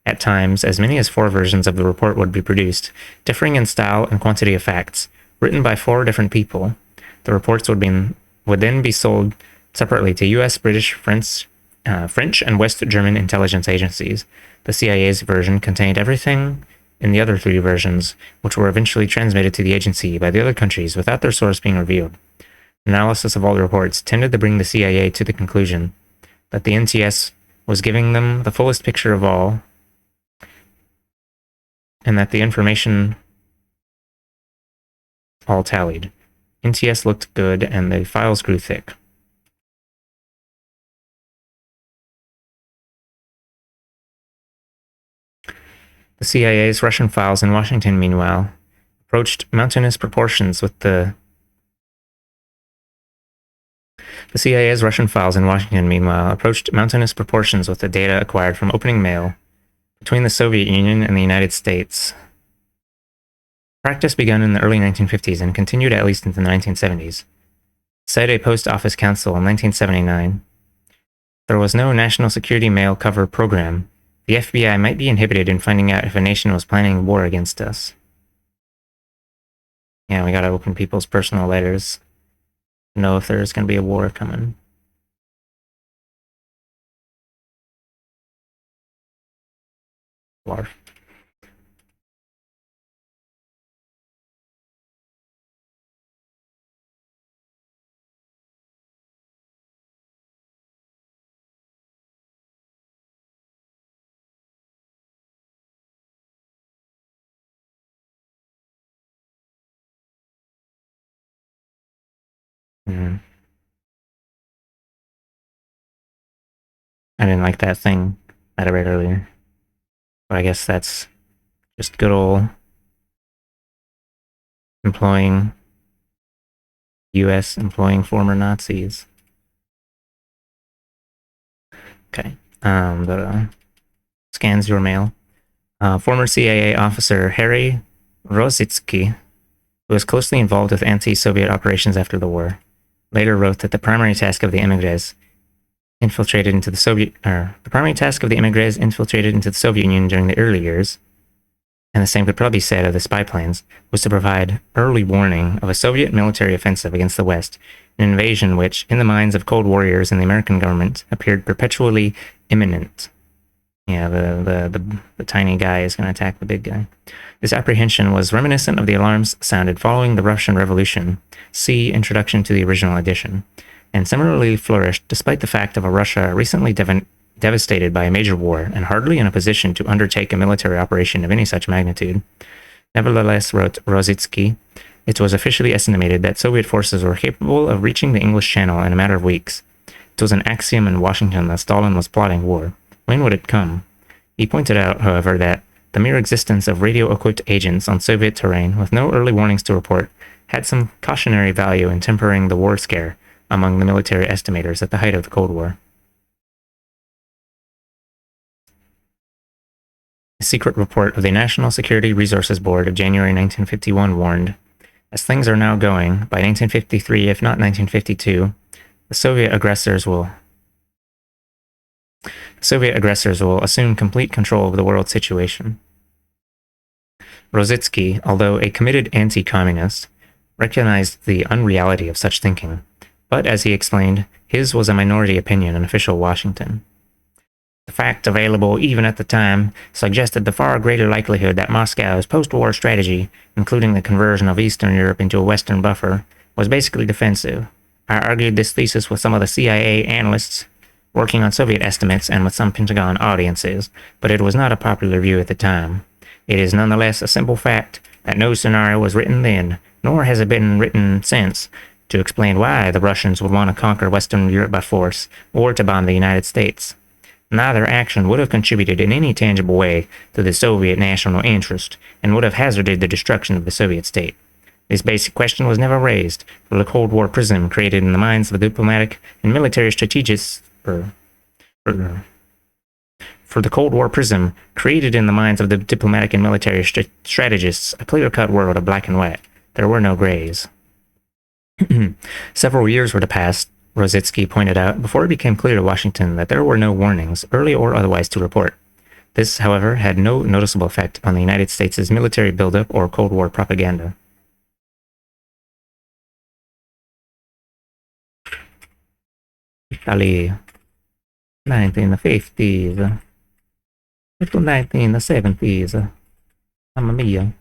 S1: At times, as many as 4 versions of the report would be produced, differing in style and quantity of facts, written by 4 different people. The reports would then be sold separately to U.S., British, French, and West German intelligence agencies. The CIA's version contained everything in the other 3 versions, which were eventually transmitted to the agency by the other countries without their source being revealed. Analysis of all the reports tended to bring the CIA to the conclusion that the NTS was giving them the fullest picture of all, and that the information all tallied. NTS looked good, and the files grew thick. The CIA's Russian files in Washington, meanwhile, approached mountainous proportions with the CIA's Russian files in Washington, meanwhile, approached mountainous proportions with the data acquired from opening mail between the Soviet Union and the United States. Practice began in the early 1950s and continued at least into the 1970s. Said a post office council in 1979. There was no national security mail cover program. The FBI might be inhibited in finding out if a nation was planning war against us. Yeah, we gotta open people's personal letters to know if there's gonna be a war coming. War. I didn't like that thing that I read earlier. But I guess that's just good old U.S. employing former Nazis. Okay. The scans your mail. Former CIA officer Harry Rositsky, who was closely involved with anti-Soviet operations after the war, later wrote that the primary task of the emigres infiltrated into the Soviet Union during the early years, and the same could probably be said of the spy planes, was to provide early warning of a Soviet military offensive against the West, an invasion which, in the minds of Cold Warriors and the American government, appeared perpetually imminent. Yeah, the tiny guy is going to attack the big guy. This apprehension was reminiscent of the alarms sounded following the Russian Revolution, see Introduction to the Original Edition, and similarly flourished despite the fact of a Russia recently devastated by a major war and hardly in a position to undertake a military operation of any such magnitude. Nevertheless, wrote Rositsky, it was officially estimated that Soviet forces were capable of reaching the English Channel in a matter of weeks. It was an axiom in Washington that Stalin was plotting war. When would it come? He pointed out, however, that the mere existence of radio-equipped agents on Soviet terrain with no early warnings to report had some cautionary value in tempering the war scare among the military estimators at the height of the Cold War. A secret report of the National Security Resources Board of January 1951 warned, as things are now going, by 1953, if not 1952, the Soviet aggressors will assume complete control of the world situation. Rositsky, although a committed anti-communist, recognized the unreality of such thinking, but as he explained, his was a minority opinion in official Washington. The fact available even at the time suggested the far greater likelihood that Moscow's post-war strategy, including the conversion of Eastern Europe into a Western buffer, was basically defensive. I argued this thesis with some of the CIA analysts working on Soviet estimates and with some Pentagon audiences, but it was not a popular view at the time. It is nonetheless a simple fact that no scenario was written then, nor has it been written since, to explain why the Russians would want to conquer Western Europe by force, or to bomb the United States. Neither action would have contributed in any tangible way to the Soviet national interest, and would have hazarded the destruction of the Soviet state. This basic question was never raised, for the Cold War prism created in the minds of the diplomatic and military strategists for for the Cold War prism, created in the minds of the diplomatic and military strategists, a clear-cut world of black and white. There were no grays. Several years were to pass, Rositsky pointed out, before it became clear to Washington that there were no warnings, early or otherwise, to report. This, however, had no noticeable effect on the United States' military buildup or Cold War propaganda. Italy, 1950s, to 1970s. Mamma mia.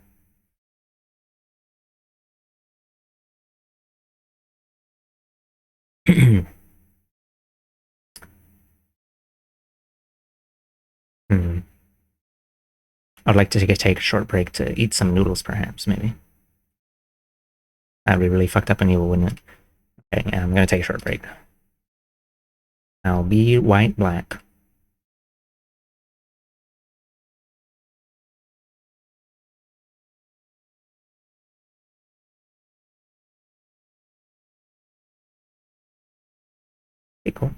S1: Hmm. I'd like to take a short break to eat some noodles, perhaps, maybe. That'd be really fucked up on you, wouldn't it? Okay, yeah, I'm gonna take a short break. I'll be white, black. Okay, cool.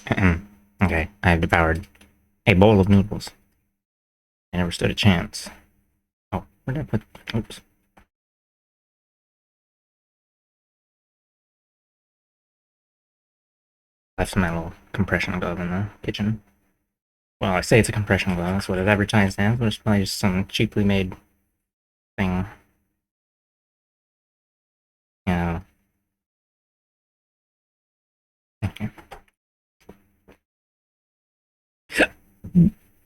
S1: Okay, I have devoured a bowl of noodles. I never stood a chance. Oh, where did I put... Oops. Left my little compression glove in the kitchen. Well, I say it's a compression glove. That's what it's advertised as, but it's probably just some cheaply made thing. You know. Okay.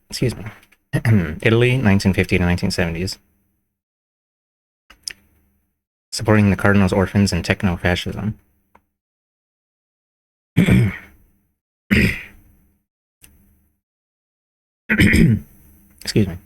S1: Excuse me. Italy, 1950 to 1970s. Supporting the Cardinals, orphans, and techno-fascism. Excuse me.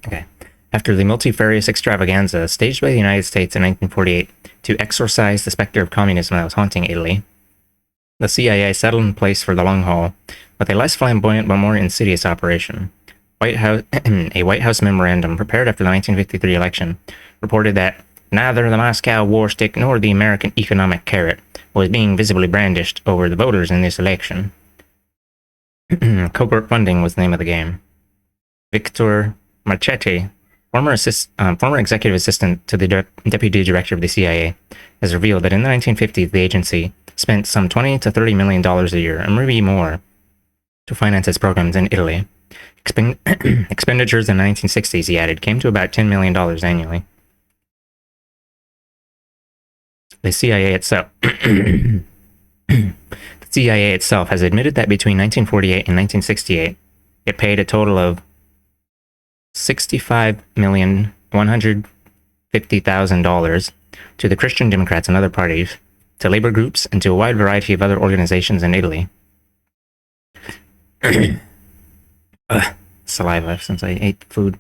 S1: Okay. After the multifarious extravaganza staged by the United States in 1948 to exorcise the specter of communism that was haunting Italy, the CIA settled in place for the long haul with a less flamboyant but more insidious operation. A White House memorandum prepared after the 1953 election reported that neither the Moscow war stick nor the American economic carrot was being visibly brandished over the voters in this election. Covert funding was the name of the game. Victor Marchetti, former executive assistant to the deputy director of the CIA, has revealed that in the 1950s the agency spent some $20 to $30 million a year, and maybe more, to finance its programs in Italy. Expenditures in the 1960s, he added, came to about $10 million annually. The CIA itself has admitted that between 1948 and 1968, it paid a total of $65,150,000 to the Christian Democrats and other parties, to labor groups, and to a wide variety of other organizations in Italy. Saliva since I ate food.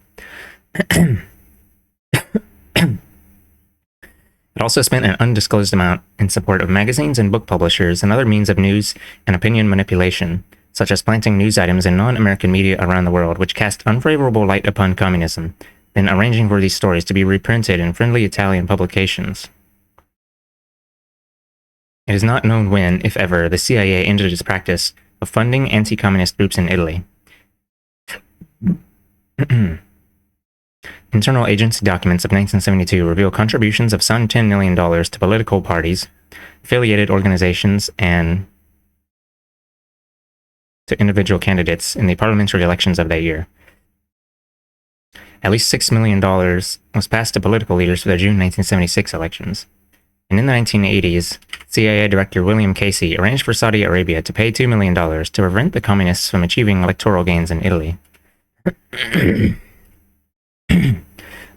S1: It also spent an undisclosed amount in support of magazines and book publishers and other means of news and opinion manipulation, such as planting news items in non-American media around the world which cast unfavorable light upon communism, then arranging for these stories to be reprinted in friendly Italian publications. It is not known when, if ever, the CIA ended its practice of funding anti-communist groups in Italy. Internal agency documents of 1972 reveal contributions of some $10 million to political parties, affiliated organizations, and to individual candidates in the parliamentary elections of that year. At least $6 million was passed to political leaders for the June 1976 elections. And in the 1980s, CIA Director William Casey arranged for Saudi Arabia to pay $2 million to prevent the communists from achieving electoral gains in Italy.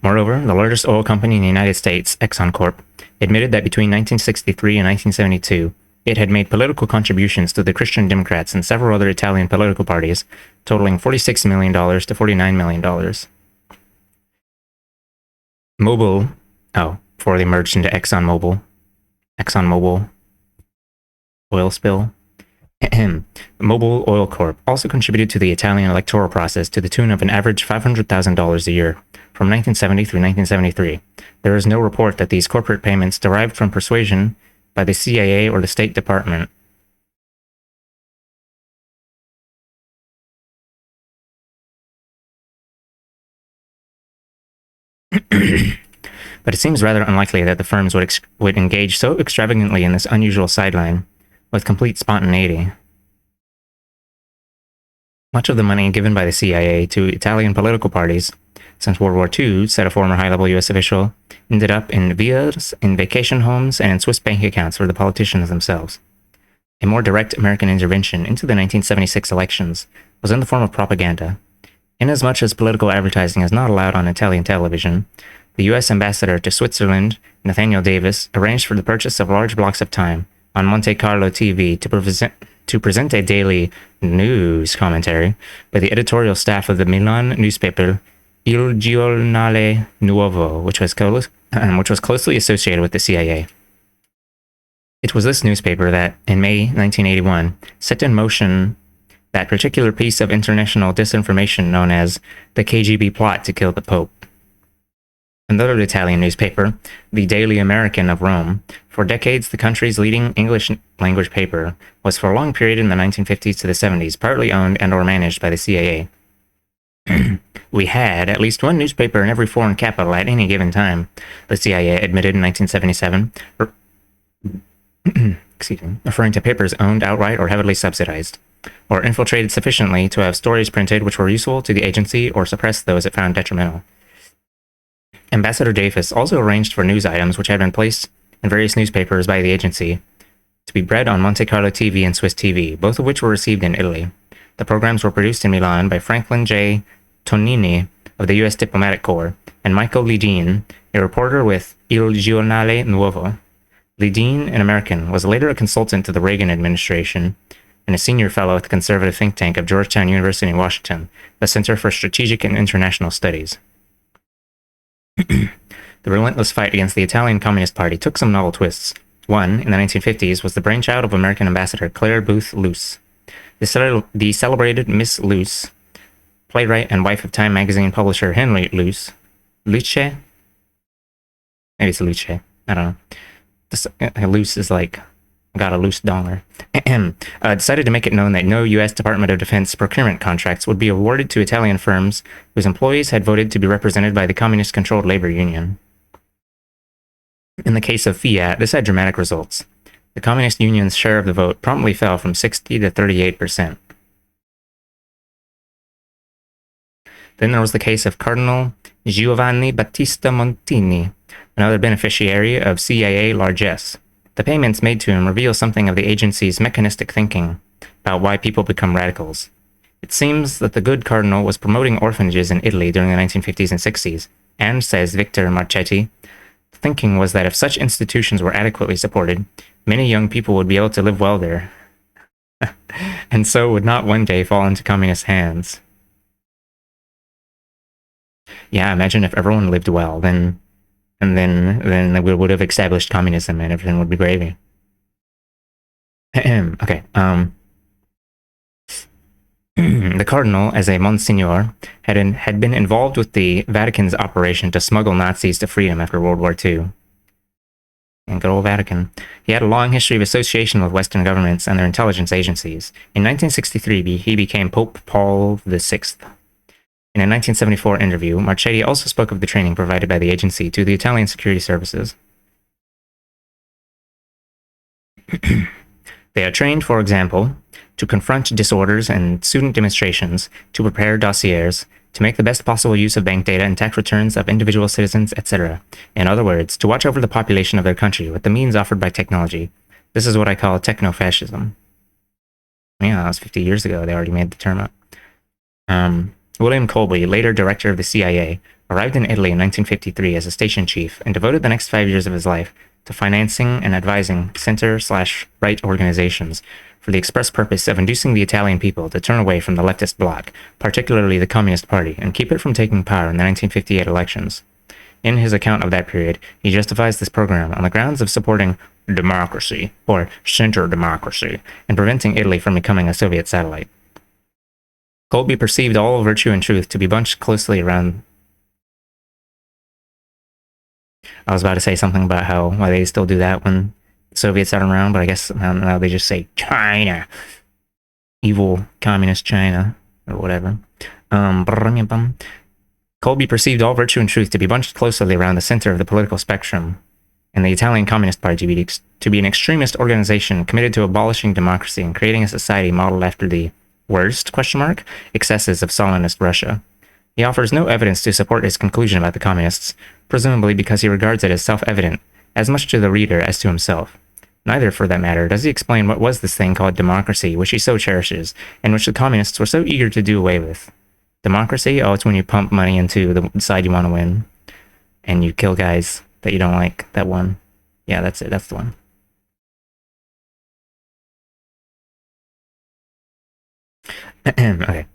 S1: Moreover, the largest oil company in the United States, Exxon Corp., admitted that between 1963 and 1972, it had made political contributions to the Christian Democrats and several other Italian political parties, totaling $46 million to $49 million. Before they merged into ExxonMobil oil spill. Mobil Oil Corp. also contributed to the Italian electoral process to the tune of an average $500,000 a year from 1970 through 1973. There is no report that these corporate payments derived from persuasion by the CIA or the State Department. But it seems rather unlikely that the firms would engage so extravagantly in this unusual sideline with complete spontaneity. Much of the money given by the CIA to Italian political parties since World War II, said a former high-level U.S. official, ended up in villas, in vacation homes, and in Swiss bank accounts for the politicians themselves. A more direct American intervention into the 1976 elections was in the form of propaganda. Inasmuch as political advertising is not allowed on Italian television, the U.S. ambassador to Switzerland, Nathaniel Davis, arranged for the purchase of large blocks of time on Monte Carlo TV to present a daily news commentary by the editorial staff of the Milan newspaper Il Giornale Nuovo, which was closely associated with the CIA. It was this newspaper that, in May 1981, set in motion that particular piece of international disinformation known as the KGB plot to kill the Pope. Another Italian newspaper, the Daily American of Rome, for decades the country's leading English-language paper, was for a long period in the 1950s to the 70s partly owned and or managed by the CIA. We had at least one newspaper in every foreign capital at any given time, the CIA admitted in 1977, referring to papers owned outright or heavily subsidized, or infiltrated sufficiently to have stories printed which were useful to the agency or suppressed those it found detrimental. Ambassador Davis also arranged for news items which had been placed in various newspapers by the agency to be bred on Monte Carlo TV and Swiss TV, both of which were received in Italy. The programs were produced in Milan by Franklin J. Tonini of the U.S. Diplomatic Corps and Michael Lideen, a reporter with Il Giornale Nuovo. Lideen, an American, was later a consultant to the Reagan administration and a senior fellow at the conservative think tank of Georgetown University in Washington, the Center for Strategic and International Studies. The relentless fight against the Italian Communist Party took some novel twists. One, in the 1950s, was the brainchild of American ambassador Claire Booth Luce. The celebrated Miss Luce, playwright and wife of Time magazine publisher Henry Luce, maybe it's Luce, I don't know. Luce is like, got a loose dollar. Decided to make it known that no U.S. Department of Defense procurement contracts would be awarded to Italian firms whose employees had voted to be represented by the communist-controlled labor union. In the case of Fiat, this had dramatic results. The communist union's share of the vote promptly fell from 60 to 38%. Then there was the case of Cardinal Giovanni Battista Montini, another beneficiary of CIA largesse. The payments made to him reveal something of the agency's mechanistic thinking about why people become radicals. It seems that the good cardinal was promoting orphanages in Italy during the 1950s and 60s, and, says Victor Marchetti, the thinking was that if such institutions were adequately supported, many young people would be able to live well there, and so would not one day fall into communist hands. Yeah, imagine if everyone lived well, then we would have established communism and everything would be gravy. Okay, the cardinal, as a Monsignor, had been involved with the Vatican's operation to smuggle Nazis to freedom after World War II. And good old Vatican. He had a long history of association with Western governments and their intelligence agencies. In 1963, he became Pope Paul VI. In a 1974 interview, Marchetti also spoke of the training provided by the agency to the Italian security services. They are trained, for example, to confront disorders and student demonstrations, to prepare dossiers, to make the best possible use of bank data and tax returns of individual citizens, etc. In other words, to watch over the population of their country with the means offered by technology. This is what I call techno-fascism. Yeah, that was 50 years ago. They already made the term up. William Colby, later director of the CIA, arrived in Italy in 1953 as a station chief and devoted the next 5 years of his life to financing and advising center/right organizations for the express purpose of inducing the Italian people to turn away from the leftist bloc, particularly the Communist Party, and keep it from taking power in the 1958 elections. In his account of that period, he justifies this program on the grounds of supporting democracy, or center democracy, and preventing Italy from becoming a Soviet satellite. Colby perceived all virtue and truth to be bunched closely around. I was about to say something about why they still do that when the Soviets aren't around, but I guess now they just say China. Evil communist China, or whatever. Colby perceived all virtue and truth to be bunched closely around the center of the political spectrum, and the Italian Communist Party to be an extremist organization committed to abolishing democracy and creating a society modeled after the worst, excesses of Stalinist Russia. He offers no evidence to support his conclusion about the communists, presumably because he regards it as self-evident, as much to the reader as to himself. Neither, for that matter, does he explain what was this thing called democracy, which he so cherishes, and which the communists were so eager to do away with. Democracy? Oh, it's when you pump money into the side you want to win, and you kill guys that you don't like, that one. Yeah, that's it, that's the one. Okay.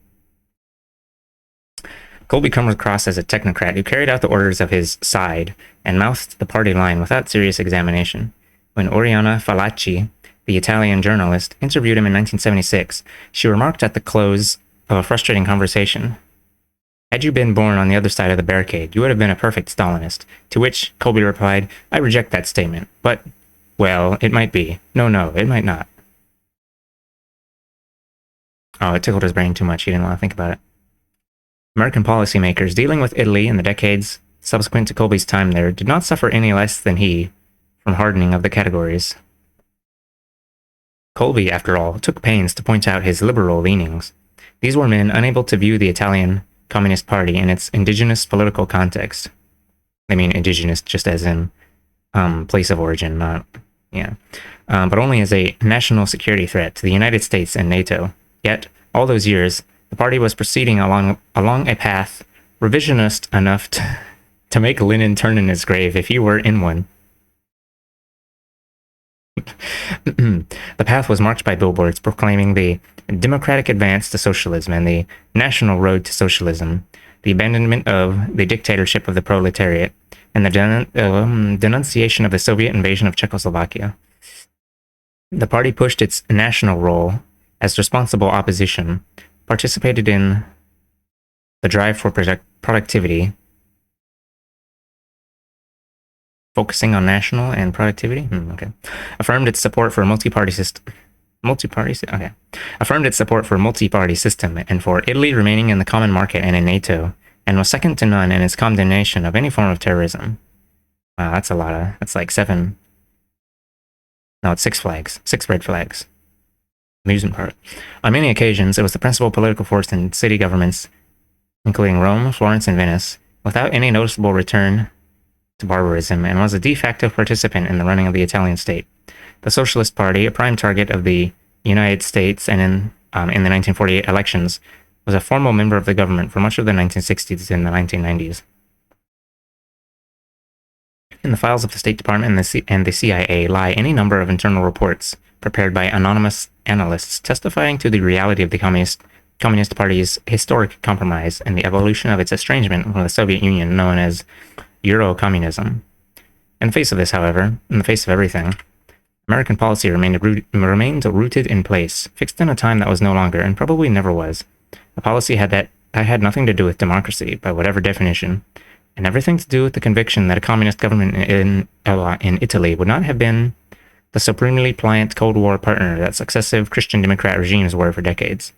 S1: Colby comes across as a technocrat who carried out the orders of his side and mouthed the party line without serious examination. When Oriana Fallaci, the Italian journalist, interviewed him in 1976, she remarked at the close of a frustrating conversation, "Had you been born on the other side of the barricade, you would have been a perfect Stalinist." To which Colby replied, "I reject that statement, but, well, it might be. No, it might not." Oh, it tickled his brain too much. He didn't want to think about it. American policymakers dealing with Italy in the decades subsequent to Colby's time there did not suffer any less than he from hardening of the categories. Colby, after all, took pains to point out his liberal leanings. These were men unable to view the Italian Communist Party in its indigenous political context. I mean indigenous just as in place of origin, not, but only as a national security threat to the United States and NATO. Yet, all those years, the party was proceeding along a path revisionist enough to make Lenin turn in his grave if he were in one. The path was marked by billboards proclaiming the democratic advance to socialism and the national road to socialism, the abandonment of the dictatorship of the proletariat, and the denunciation of the Soviet invasion of Czechoslovakia. The party pushed its national role as responsible opposition, participated in the drive for productivity, focusing on national and productivity. Affirmed its support for a multi-party system. Affirmed its support for a multi-party system and for Italy remaining in the common market and in NATO, and was second to none in its condemnation of any form of terrorism. Wow, that's a lot of. That's like 7. No, it's 6 flags. 6 red flags. Amusement part. On many occasions, it was the principal political force in city governments, including Rome, Florence, and Venice, without any noticeable return to barbarism, and was a de facto participant in the running of the Italian state. The Socialist Party, a prime target of the United States and in the 1948 elections, was a formal member of the government for much of the 1960s and the 1990s. In the files of the State Department and the CIA lie any number of internal reports prepared by anonymous analysts testifying to the reality of the Communist Party's historic compromise and the evolution of its estrangement from the Soviet Union, known as Euro-communism. In the face of this, however, in the face of everything, American policy remained rooted in place, fixed in a time that was no longer, and probably never was, a policy that had nothing to do with democracy, by whatever definition, and everything to do with the conviction that a communist government in Italy would not have been the supremely pliant Cold War partner that successive Christian Democrat regimes were for decades.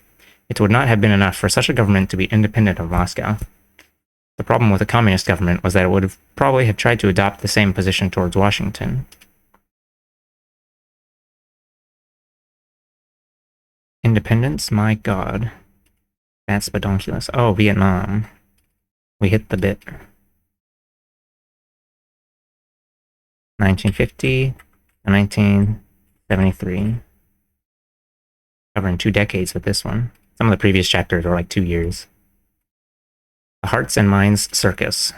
S1: It would not have been enough for such a government to be independent of Moscow. The problem with a communist government was that it would probably have tried to adopt the same position towards Washington. Independence? My God. That's pedonculous. Oh, Vietnam. We hit the bit. 1950 and 1973. Covering 2 decades with this one. Some of the previous chapters were like 2 years. The Hearts and Minds Circus.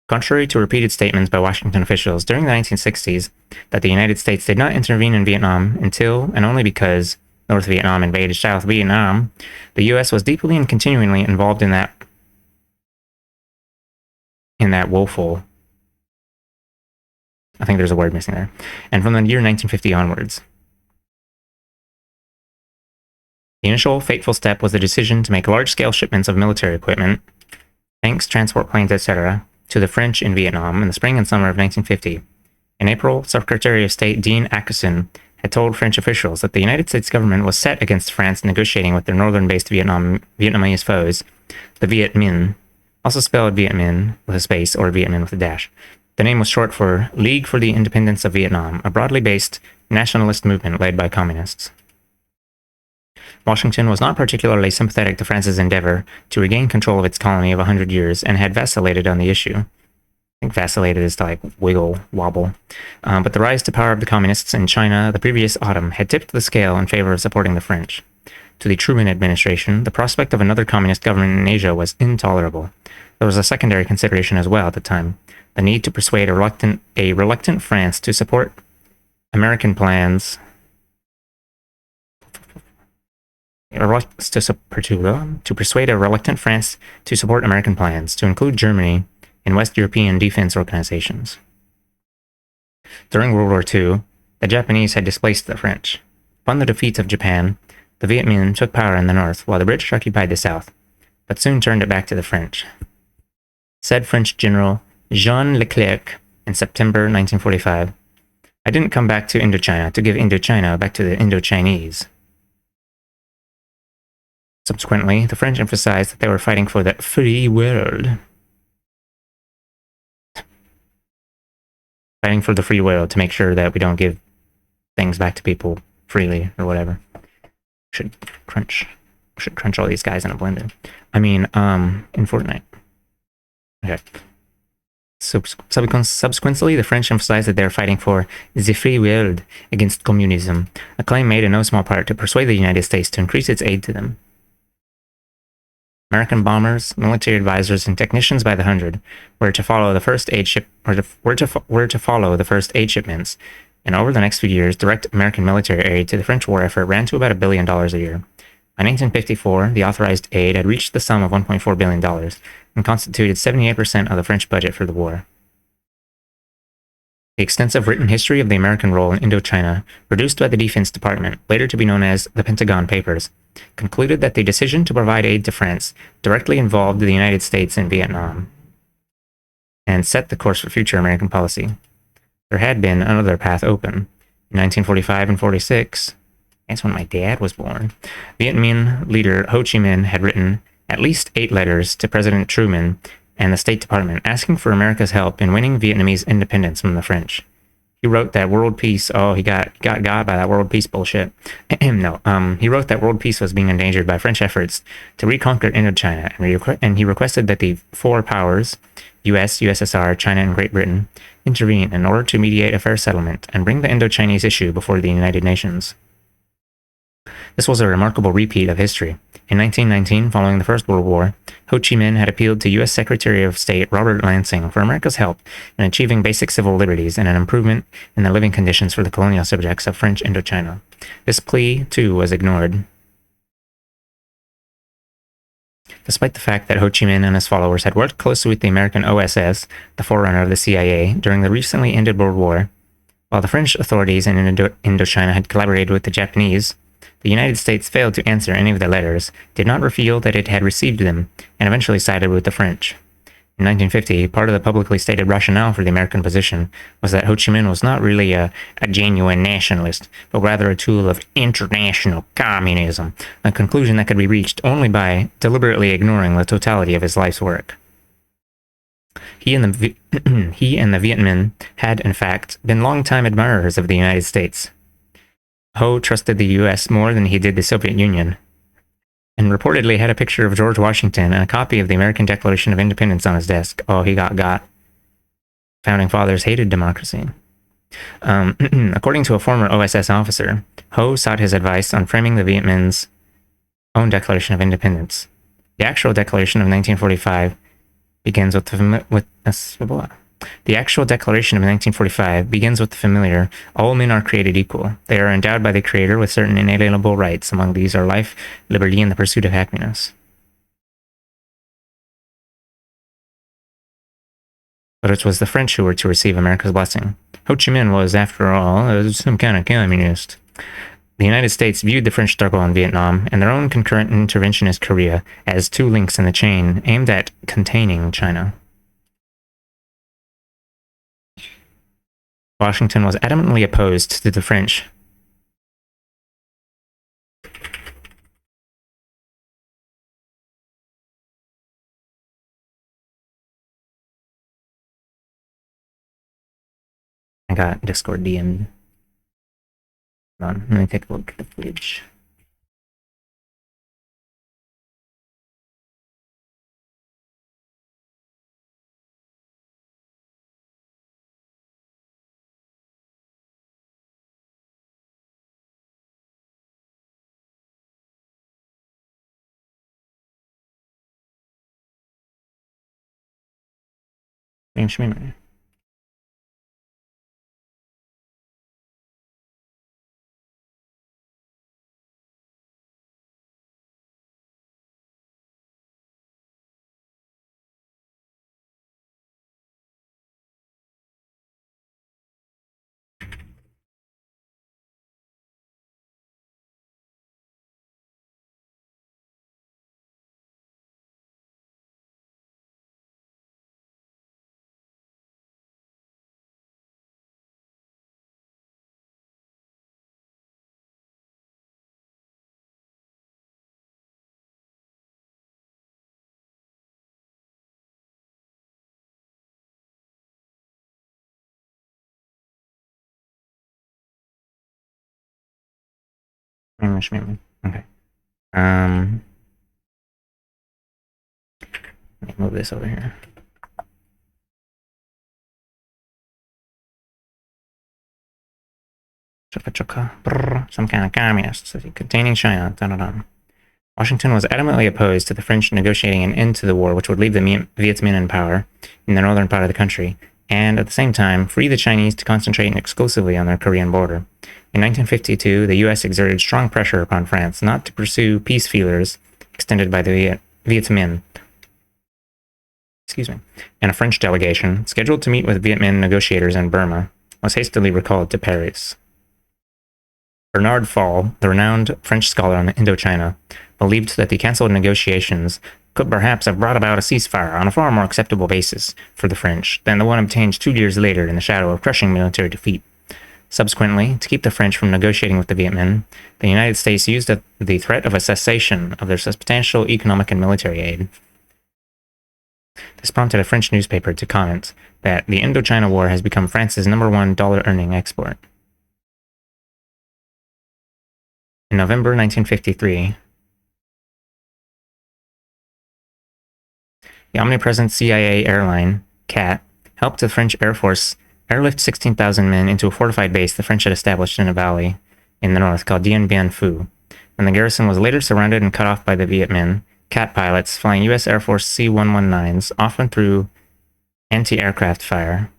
S1: Contrary to repeated statements by Washington officials during the 1960s that the United States did not intervene in Vietnam until and only because North Vietnam invaded South Vietnam, the U.S. was deeply and continually involved in that woeful. I think there's a word missing there. And from the year 1950 onwards. The initial fateful step was the decision to make large-scale shipments of military equipment, tanks, transport planes, etc., to the French in Vietnam in the spring and summer of 1950. In April, Secretary of State Dean Acheson had told French officials that the United States government was set against France negotiating with their northern-based Vietnamese foes, the Viet Minh, also spelled Viet Minh with a space or Viet Minh with a dash. The name was short for League for the Independence of Vietnam, a broadly based nationalist movement led by communists. Washington was not particularly sympathetic to France's endeavor to regain control of its colony of 100 years and had vacillated on the issue. I think vacillated is to like wiggle, wobble. But the rise to power of the communists in China the previous autumn had tipped the scale in favor of supporting the French. To the Truman administration, the prospect of another communist government in Asia was intolerable. There was a secondary consideration as well at the time, the need to persuade a reluctant France to support American plans to persuade a reluctant France to support American plans to include Germany in West European defense organizations. During World War II, the Japanese had displaced the French. Upon the defeat of Japan, the Viet Minh took power in the north while the British occupied the south, but soon turned it back to the French. Said French General Jean Leclerc in September 1945, "I didn't come back to Indochina to give Indochina back to the Indochinese." Subsequently, the French emphasized that they were fighting for the free world. Fighting for the free world to make sure that we don't give things back to people freely or whatever. Should crunch all these guys in a blender. I mean, in Fortnite. Okay. Subsequently, the French emphasized that they were fighting for the free world against communism, a claim made in no small part to persuade the United States to increase its aid to them. American bombers, military advisors, and technicians by the hundred were to follow the first aid shipments, and over the next few years, direct American military aid to the French war effort ran to about $1 billion a year. By 1954, the authorized aid had reached the sum of $1.4 billion and constituted 78% of the French budget for the war. The extensive written history of the American role in Indochina, produced by the Defense Department, later to be known as the Pentagon Papers, concluded that the decision to provide aid to France directly involved the United States and Vietnam, and set the course for future American policy. There had been another path open. In 1945 and 46, that's when my dad was born, Viet Minh leader Ho Chi Minh had written at least 8 letters to President Truman and the State Department asking for America's help in winning Vietnamese independence from the French. He wrote that world peace, he got by that world peace bullshit. He wrote that world peace was being endangered by French efforts to reconquer Indochina, and he requested that the 4 powers, US, USSR, China, and Great Britain, intervene in order to mediate a fair settlement and bring the Indochinese issue before the United Nations. This was a remarkable repeat of history. In 1919, following the First World War, Ho Chi Minh had appealed to U.S. Secretary of State Robert Lansing for America's help in achieving basic civil liberties and an improvement in the living conditions for the colonial subjects of French Indochina. This plea, too, was ignored. Despite the fact that Ho Chi Minh and his followers had worked closely with the American OSS, the forerunner of the CIA, during the recently ended World War, while the French authorities in Indochina had collaborated with the Japanese, the United States failed to answer any of the letters, did not reveal that it had received them, and eventually sided with the French. In 1950, part of the publicly stated rationale for the American position was that Ho Chi Minh was not really a genuine nationalist, but rather a tool of international communism, a conclusion that could be reached only by deliberately ignoring the totality of his life's work. He and the Viet Minh had, in fact, been longtime admirers of the United States. Ho trusted the U.S. more than he did the Soviet Union, and reportedly had a picture of George Washington and a copy of the American Declaration of Independence on his desk. He got. Founding fathers hated democracy. According to a former OSS officer, Ho sought his advice on framing the Viet Minh's own Declaration of Independence. The actual Declaration of 1945 begins with the actual Declaration of 1945 begins with the familiar, all men are created equal. They are endowed by the Creator with certain inalienable rights. Among these are life, liberty, and the pursuit of happiness. But it was the French who were to receive America's blessing. Ho Chi Minh was, after all, some kind of communist. The United States viewed the French struggle in Vietnam and their own concurrent interventionist Korea as 2 links in the chain aimed at containing China. Washington was adamantly opposed to the French. I got Discord DM'd. Hold on, let me take a look at the footage. Schmemer. Okay. Let me move this over here. Some kind of communist containing China. Washington was adamantly opposed to the French negotiating an end to the war, which would leave the Viet Minh in power in the northern part of the country, and at the same time free the Chinese to concentrate exclusively on their Korean border. In 1952, the U.S. exerted strong pressure upon France not to pursue peace feelers extended by the Viet Minh. And a French delegation, scheduled to meet with Viet Minh negotiators in Burma, was hastily recalled to Paris. Bernard Fall, the renowned French scholar on Indochina, believed that the cancelled negotiations could perhaps have brought about a ceasefire on a far more acceptable basis for the French than the one obtained 2 years later in the shadow of crushing military defeat. Subsequently, to keep the French from negotiating with the Viet Minh, the United States used the threat of a cessation of their substantial economic and military aid. This prompted a French newspaper to comment that the Indochina War has become France's #1 dollar-earning export. In November 1953, the omnipresent CIA airline, CAT, helped the French Air Force airlift 16,000 men into a fortified base the French had established in a valley in the north called Dien Bien Phu. When the garrison was later surrounded and cut off by the Viet Minh, CAT pilots flying U.S. Air Force C-119s, often through anti-aircraft fire,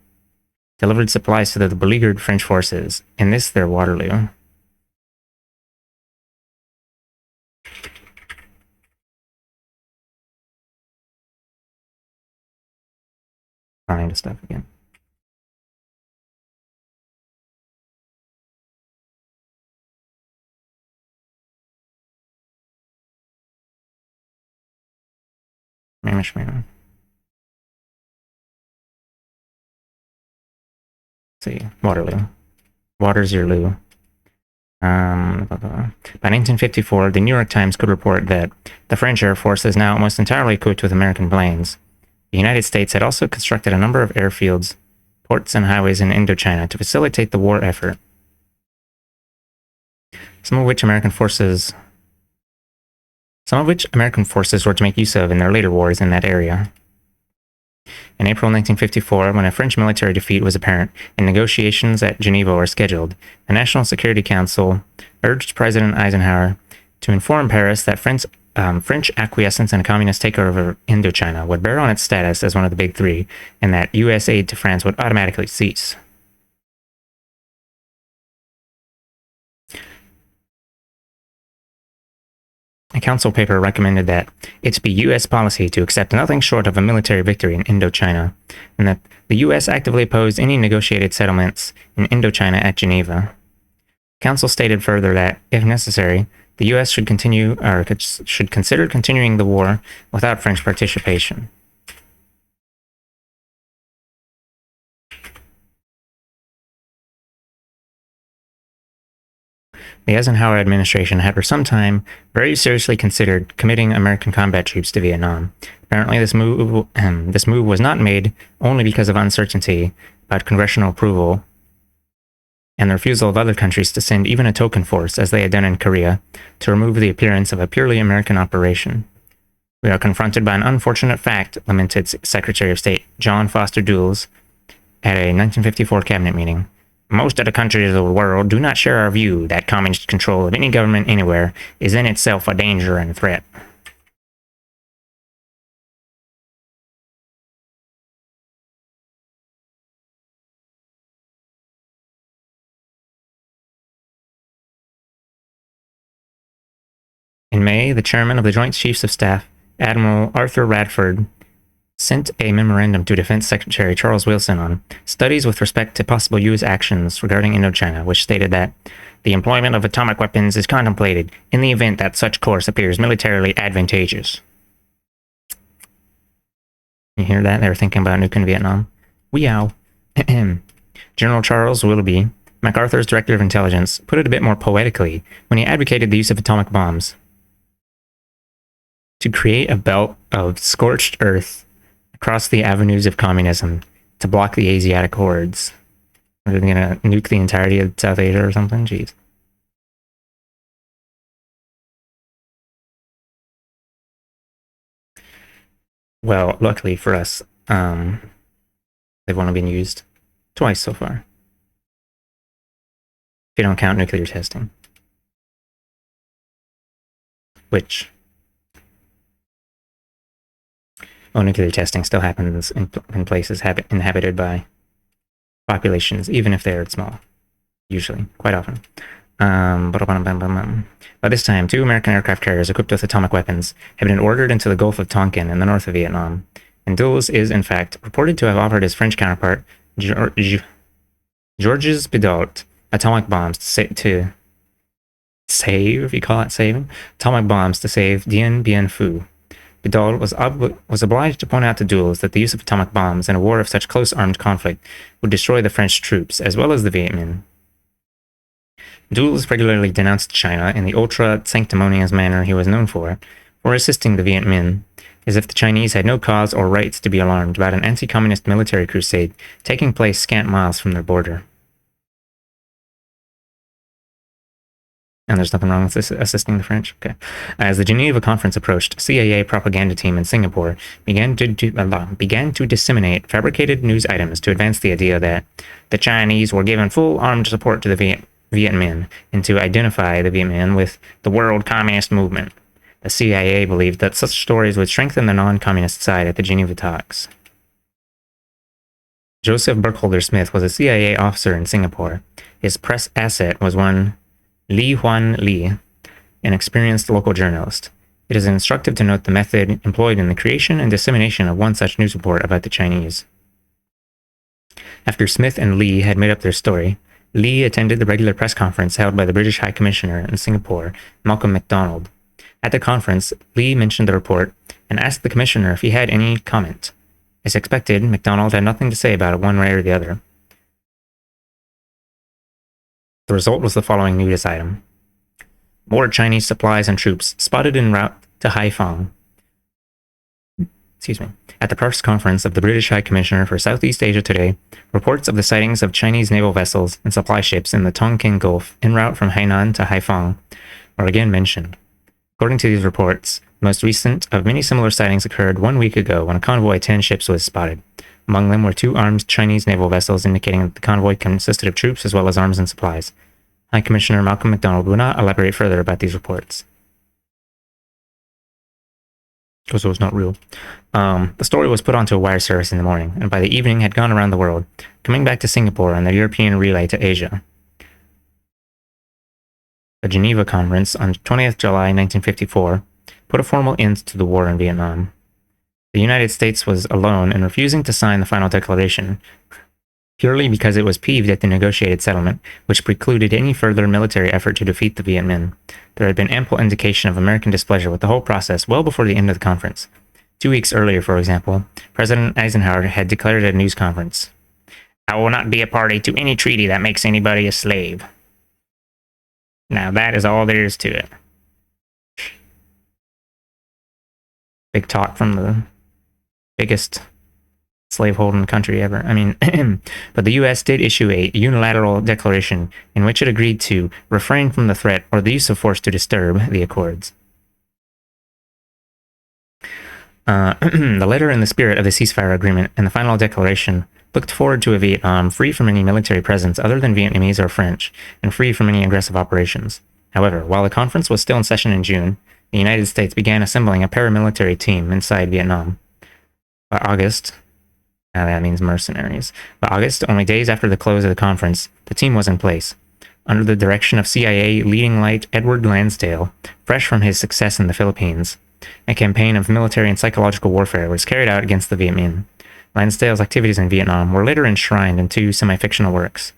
S1: delivered supplies to the beleaguered French forces, in this their Waterloo. Find stuff again. See, Waterloo. Water's your loo. By 1954, the New York Times could report that the French Air Force is now almost entirely equipped with American planes. The United States had also constructed a number of airfields, ports, and highways in Indochina to facilitate the war effort, some of which American forces were to make use of in their later wars in that area. In April 1954, when a French military defeat was apparent and negotiations at Geneva were scheduled, the National Security Council urged President Eisenhower to inform Paris that French acquiescence in a communist takeover of Indochina would bear on its status as one of the Big Three, and that U.S. aid to France would automatically cease. A council paper recommended that it be U.S. policy to accept nothing short of a military victory in Indochina, and that the U.S. actively opposed any negotiated settlements in Indochina at Geneva. Council stated further that, if necessary, the U.S. should consider continuing the war without French participation. The Eisenhower administration had for some time very seriously considered committing American combat troops to Vietnam. Apparently, this move was not made only because of uncertainty about congressional approval and the refusal of other countries to send even a token force, as they had done in Korea, to remove the appearance of a purely American operation. We are confronted by an unfortunate fact, lamented Secretary of State John Foster Dulles at a 1954 cabinet meeting. Most of the countries of the world do not share our view that communist control of any government anywhere is in itself a danger and a threat. In May, the chairman of the Joint Chiefs of Staff, Admiral Arthur Radford, sent a memorandum to Defense Secretary Charles Wilson on studies with respect to possible U.S. actions regarding Indochina, which stated that the employment of atomic weapons is contemplated in the event that such course appears militarily advantageous. You hear that? They were thinking about nuking Vietnam. Weow. General Charles Willoughby, MacArthur's director of intelligence, put it a bit more poetically when he advocated the use of atomic bombs to create a belt of scorched earth across the avenues of communism to block the Asiatic hordes. Are they going to nuke the entirety of South Asia or something? Jeez. Well, luckily for us, they've only been used twice so far. If you don't count nuclear testing, which, well, nuclear testing still happens in places inhabited by populations, even if they're small, usually, quite often. By this time, 2 American aircraft carriers equipped with atomic weapons had been ordered into the Gulf of Tonkin in the north of Vietnam, and Dulles is, in fact, reported to have offered his French counterpart, Georges Bidault, atomic bombs to save, if you call it saving, atomic bombs to save Dien Bien Phu. Bidault was obliged to point out to Dulles that the use of atomic bombs in a war of such close armed conflict would destroy the French troops as well as the Viet Minh. Dulles regularly denounced China in the ultra-sanctimonious manner he was known for assisting the Viet Minh, as if the Chinese had no cause or right to be alarmed about an anti-communist military crusade taking place scant miles from their border. And there's nothing wrong with assisting the French. Okay. As the Geneva Conference approached, a CIA propaganda team in Singapore began to disseminate fabricated news items to advance the idea that the Chinese were giving full armed support to the Viet Minh and to identify the Viet Minh with the world communist movement. The CIA believed that such stories would strengthen the non-communist side at the Geneva talks. Joseph Burkholder Smith was a CIA officer in Singapore. His press asset was one Li Huan Li, an experienced local journalist. It is instructive to note the method employed in the creation and dissemination of one such news report about the Chinese. After Smith and Li had made up their story, Li attended the regular press conference held by the British High Commissioner in Singapore, Malcolm MacDonald. At the conference, Li mentioned the report and asked the commissioner if he had any comment. As expected, MacDonald had nothing to say about it one way or the other. The result was the following news item. More Chinese supplies and troops spotted en route to Haiphong. At the press conference of the British High Commissioner for Southeast Asia today, reports of the sightings of Chinese naval vessels and supply ships in the Tonkin Gulf en route from Hainan to Haiphong were again mentioned. According to these reports, the most recent of many similar sightings occurred 1 week ago when a convoy of 10 ships was spotted. Among them were 2 armed Chinese naval vessels, indicating that the convoy consisted of troops as well as arms and supplies. High Commissioner Malcolm MacDonald would not elaborate further about these reports, because it was not real. The story was put onto a wire service in the morning, and by the evening had gone around the world, coming back to Singapore on the European relay to Asia. The Geneva Conference on 20th July 1954 put a formal end to the war in Vietnam. The United States was alone in refusing to sign the final declaration, purely because it was peeved at the negotiated settlement, which precluded any further military effort to defeat the Viet Minh. There had been ample indication of American displeasure with the whole process well before the end of the conference. 2 weeks earlier, for example, President Eisenhower had declared at a news conference, "I will not be a party to any treaty that makes anybody a slave." Now that is all there is to it. Big talk from the biggest slaveholding country ever. I mean, but the U.S. did issue a unilateral declaration in which it agreed to refrain from the threat or the use of force to disturb the accords. The letter and the spirit of the ceasefire agreement and the final declaration looked forward to a Vietnam free from any military presence other than Vietnamese or French, and free from any aggressive operations. However, while the conference was still in session in June, the United States began assembling a paramilitary team inside Vietnam. By August, now that means mercenaries. By August, only days after the close of the conference, the team was in place. Under the direction of CIA leading light Edward Lansdale, fresh from his success in the Philippines, a campaign of military and psychological warfare was carried out against the Viet Minh. Lansdale's activities in Vietnam were later enshrined in 2 semi-fictional works.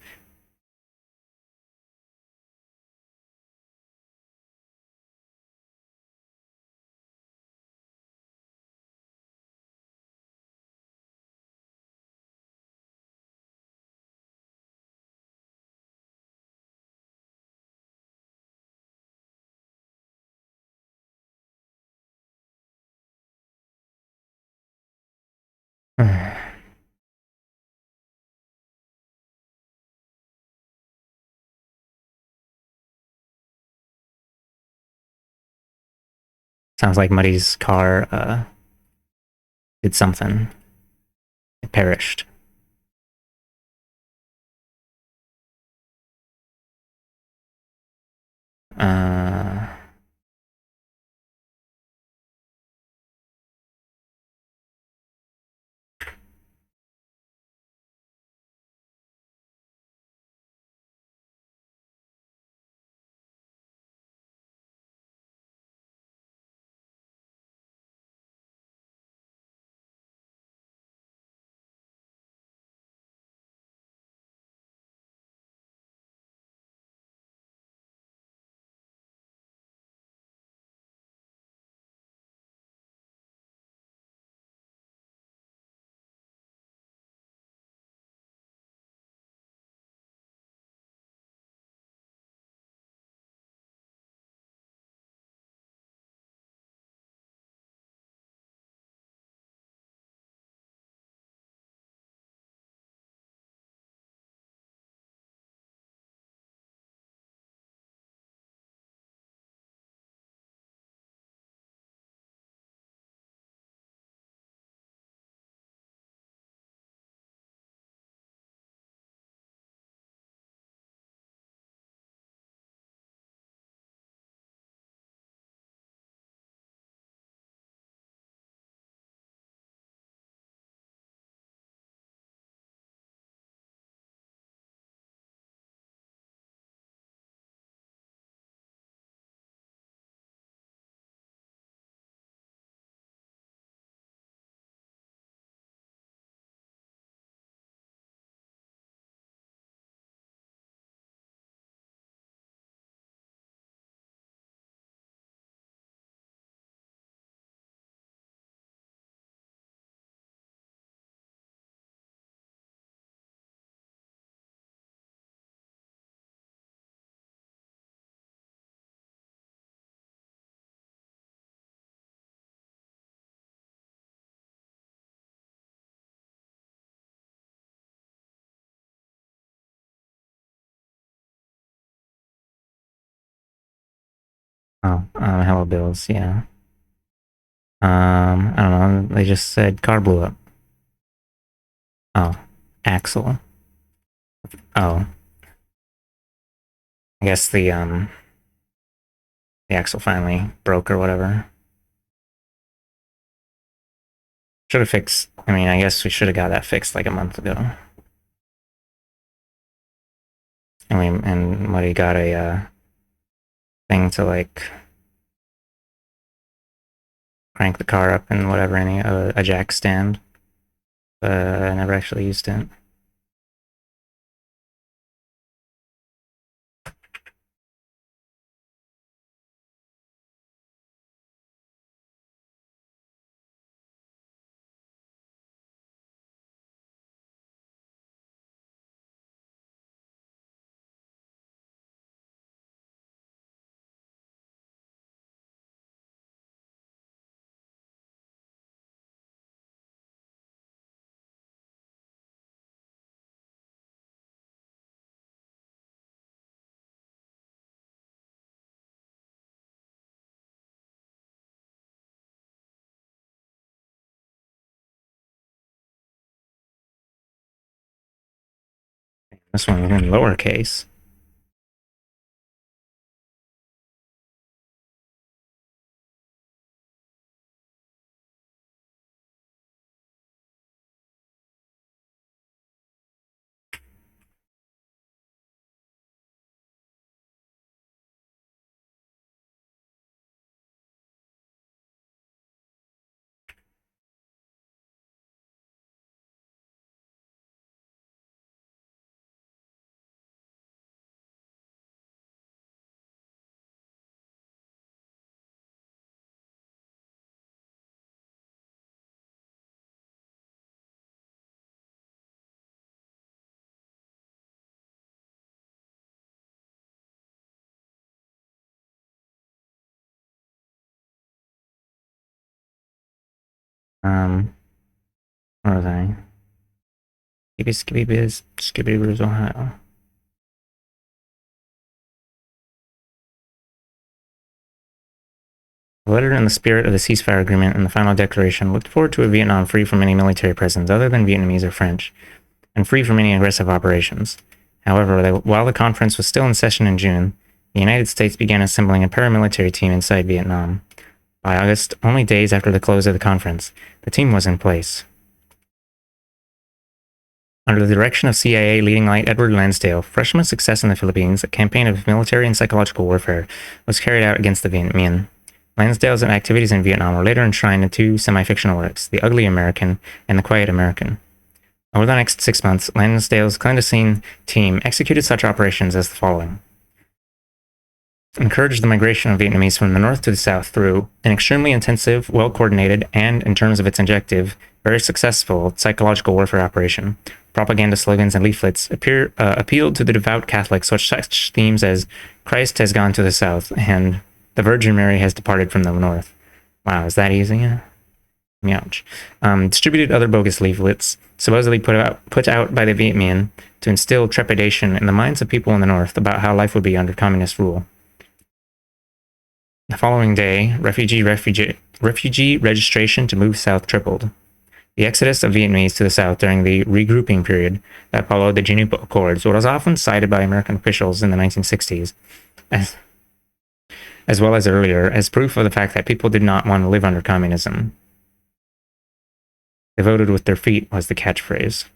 S1: Sounds like Muddy's car did something. It perished. Uh, oh, hello, Bills. Yeah. I don't know. They just said car blew up. Oh, axle. Oh, I guess the axle finally broke or whatever. Should have fixed. I mean, I guess we should have got that fixed like a month ago. And what, he got a thing to like crank the car up and whatever, a jack stand. I never actually used it. This one's in lowercase. Where was I? Skippy Biz, Skippy Brews, Ohio. The letter in the spirit of the ceasefire agreement and the final declaration looked forward to a Vietnam free from any military presence other than Vietnamese or French, and free from any aggressive operations. However, while the conference was still in session in June, the United States began assembling a paramilitary team inside Vietnam. By August, only days after the close of the conference, the team was in place. Under the direction of CIA leading light Edward Lansdale, freshman success in the Philippines, a campaign of military and psychological warfare was carried out against the Viet Minh. Lansdale's activities in Vietnam were later enshrined in two semi-fictional works, The Ugly American and The Quiet American. Over the next 6 months, Lansdale's clandestine team executed such operations as the following. Encouraged the migration of Vietnamese from the north to the south through an extremely intensive, well-coordinated, and, in terms of its objective, very successful psychological warfare operation. Propaganda slogans and leaflets appealed to the devout Catholics with such themes as Christ has gone to the south and the Virgin Mary has departed from the north. Wow, is that easy? Ouch. Distributed other bogus leaflets, supposedly put out by the Viet Minh to instill trepidation in the minds of people in the north about how life would be under communist rule. The following day, refugee registration to move south tripled. The exodus of Vietnamese to the south during the regrouping period that followed the Geneva Accords was often cited by American officials in the 1960s, as well as earlier, as proof of the fact that people did not want to live under communism. They voted with their feet was the catchphrase.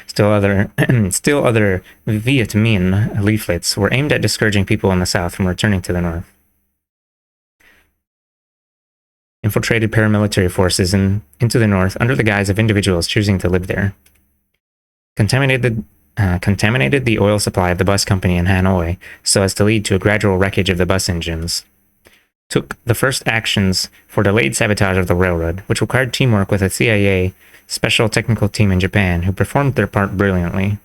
S1: Still other Viet Minh leaflets were aimed at discouraging people in the south from returning to the north. Infiltrated paramilitary forces into the north under the guise of individuals choosing to live there. Contaminated the oil supply of the bus company in Hanoi so as to lead to a gradual wreckage of the bus engines. Took the first actions for delayed sabotage of the railroad, which required teamwork with a CIA special technical team in Japan who performed their part brilliantly.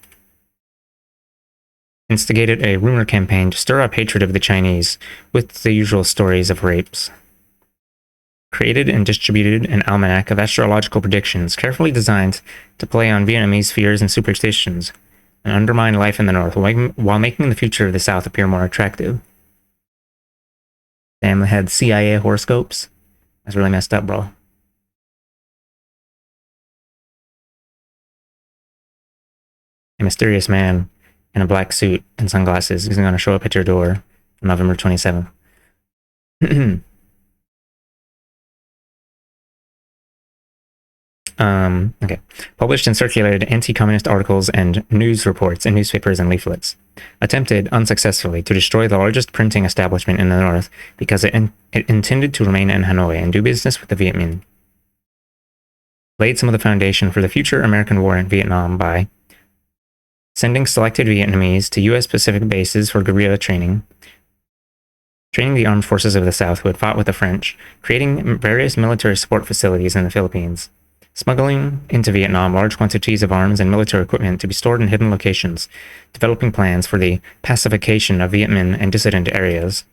S1: Instigated a rumor campaign to stir up hatred of the Chinese with the usual stories of rapes. Created and distributed an almanac of astrological predictions carefully designed to play on Vietnamese fears and superstitions and undermine life in the north while making the future of the south appear more attractive. Damn, they had CIA horoscopes. That's really messed up, bro. A mysterious man in a black suit and sunglasses is going to show up at your door on November 27th. Okay. Published and circulated anti-communist articles and news reports in newspapers and leaflets. Attempted, unsuccessfully, to destroy the largest printing establishment in the north because it intended to remain in Hanoi and do business with the Viet Minh. Laid some of the foundation for the future American war in Vietnam by sending selected Vietnamese to U.S. Pacific bases for guerrilla training the armed forces of the South who had fought with the French, creating various military support facilities in the Philippines, smuggling into Vietnam large quantities of arms and military equipment to be stored in hidden locations, developing plans for the pacification of Viet Minh and dissident areas.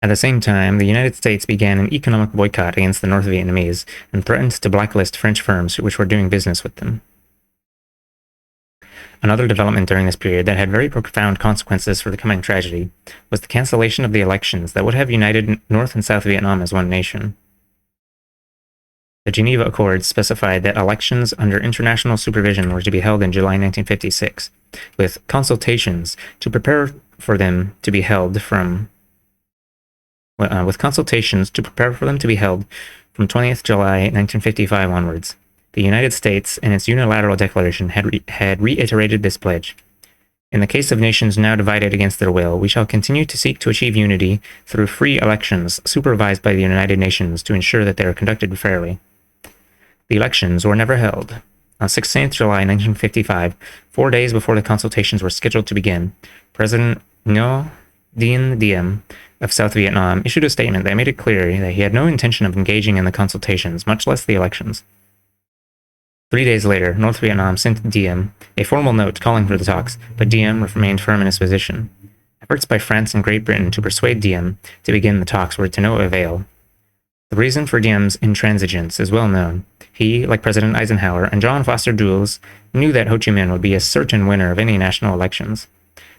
S1: At the same time, the United States began an economic boycott against the North Vietnamese and threatened to blacklist French firms which were doing business with them. Another development during this period that had very profound consequences for the coming tragedy was the cancellation of the elections that would have united North and South Vietnam as one nation. The Geneva Accords specified that elections under international supervision were to be held in July 1956, with consultations to prepare for them to be held from 20th July 1955 onwards. The United States, in its unilateral declaration, had reiterated this pledge. In the case of nations now divided against their will, we shall continue to seek to achieve unity through free elections supervised by the United Nations to ensure that they are conducted fairly. The elections were never held. On 16th July 1955, 4 days before the consultations were scheduled to begin, President Ngo Dinh Diem of South Vietnam issued a statement that made it clear that he had no intention of engaging in the consultations, much less the elections. 3 days later, North Vietnam sent Diem a formal note calling for the talks, but Diem remained firm in his position. Efforts by France and Great Britain to persuade Diem to begin the talks were to no avail. The reason for Diem's intransigence is well known. He, like President Eisenhower and John Foster Dulles, knew that Ho Chi Minh would be a certain winner of any national elections.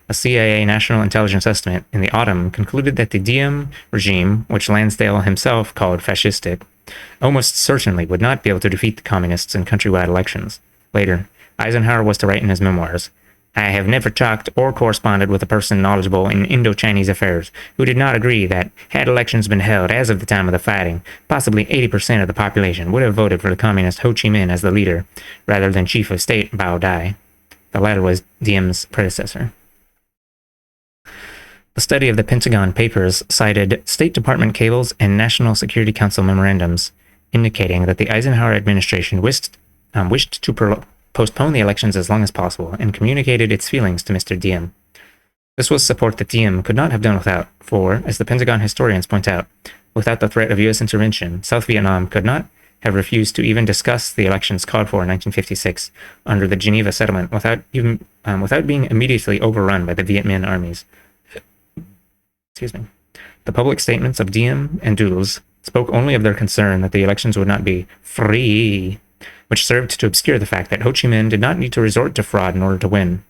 S1: A CIA National Intelligence Estimate in the autumn concluded that the Diem regime, which Lansdale himself called fascistic, almost certainly would not be able to defeat the communists in countrywide elections. Later, Eisenhower was to write in his memoirs, "I have never talked or corresponded with a person knowledgeable in Indo-Chinese affairs who did not agree that, had elections been held as of the time of the fighting, possibly 80% of the population would have voted for the communist Ho Chi Minh as the leader, rather than chief of state Bao Dai." The latter was Diem's predecessor. The study of the Pentagon Papers cited State Department cables and National Security Council memorandums, indicating that the Eisenhower administration wished to postpone the elections as long as possible, and communicated its feelings to Mr. Diem. This was support that Diem could not have done without, for, as the Pentagon historians point out, without the threat of U.S. intervention, South Vietnam could not have refused to even discuss the elections called for in 1956 under the Geneva Settlement without being immediately overrun by the Viet Minh armies. The public statements of Diem and Dulles spoke only of their concern that the elections would not be free, which served to obscure the fact that Ho Chi Minh did not need to resort to fraud in order to win,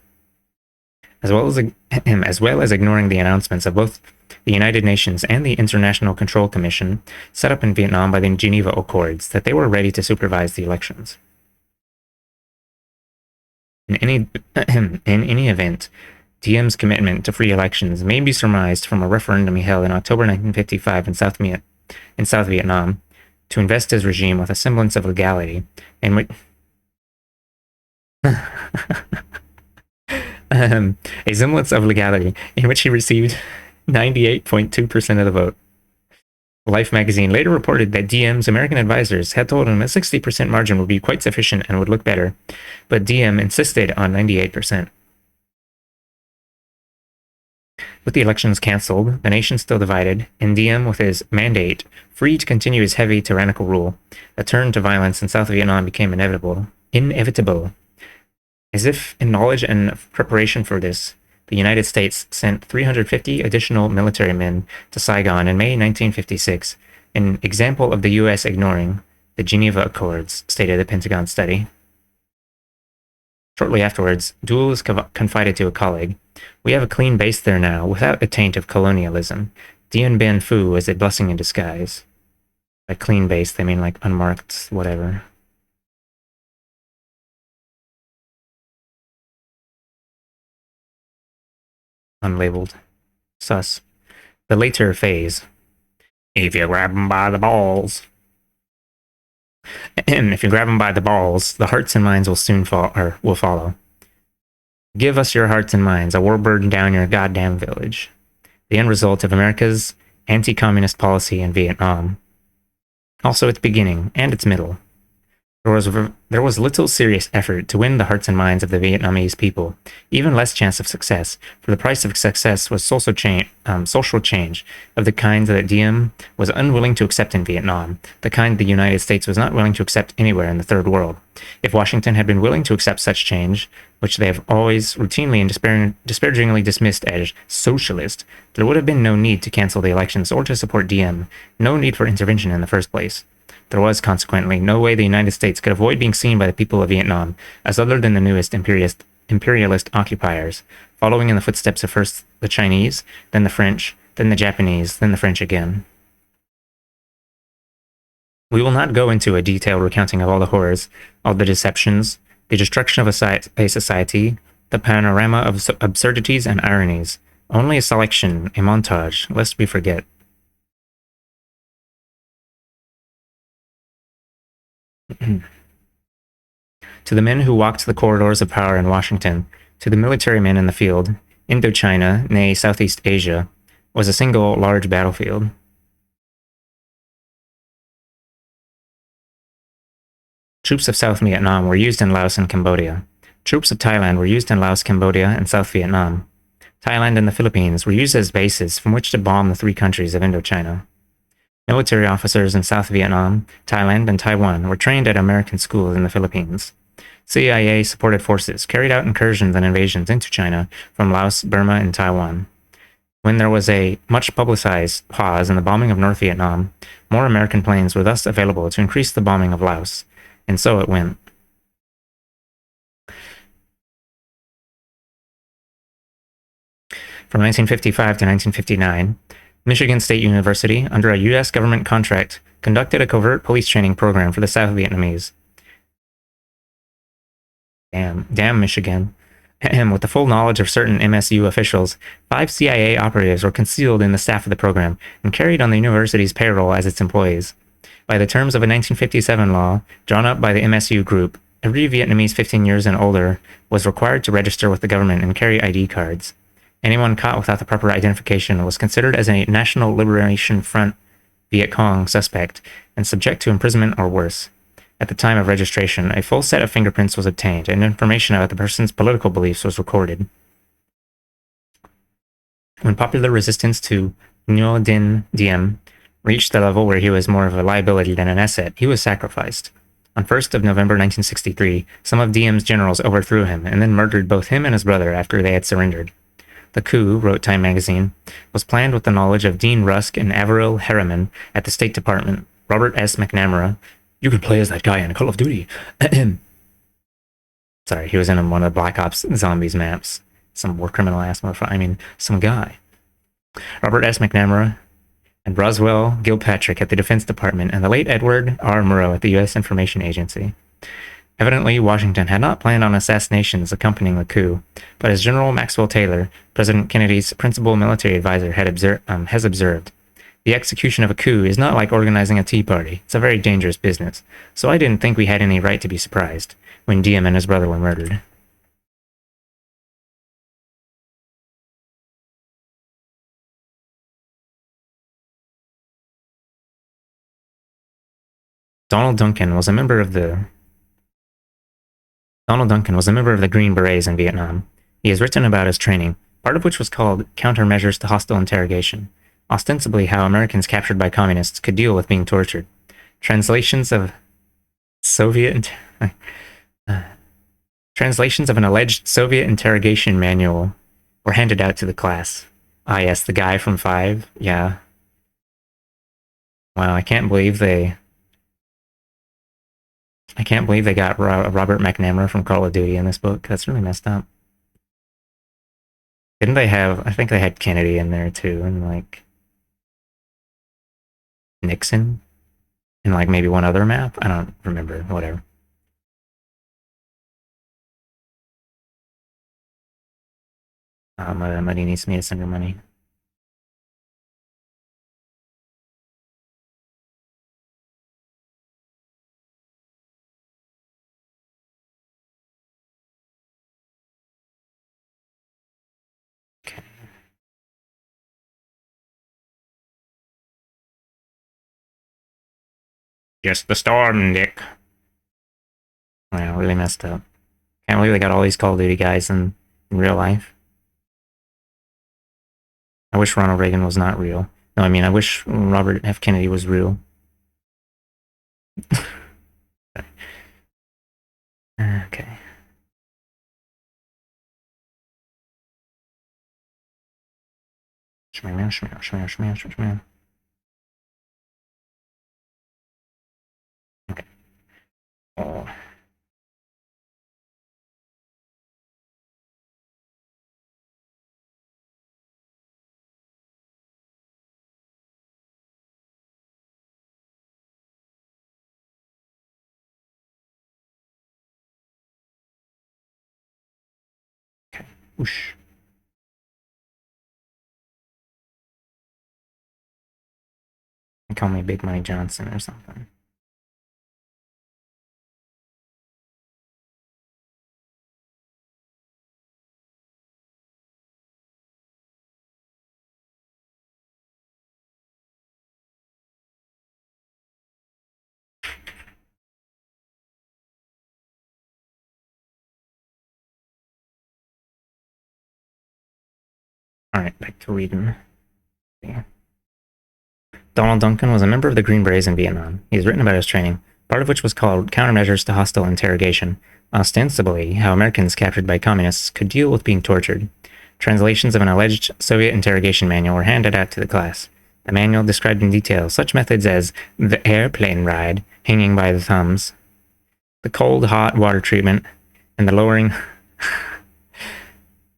S1: as well as ignoring the announcements of both the United Nations and the International Control Commission set up in Vietnam by the Geneva Accords that they were ready to supervise the elections. In any event, Diem's commitment to free elections may be surmised from a referendum he held in October 1955 in South Vietnam to invest his regime with a semblance of legality, in which he received 98.2% of the vote. Life magazine later reported that Diem's American advisors had told him a 60% margin would be quite sufficient and would look better, but Diem insisted on 98%. With the elections cancelled, the nation still divided, and Diem, with his mandate, free to continue his heavy tyrannical rule, a turn to violence in South Vietnam became inevitable. As if in knowledge and preparation for this, the United States sent 350 additional military men to Saigon in May 1956, an example of the U.S. ignoring the Geneva Accords, stated the Pentagon study. Shortly afterwards, Dulles confided to a colleague, "We have a clean base there now, without a taint of colonialism. Dien Bien Phu is a blessing in disguise." By clean base, they mean like unmarked, whatever. Unlabeled. Sus. The later phase. If you grab them by the balls. If you grab them by the balls, the hearts and minds will soon will follow. Give us your hearts and minds, or we'll burn down your goddamn village. The end result of America's anti-communist policy in Vietnam. Also its beginning and its middle. There was little serious effort to win the hearts and minds of the Vietnamese people, even less chance of success, for the price of success was social change of the kind that Diem was unwilling to accept in Vietnam, the kind the United States was not willing to accept anywhere in the Third World. If Washington had been willing to accept such change, which they have always routinely and disparagingly dismissed as socialist, there would have been no need to cancel the elections or to support Diem, no need for intervention in the first place. There was, consequently, no way the United States could avoid being seen by the people of Vietnam as other than the newest imperialist occupiers, following in the footsteps of first the Chinese, then the French, then the Japanese, then the French again. We will not go into a detailed recounting of all the horrors, all the deceptions, the destruction of a society, the panorama of absurdities and ironies. Only a selection, a montage, lest we forget. To the men who walked the corridors of power in Washington, to the military men in the field, Indochina, nay Southeast Asia, was a single large battlefield. Troops of South Vietnam were used in Laos and Cambodia. Troops of Thailand were used in Laos, Cambodia, and South Vietnam. Thailand and the Philippines were used as bases from which to bomb the three countries of Indochina. Military officers in South Vietnam, Thailand, and Taiwan were trained at American schools in the Philippines. CIA-supported forces carried out incursions and invasions into China from Laos, Burma, and Taiwan. When there was a much-publicized pause in the bombing of North Vietnam, more American planes were thus available to increase the bombing of Laos, and so it went. From 1955 to 1959, Michigan State University, under a U.S. government contract, conducted a covert police training program for the South Vietnamese. Damn Michigan. With the full knowledge of certain MSU officials, 5 CIA operatives were concealed in the staff of the program and carried on the university's payroll as its employees. By the terms of a 1957 law drawn up by the MSU group, every Vietnamese 15 years and older was required to register with the government and carry ID cards. Anyone caught without the proper identification was considered as a National Liberation Front Viet Cong suspect and subject to imprisonment or worse. At the time of registration, a full set of fingerprints was obtained, and information about the person's political beliefs was recorded. When popular resistance to Ngo Dinh Diem reached the level where he was more of a liability than an asset, he was sacrificed. On 1st of November 1963, some of Diem's generals overthrew him and then murdered both him and his brother after they had surrendered. The coup, wrote Time magazine, was planned with the knowledge of Dean Rusk and Averill Harriman at the State Department, Robert S. McNamara. You could play as that guy in Call of Duty. Sorry, he was in one of the Black Ops Zombies maps. Some war criminal ass motherfucker. Some guy. Robert S. McNamara and Roswell Gilpatrick at the Defense Department, and the late Edward R. Murrow at the U.S. Information Agency. Evidently, Washington had not planned on assassinations accompanying the coup, but as General Maxwell Taylor, President Kennedy's principal military advisor, has observed, the execution of a coup is not like organizing a tea party. It's a very dangerous business, so I didn't think we had any right to be surprised when Diem and his brother were murdered. Donald Duncan was a member of the Green Berets in Vietnam. He has written about his training, part of which was called Countermeasures to Hostile Interrogation, ostensibly how Americans captured by communists could deal with being tortured. Translations of an alleged Soviet interrogation manual were handed out to the class. Ah, yes, the guy from 5. Yeah. Wow, I can't believe they got Robert McNamara from Call of Duty in this book. That's really messed up. Didn't they have... I think they had Kennedy in there, too, and, like... Nixon? And, like, maybe one other map? I don't remember. Whatever. Muddy needs me to send her money. Okay. Just the storm, Dick. Wow, really messed up. Can't believe they got all these Call of Duty guys in real life. I wish Ronald Reagan was not real. No, I wish Robert F. Kennedy was real. Okay. Okay. Oh. Okay. Whoosh. They call me Big Money Johnson or something. Alright, back to reading. Yeah. Donald Duncan was a member of the Green Berets in Vietnam. He has written about his training, part of which was called Countermeasures to Hostile Interrogation, ostensibly how Americans captured by communists could deal with being tortured. Translations of an alleged Soviet interrogation manual were handed out to the class. The manual described in detail such methods as the airplane ride, hanging by the thumbs, the cold hot water treatment, and the lowering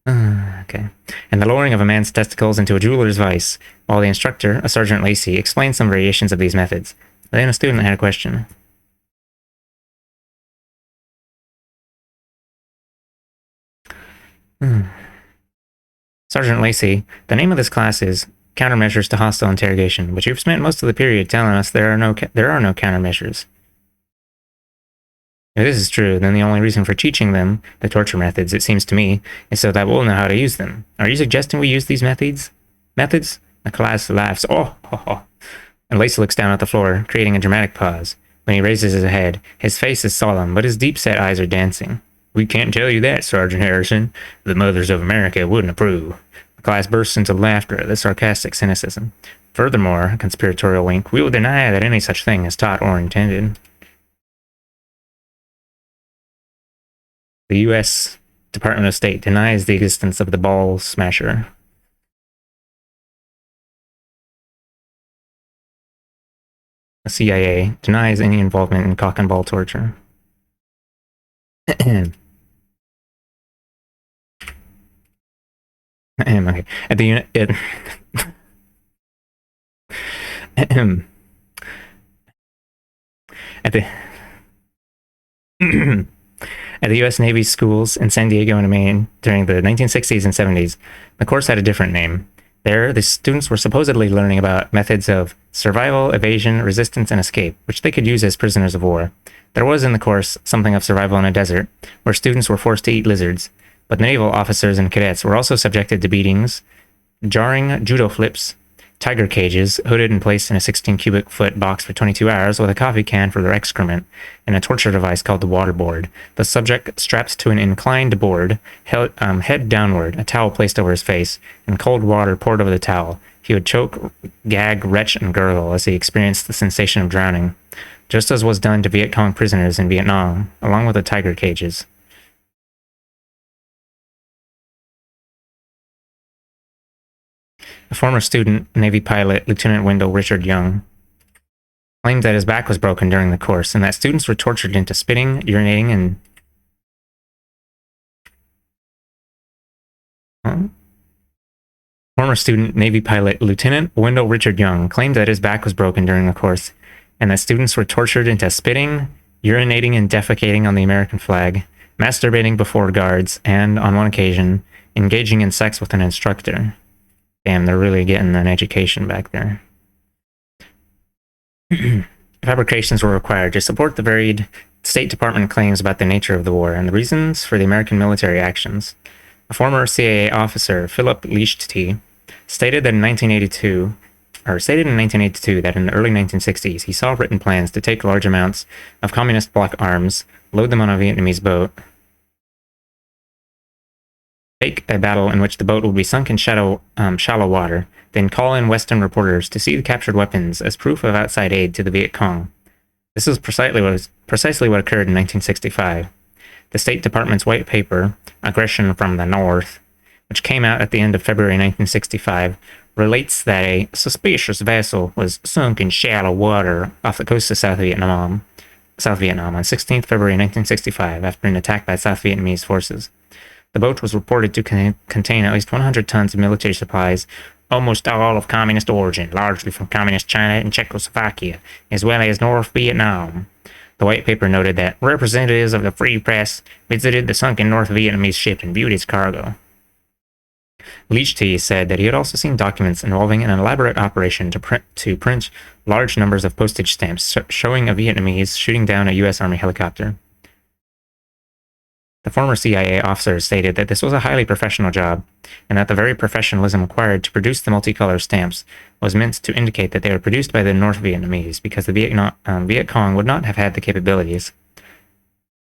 S1: Okay. And the lowering of a man's testicles into a jeweler's vice, while the instructor, a Sergeant Lacey, explained some variations of these methods. Then a student had a question. Sergeant Lacey, the name of this class is Countermeasures to Hostile Interrogation, but you've spent most of the period telling us there are no countermeasures. If this is true, then the only reason for teaching them the torture methods, it seems to me, is so that we'll know how to use them. Are you suggesting we use these methods? Methods? The class laughs. Oh, ho, ho. And Lacey looks down at the floor, creating a dramatic pause. When he raises his head, his face is solemn, but his deep-set eyes are dancing. We can't tell you that, Sergeant Harrison. The mothers of America wouldn't approve. The class bursts into laughter at the sarcastic cynicism. Furthermore, a conspiratorial wink, we will deny that any such thing is taught or intended. The U.S. Department of State denies the existence of the ball smasher. The CIA denies any involvement in cock and ball torture. Okay. At the at the at the U.S. Navy schools in San Diego and Maine during the 1960s and 70s, the course had a different name. There, the students were supposedly learning about methods of survival, evasion, resistance, and escape, which they could use as prisoners of war. There was in the course something of survival in a desert, where students were forced to eat lizards, but naval officers and cadets were also subjected to beatings, jarring judo flips, tiger cages, hooded and placed in a 16 cubic foot box for 22 hours with a coffee can for their excrement, and a torture device called the waterboard. The subject strapped to an inclined board, head downward, a towel placed over his face, and cold water poured over the towel. He would choke, gag, retch, and gurgle as he experienced the sensation of drowning, just as was done to Viet Cong prisoners in Vietnam, along with the tiger cages. A former student, Navy pilot Lieutenant Wendell Richard Young, claimed that his back was broken during the course and that students were tortured into spitting, urinating, and... Former student, Navy pilot Lieutenant Wendell Richard Young claimed that his back was broken during the course and that students were tortured into spitting, urinating, and defecating on the American flag, masturbating before guards, and, on one occasion, engaging in sex with an instructor. Damn, they're really getting an education back there. Fabrications were required to support the varied State Department claims about the nature of the war and the reasons for the American military actions. A former CIA officer, Philip Leachty, stated in 1982 that in the early 1960s he saw written plans to take large amounts of communist bloc arms, load them on a Vietnamese boat, fake a battle in which the boat would be sunk in shallow water, then call in Western reporters to see the captured weapons as proof of outside aid to the Viet Cong. This was precisely what occurred in 1965. The State Department's white paper, Aggression from the North, which came out at the end of February 1965, relates that a suspicious vessel was sunk in shallow water off the coast of South Vietnam on 16th February 1965 after an attack by South Vietnamese forces. The boat was reported to contain at least 100 tons of military supplies, almost all of communist origin, largely from communist China and Czechoslovakia, as well as North Vietnam. The white paper noted that representatives of the Free Press visited the sunken North Vietnamese ship and viewed its cargo. Leachty said that he had also seen documents involving an elaborate operation to print large numbers of postage stamps showing a Vietnamese shooting down a U.S. Army helicopter. The former CIA officer stated that this was a highly professional job, and that the very professionalism required to produce the multicolor stamps was meant to indicate that they were produced by the North Vietnamese, because the Viet Cong would not have had the capabilities.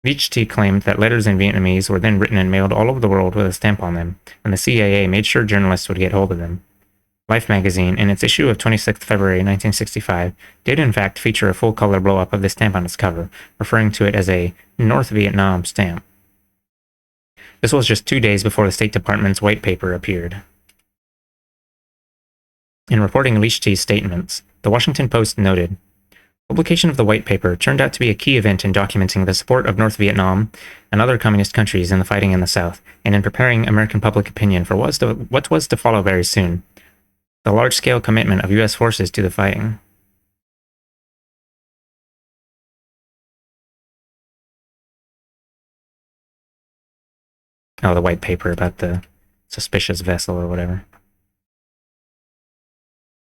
S1: Leachty claimed that letters in Vietnamese were then written and mailed all over the world with a stamp on them, and the CIA made sure journalists would get hold of them. Life magazine, in its issue of 26th February 1965, did in fact feature a full-color blow-up of the stamp on its cover, referring to it as a North Vietnam stamp. This was just 2 days before the State Department's white paper appeared. In reporting Leachty's statements, the Washington Post noted, Publication of the white paper turned out to be a key event in documenting the support of North Vietnam and other communist countries in the fighting in the South, and in preparing American public opinion for what was to follow very soon: the large-scale commitment of U.S. forces to the fighting. Oh, the white paper about the suspicious vessel or whatever.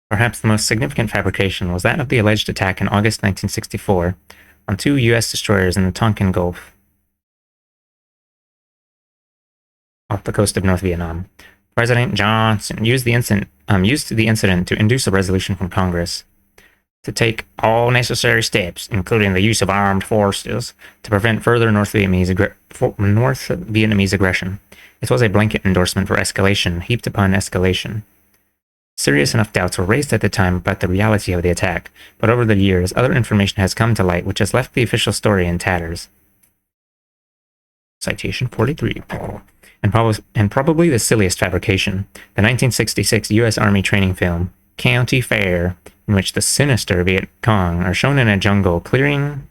S1: Perhaps the most significant fabrication was that of the alleged attack in August 1964 on 2 U.S. destroyers in the Tonkin Gulf off the coast of North Vietnam. President Johnson used the incident to induce a resolution from Congress to take all necessary steps, including the use of armed forces, to prevent further North Vietnamese aggression. It was a blanket endorsement for escalation, heaped upon escalation. Serious enough doubts were raised at the time about the reality of the attack, but over the years, other information has come to light which has left the official story in tatters. Citation 43. And probably the silliest fabrication, the 1966 U.S. Army training film, County Fair, in which the sinister Viet Cong are shown in a jungle clearing,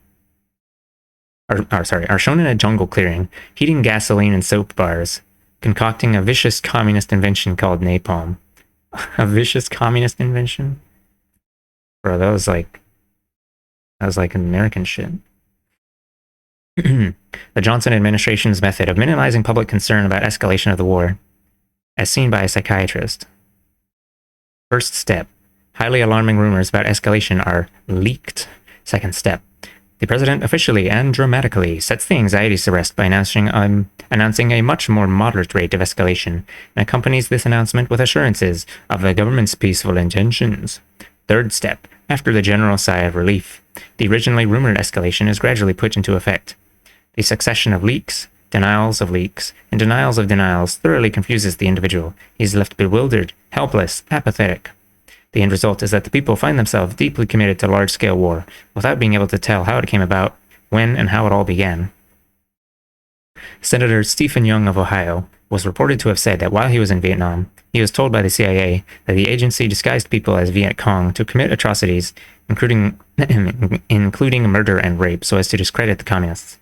S1: heating gasoline in soap bars, concocting a vicious communist invention called napalm. A vicious communist invention? Bro, that was like American shit. The Johnson administration's method of minimizing public concern about escalation of the war, as seen by a psychiatrist. First step. Highly alarming rumors about escalation are leaked. Second step. The president officially and dramatically sets the anxieties to rest by announcing a much more moderate rate of escalation, and accompanies this announcement with assurances of the government's peaceful intentions. Third step. After the general sigh of relief, the originally rumored escalation is gradually put into effect. The succession of leaks, denials of leaks, and denials of denials thoroughly confuses the individual. He is left bewildered, helpless, apathetic. The end result is that the people find themselves deeply committed to large-scale war, without being able to tell how it came about, when, and how it all began. Senator Stephen Young of Ohio was reported to have said that while he was in Vietnam, he was told by the CIA that the agency disguised people as Viet Cong to commit atrocities, including murder and rape, so as to discredit the communists.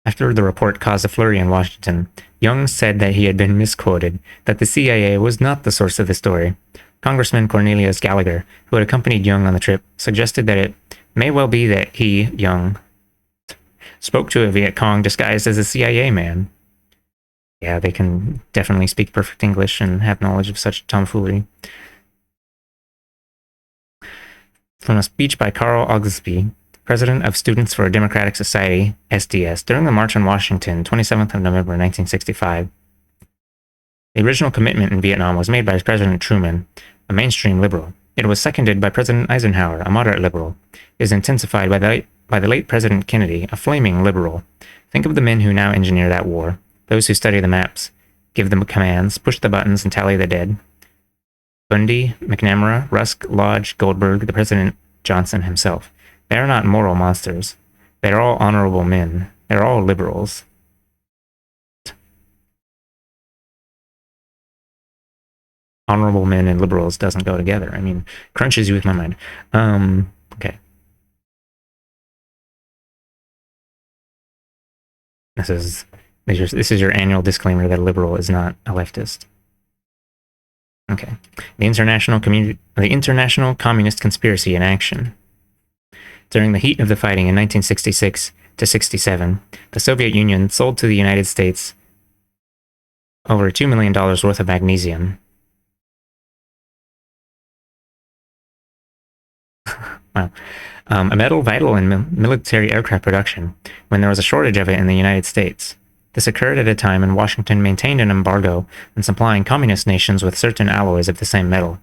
S1: After the report caused a flurry in Washington, Young said that he had been misquoted, that the CIA was not the source of the story. Congressman Cornelius Gallagher, who had accompanied Young on the trip, suggested that it may well be that he, Young, spoke to a Viet Cong disguised as a CIA man. Yeah, they can definitely speak perfect English and have knowledge of such tomfoolery. From a speech by Carl Oglesby, President of Students for a Democratic Society, SDS, during the March on Washington, 27th of November 1965. The original commitment in Vietnam was made by President Truman, a mainstream liberal. It was seconded by President Eisenhower, a moderate liberal. It is intensified by the late President Kennedy, a flaming liberal. Think of the men who now engineer that war, those who study the maps, give them commands, push the buttons, and tally the dead. Bundy, McNamara, Rusk, Lodge, Goldberg, the President Johnson himself. They are not moral monsters. They are all honorable men. They're all liberals. Honorable men and liberals doesn't go together. I mean, crunches you with my mind. Okay. This is your annual disclaimer that a liberal is not a leftist. Okay. The international communist conspiracy in action. During the heat of the fighting in 1966 to 67, the Soviet Union sold to the United States over $2 million worth of magnesium. Wow. A metal vital in military aircraft production when there was a shortage of it in the United States. This occurred at a time when Washington maintained an embargo on supplying communist nations with certain alloys of the same metal.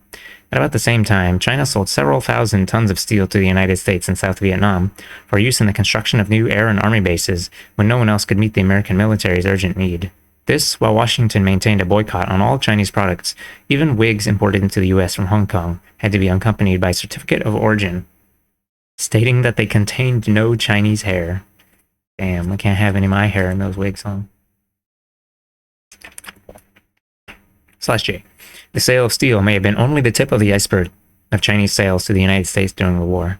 S1: At about the same time, China sold several thousand tons of steel to the United States and South Vietnam for use in the construction of new air and army bases when no one else could meet the American military's urgent need. This, while Washington maintained a boycott on all Chinese products. Even wigs imported into the U.S. from Hong Kong had to be accompanied by a certificate of origin, stating that they contained no Chinese hair. Damn, I can't have any of my hair in those wigs on. /J. The sale of steel may have been only the tip of the iceberg of Chinese sales to the United States during the war.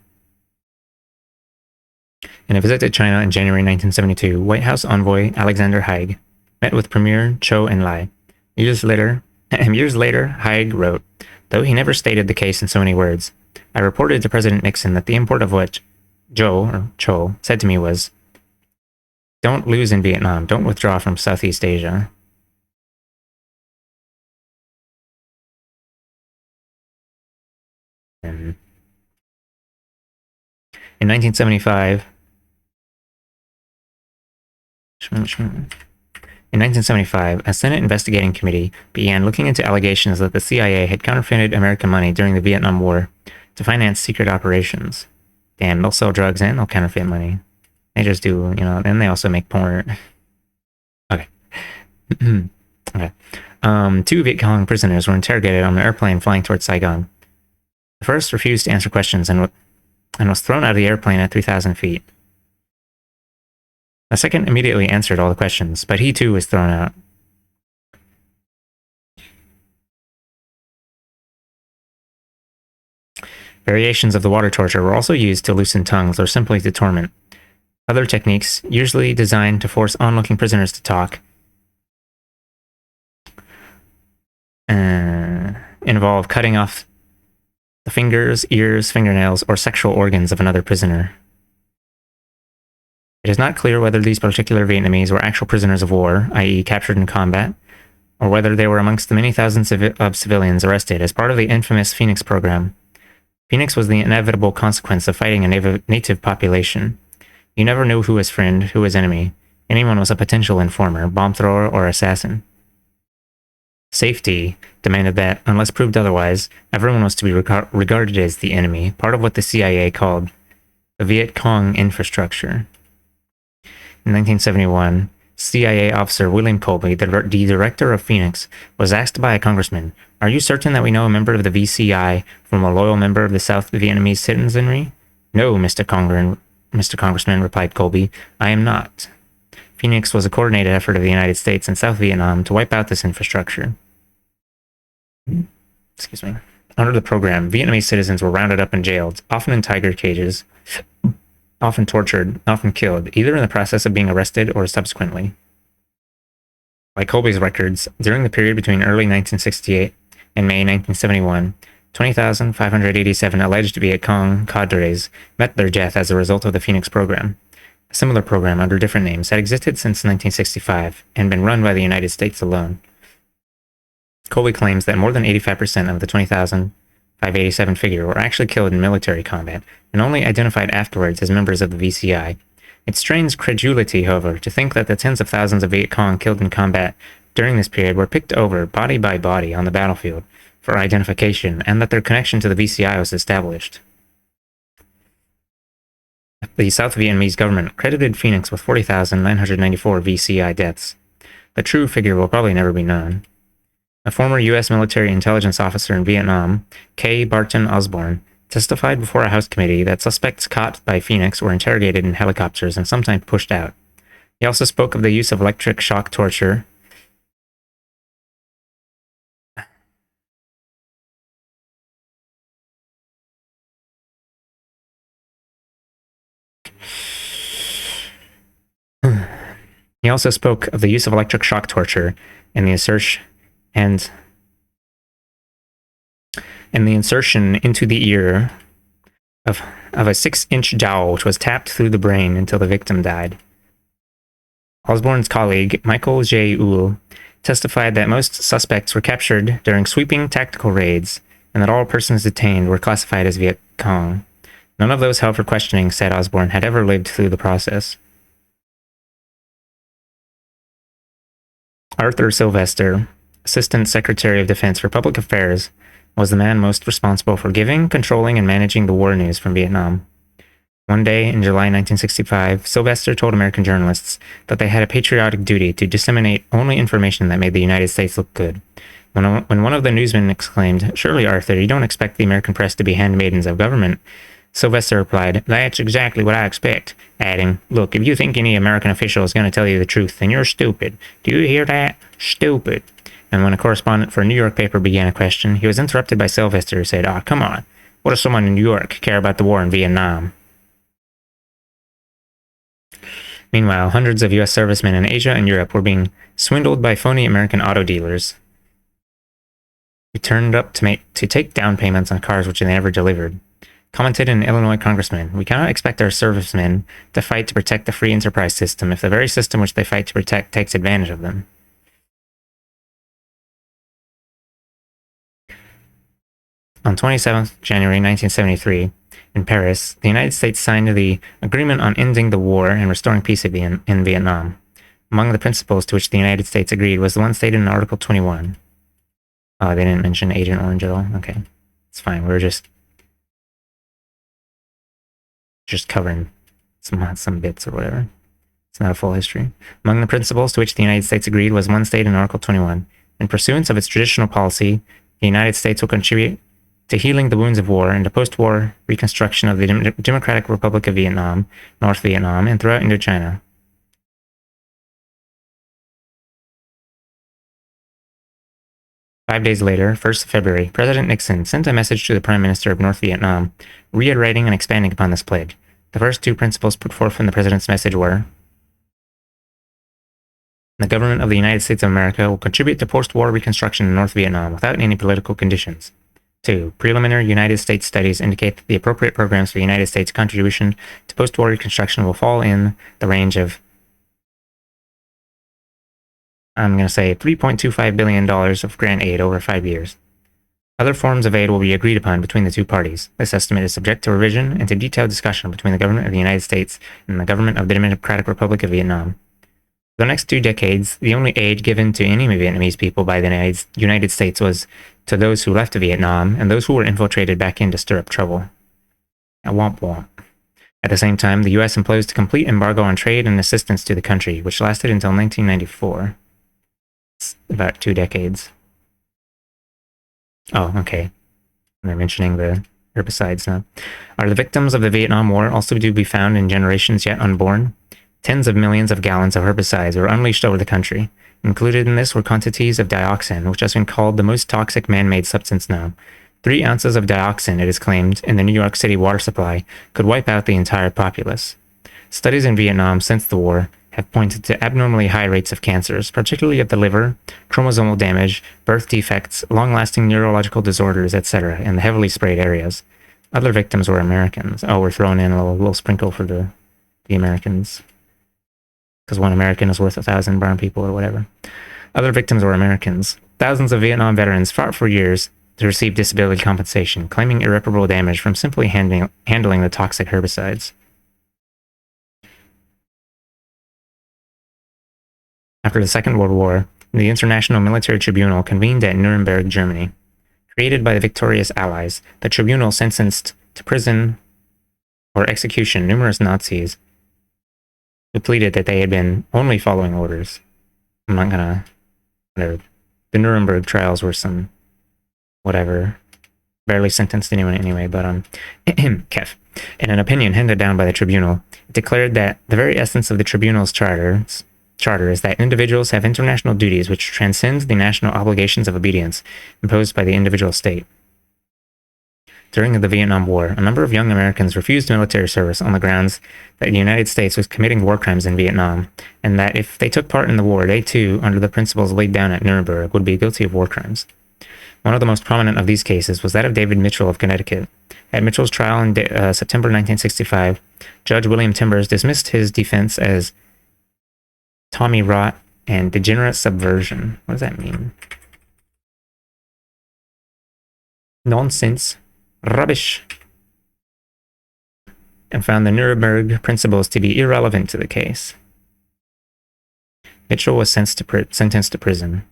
S1: In a visit to China in January 1972, White House envoy Alexander Haig met with Premier Zhou Enlai. Years later, Haig wrote, though he never stated the case in so many words, I reported to President Nixon that the import of what Zhou said to me was, don't lose in Vietnam, don't withdraw from Southeast Asia. In 1975, a Senate investigating committee began looking into allegations that the CIA had counterfeited American money during the Vietnam War to finance secret operations. Damn, they'll sell drugs and they'll counterfeit money. They just do, and they also make porn. Okay. Okay. 2 Viet Cong prisoners were interrogated on an airplane flying towards Saigon. The first refused to answer questions and was thrown out of the airplane at 3,000 feet. The second immediately answered all the questions, but he too was thrown out. Variations of the water torture were also used to loosen tongues or simply to torment. Other techniques, usually designed to force onlooking prisoners to talk, involve cutting off the fingers, ears, fingernails, or sexual organs of another prisoner. It is not clear whether these particular Vietnamese were actual prisoners of war, i.e. captured in combat, or whether they were amongst the many thousands of civilians arrested as part of the infamous Phoenix program. Phoenix was the inevitable consequence of fighting a native population. You never knew who was friend, who was enemy. Anyone was a potential informer, bomb thrower, or assassin. Safety demanded that, unless proved otherwise, everyone was to be regarded as the enemy, part of what the CIA called the Viet Cong infrastructure. In 1971, CIA officer William Colby, the director of Phoenix, was asked by a congressman, "Are you certain that we know a member of the VCI from a loyal member of the South Vietnamese citizenry?" "No, Mr. Congressman," replied Colby, "I am not." Phoenix was a coordinated effort of the United States and South Vietnam to wipe out this infrastructure. Excuse me. Under the program, Vietnamese citizens were rounded up and jailed, often in tiger cages, often tortured, often killed, either in the process of being arrested or subsequently. Like Colby's records, during the period between early 1968 and May 1971, 20,587 alleged Viet Cong cadres met their death as a result of the Phoenix program. A similar program under different names had existed since 1965 and been run by the United States alone. Colby claims that more than 85% of the 20,587 figure were actually killed in military combat and only identified afterwards as members of the VCI. It strains credulity, however, to think that the tens of thousands of Viet Cong killed in combat during this period were picked over body by body on the battlefield for identification and that their connection to the VCI was established. The South Vietnamese government credited Phoenix with 40,994 VCI deaths. The true figure will probably never be known. A former U.S. military intelligence officer in Vietnam, K. Barton Osborne, testified before a House committee that suspects caught by Phoenix were interrogated in helicopters and sometimes pushed out. He also spoke of the use of electric shock torture, He also spoke of the use of electric shock torture and the insertion into the ear of a 6-inch dowel which was tapped through the brain until the victim died. Osborne's colleague, Michael J. Uhl, testified that most suspects were captured during sweeping tactical raids and that all persons detained were classified as Viet Cong. None of those held for questioning, said Osborne, had ever lived through the process. Arthur Sylvester, Assistant Secretary of Defense for Public Affairs, was the man most responsible for giving, controlling, and managing the war news from Vietnam. One day in July 1965, Sylvester told American journalists that they had a patriotic duty to disseminate only information that made the United States look good. When one of the newsmen exclaimed, "Surely, Arthur, you don't expect the American press to be handmaidens of government?" Sylvester replied, "That's exactly what I expect," adding, "Look, if you think any American official is going to tell you the truth, then you're stupid. Do you hear that? Stupid." And when a correspondent for a New York paper began a question, he was interrupted by Sylvester, who said, "Ah, come on. What does someone in New York care about the war in Vietnam? Meanwhile, hundreds of US servicemen in Asia and Europe were being swindled by phony American auto dealers who turned up to take down payments on cars which they never delivered. Commented an Illinois congressman, "We cannot expect our servicemen to fight to protect the free enterprise system if the very system which they fight to protect takes advantage of them." On 27th January 1973, in Paris, the United States signed the Agreement on Ending the War and Restoring Peace in Vietnam. Among the principles to which the United States agreed was the one stated in Article 21. Oh, they didn't mention Agent Orange at all? Okay. It's fine. We were just covering some bits or whatever. It's not a full history. Among the principles to which the United States agreed was one stated in Article 21. In pursuance of its traditional policy, the United States will contribute to healing the wounds of war and to post-war reconstruction of the Democratic Republic of Vietnam, North Vietnam, and throughout Indochina. Five days later, 1st of February, President Nixon sent a message to the Prime Minister of North Vietnam, reiterating and expanding upon this pledge. The first two principles put forth in the President's message were: the government of the United States of America will contribute to post-war reconstruction in North Vietnam without any political conditions. 2. Preliminary United States studies indicate that the appropriate programs for the United States contribution to post-war reconstruction will fall in the range of, I'm going to say, $3.25 billion of grant aid over 5 years. Other forms of aid will be agreed upon between the two parties. This estimate is subject to revision and to detailed discussion between the government of the United States and the government of the Democratic Republic of Vietnam. For the next 2 decades, the only aid given to any Vietnamese people by the United States was to those who left Vietnam and those who were infiltrated back in to stir up trouble. Womp womp. At the same time, the U.S. imposed a complete embargo on trade and assistance to the country, which lasted until 1994. It's about 2 decades. Oh, okay. They're mentioning the herbicides now. Are the victims of the Vietnam War also to be found in generations yet unborn? Tens of millions of gallons of herbicides were unleashed over the country. Included in this were quantities of dioxin, which has been called the most toxic man-made substance known. 3 ounces of dioxin, it is claimed, in the New York City water supply could wipe out the entire populace. Studies in Vietnam since the war have pointed to abnormally high rates of cancers, particularly of the liver, chromosomal damage, birth defects, long-lasting neurological disorders, etc., in the heavily sprayed areas. Other victims were Americans. Oh, we're throwing in a little sprinkle for the Americans, because 1 American is worth 1,000 brown people or whatever. Other victims were Americans. Thousands of Vietnam veterans fought for years to receive disability compensation, claiming irreparable damage from simply handling the toxic herbicides. After the Second World War, the International Military Tribunal convened at Nuremberg, Germany. Created by the victorious Allies, the tribunal sentenced to prison or execution numerous Nazis who pleaded that they had been only following orders. I'm not gonna... whatever. The Nuremberg trials were some... whatever. Barely sentenced anyone anyway, but Kef. In an opinion handed down by the tribunal, it declared that the very essence of the tribunal's charter is that individuals have international duties which transcend the national obligations of obedience imposed by the individual state. During the Vietnam War, a number of young Americans refused military service on the grounds that the United States was committing war crimes in Vietnam, and that if they took part in the war, they too, under the principles laid down at Nuremberg, would be guilty of war crimes. One of the most prominent of these cases was that of David Mitchell of Connecticut. At Mitchell's trial in September 1965, Judge William Timbers dismissed his defense as Tommy Rot and degenerate subversion. What does that mean? Nonsense. Rubbish. And found the Nuremberg principles to be irrelevant to the case. Mitchell was sentenced to prison.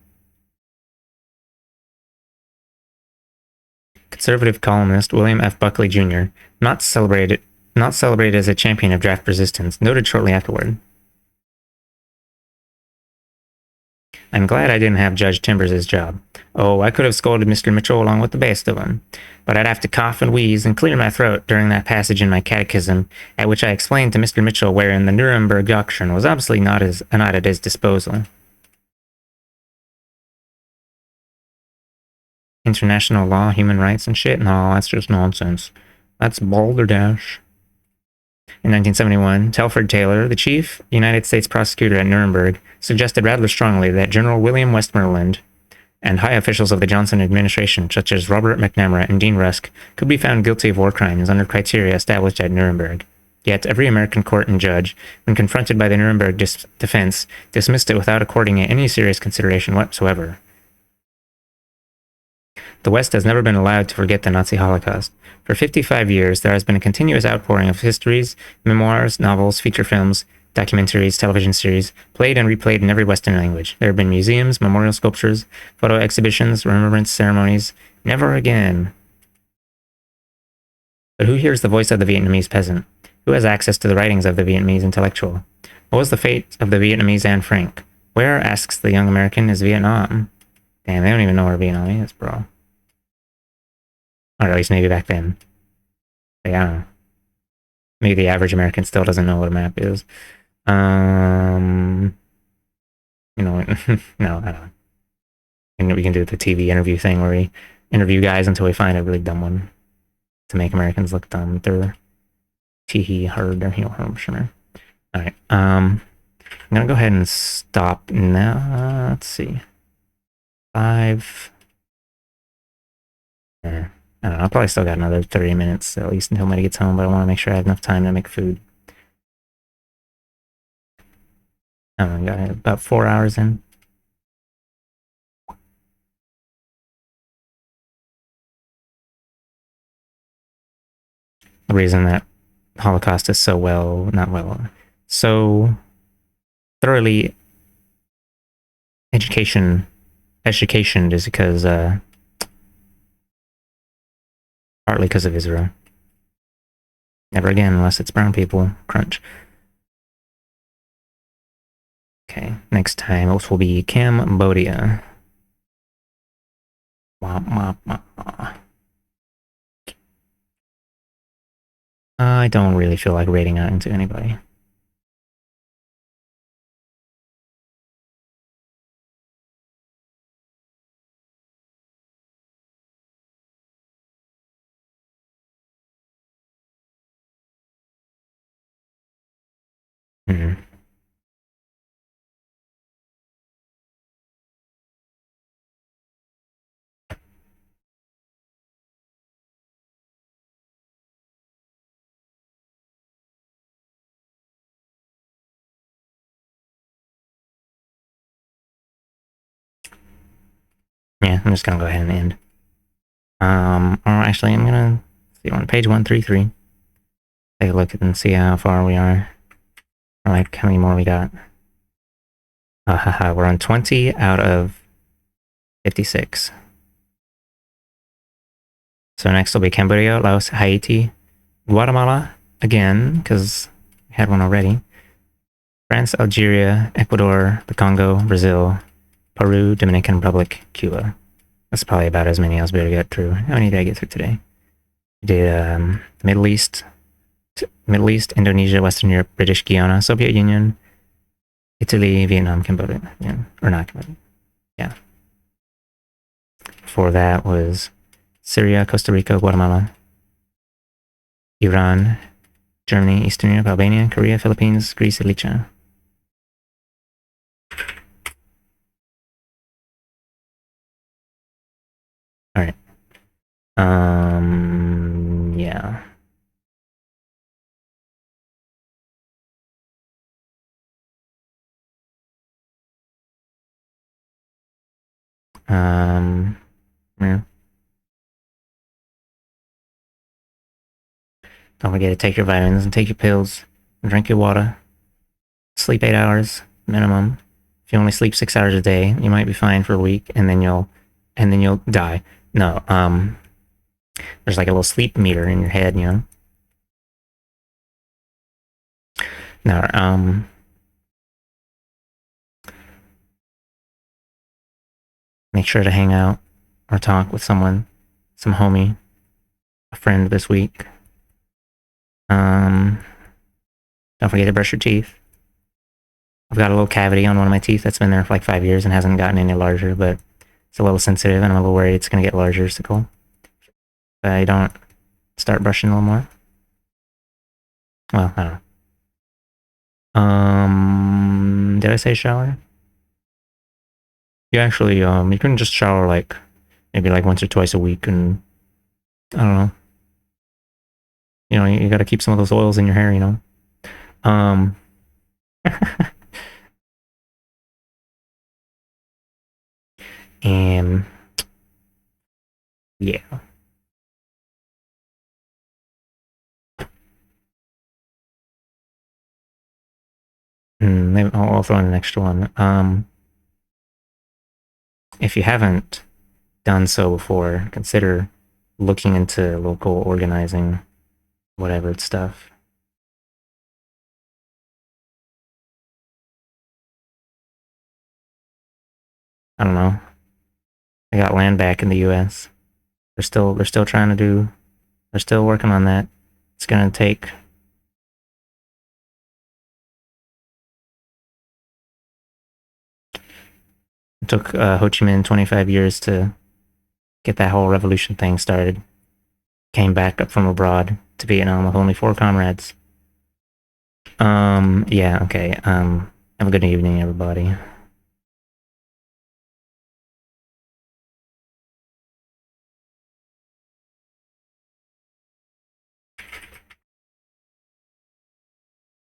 S1: Conservative columnist William F. Buckley Jr., not celebrated as a champion of draft resistance, noted shortly afterward, "I'm glad I didn't have Judge Timbers' job. Oh, I could have scolded Mr. Mitchell along with the best of them, but I'd have to cough and wheeze and clear my throat during that passage in my catechism, at which I explained to Mr. Mitchell wherein the Nuremberg doctrine was obviously not at his disposal." international law, human rights and shit? No, that's just nonsense. That's balderdash. In 1971, Telford Taylor, the chief United States prosecutor at Nuremberg, suggested rather strongly that General William Westmoreland and high officials of the Johnson administration, such as Robert McNamara and Dean Rusk, could be found guilty of war crimes under criteria established at Nuremberg. Yet every American court and judge, when confronted by the Nuremberg defense, dismissed it without according it any serious consideration whatsoever. The West has never been allowed to forget the Nazi Holocaust. For 55 years, there has been a continuous outpouring of histories, memoirs, novels, feature films, documentaries, television series, played and replayed in every Western language. There have been museums, memorial sculptures, photo exhibitions, remembrance ceremonies. Never again. But who hears the voice of the Vietnamese peasant? Who has access to the writings of the Vietnamese intellectual? What was the fate of the Vietnamese Anne Frank? Where, asks the young American, is Vietnam? Damn, they don't even know where Vietnam is, bro. Or at least maybe back then. Like, I don't know. Maybe the average American still doesn't know what a map is. You know, no, I don't know. And we can do the TV interview thing where we interview guys until we find a really dumb one to make Americans look dumb. They're teehee heard their heel sure. Alright, I'm gonna go ahead and stop now. Let's see. 5. I don't know, I'll probably still got another 30 minutes, at least until Meta gets home, but I want to make sure I have enough time to make food. I don't know, got about 4 hours in. The reason that Holocaust is so so thoroughly educationed is because, partly because of Israel. Never again, unless it's brown people. Crunch. Okay, next time it will be Cambodia. I don't really feel like rating out into anybody. Yeah, I'm just gonna go ahead and end. Or actually, I'm gonna see on page 133. Take a look and see how far we are. Or like how many more we got. We're on 20 out of 56. So next will be Cambodia, Laos, Haiti, Guatemala again, because we had one already. France, Algeria, Ecuador, the Congo, Brazil, Peru, Dominican Republic, Cuba. That's probably about as many I was able to get through. How many did I get through today? We did Middle East, Indonesia, Western Europe, British Guiana, Soviet Union, Italy, Vietnam, Cambodia. Yeah, or not Cambodia. Yeah. Before that was Syria, Costa Rica, Guatemala, Iran, Germany, Eastern Europe, Albania, Korea, Philippines, Greece, Italy, China. Alright. Yeah. Yeah. Don't forget to take your vitamins and take your pills and drink your water. Sleep 8 hours minimum. If you only sleep 6 hours a day, you might be fine for a week, and then you'll die. No, there's like a little sleep meter in your head, you know. No, make sure to hang out or talk with someone, some homie, a friend this week. Don't forget to brush your teeth. I've got a little cavity on one of my teeth that's been there for like 5 years and hasn't gotten any larger, but It's a little sensitive, and I'm a little worried it's gonna get larger sickle if I don't start brushing a little more. Well, I don't know. Did I say shower? You actually, you can just shower like maybe like once or twice a week, and I don't know. You know, you got to keep some of those oils in your hair, you know. Um, and yeah. Maybe I'll throw in an extra one. If you haven't done so before, consider looking into local organizing, whatever stuff. I don't know. I got land back in the U.S. They're still trying to do. They're still working on that. It's gonna take. It took Ho Chi Minh 25 years to get that whole revolution thing started. Came back up from abroad to Vietnam with only 4 comrades. Yeah, okay. Have a good evening, everybody.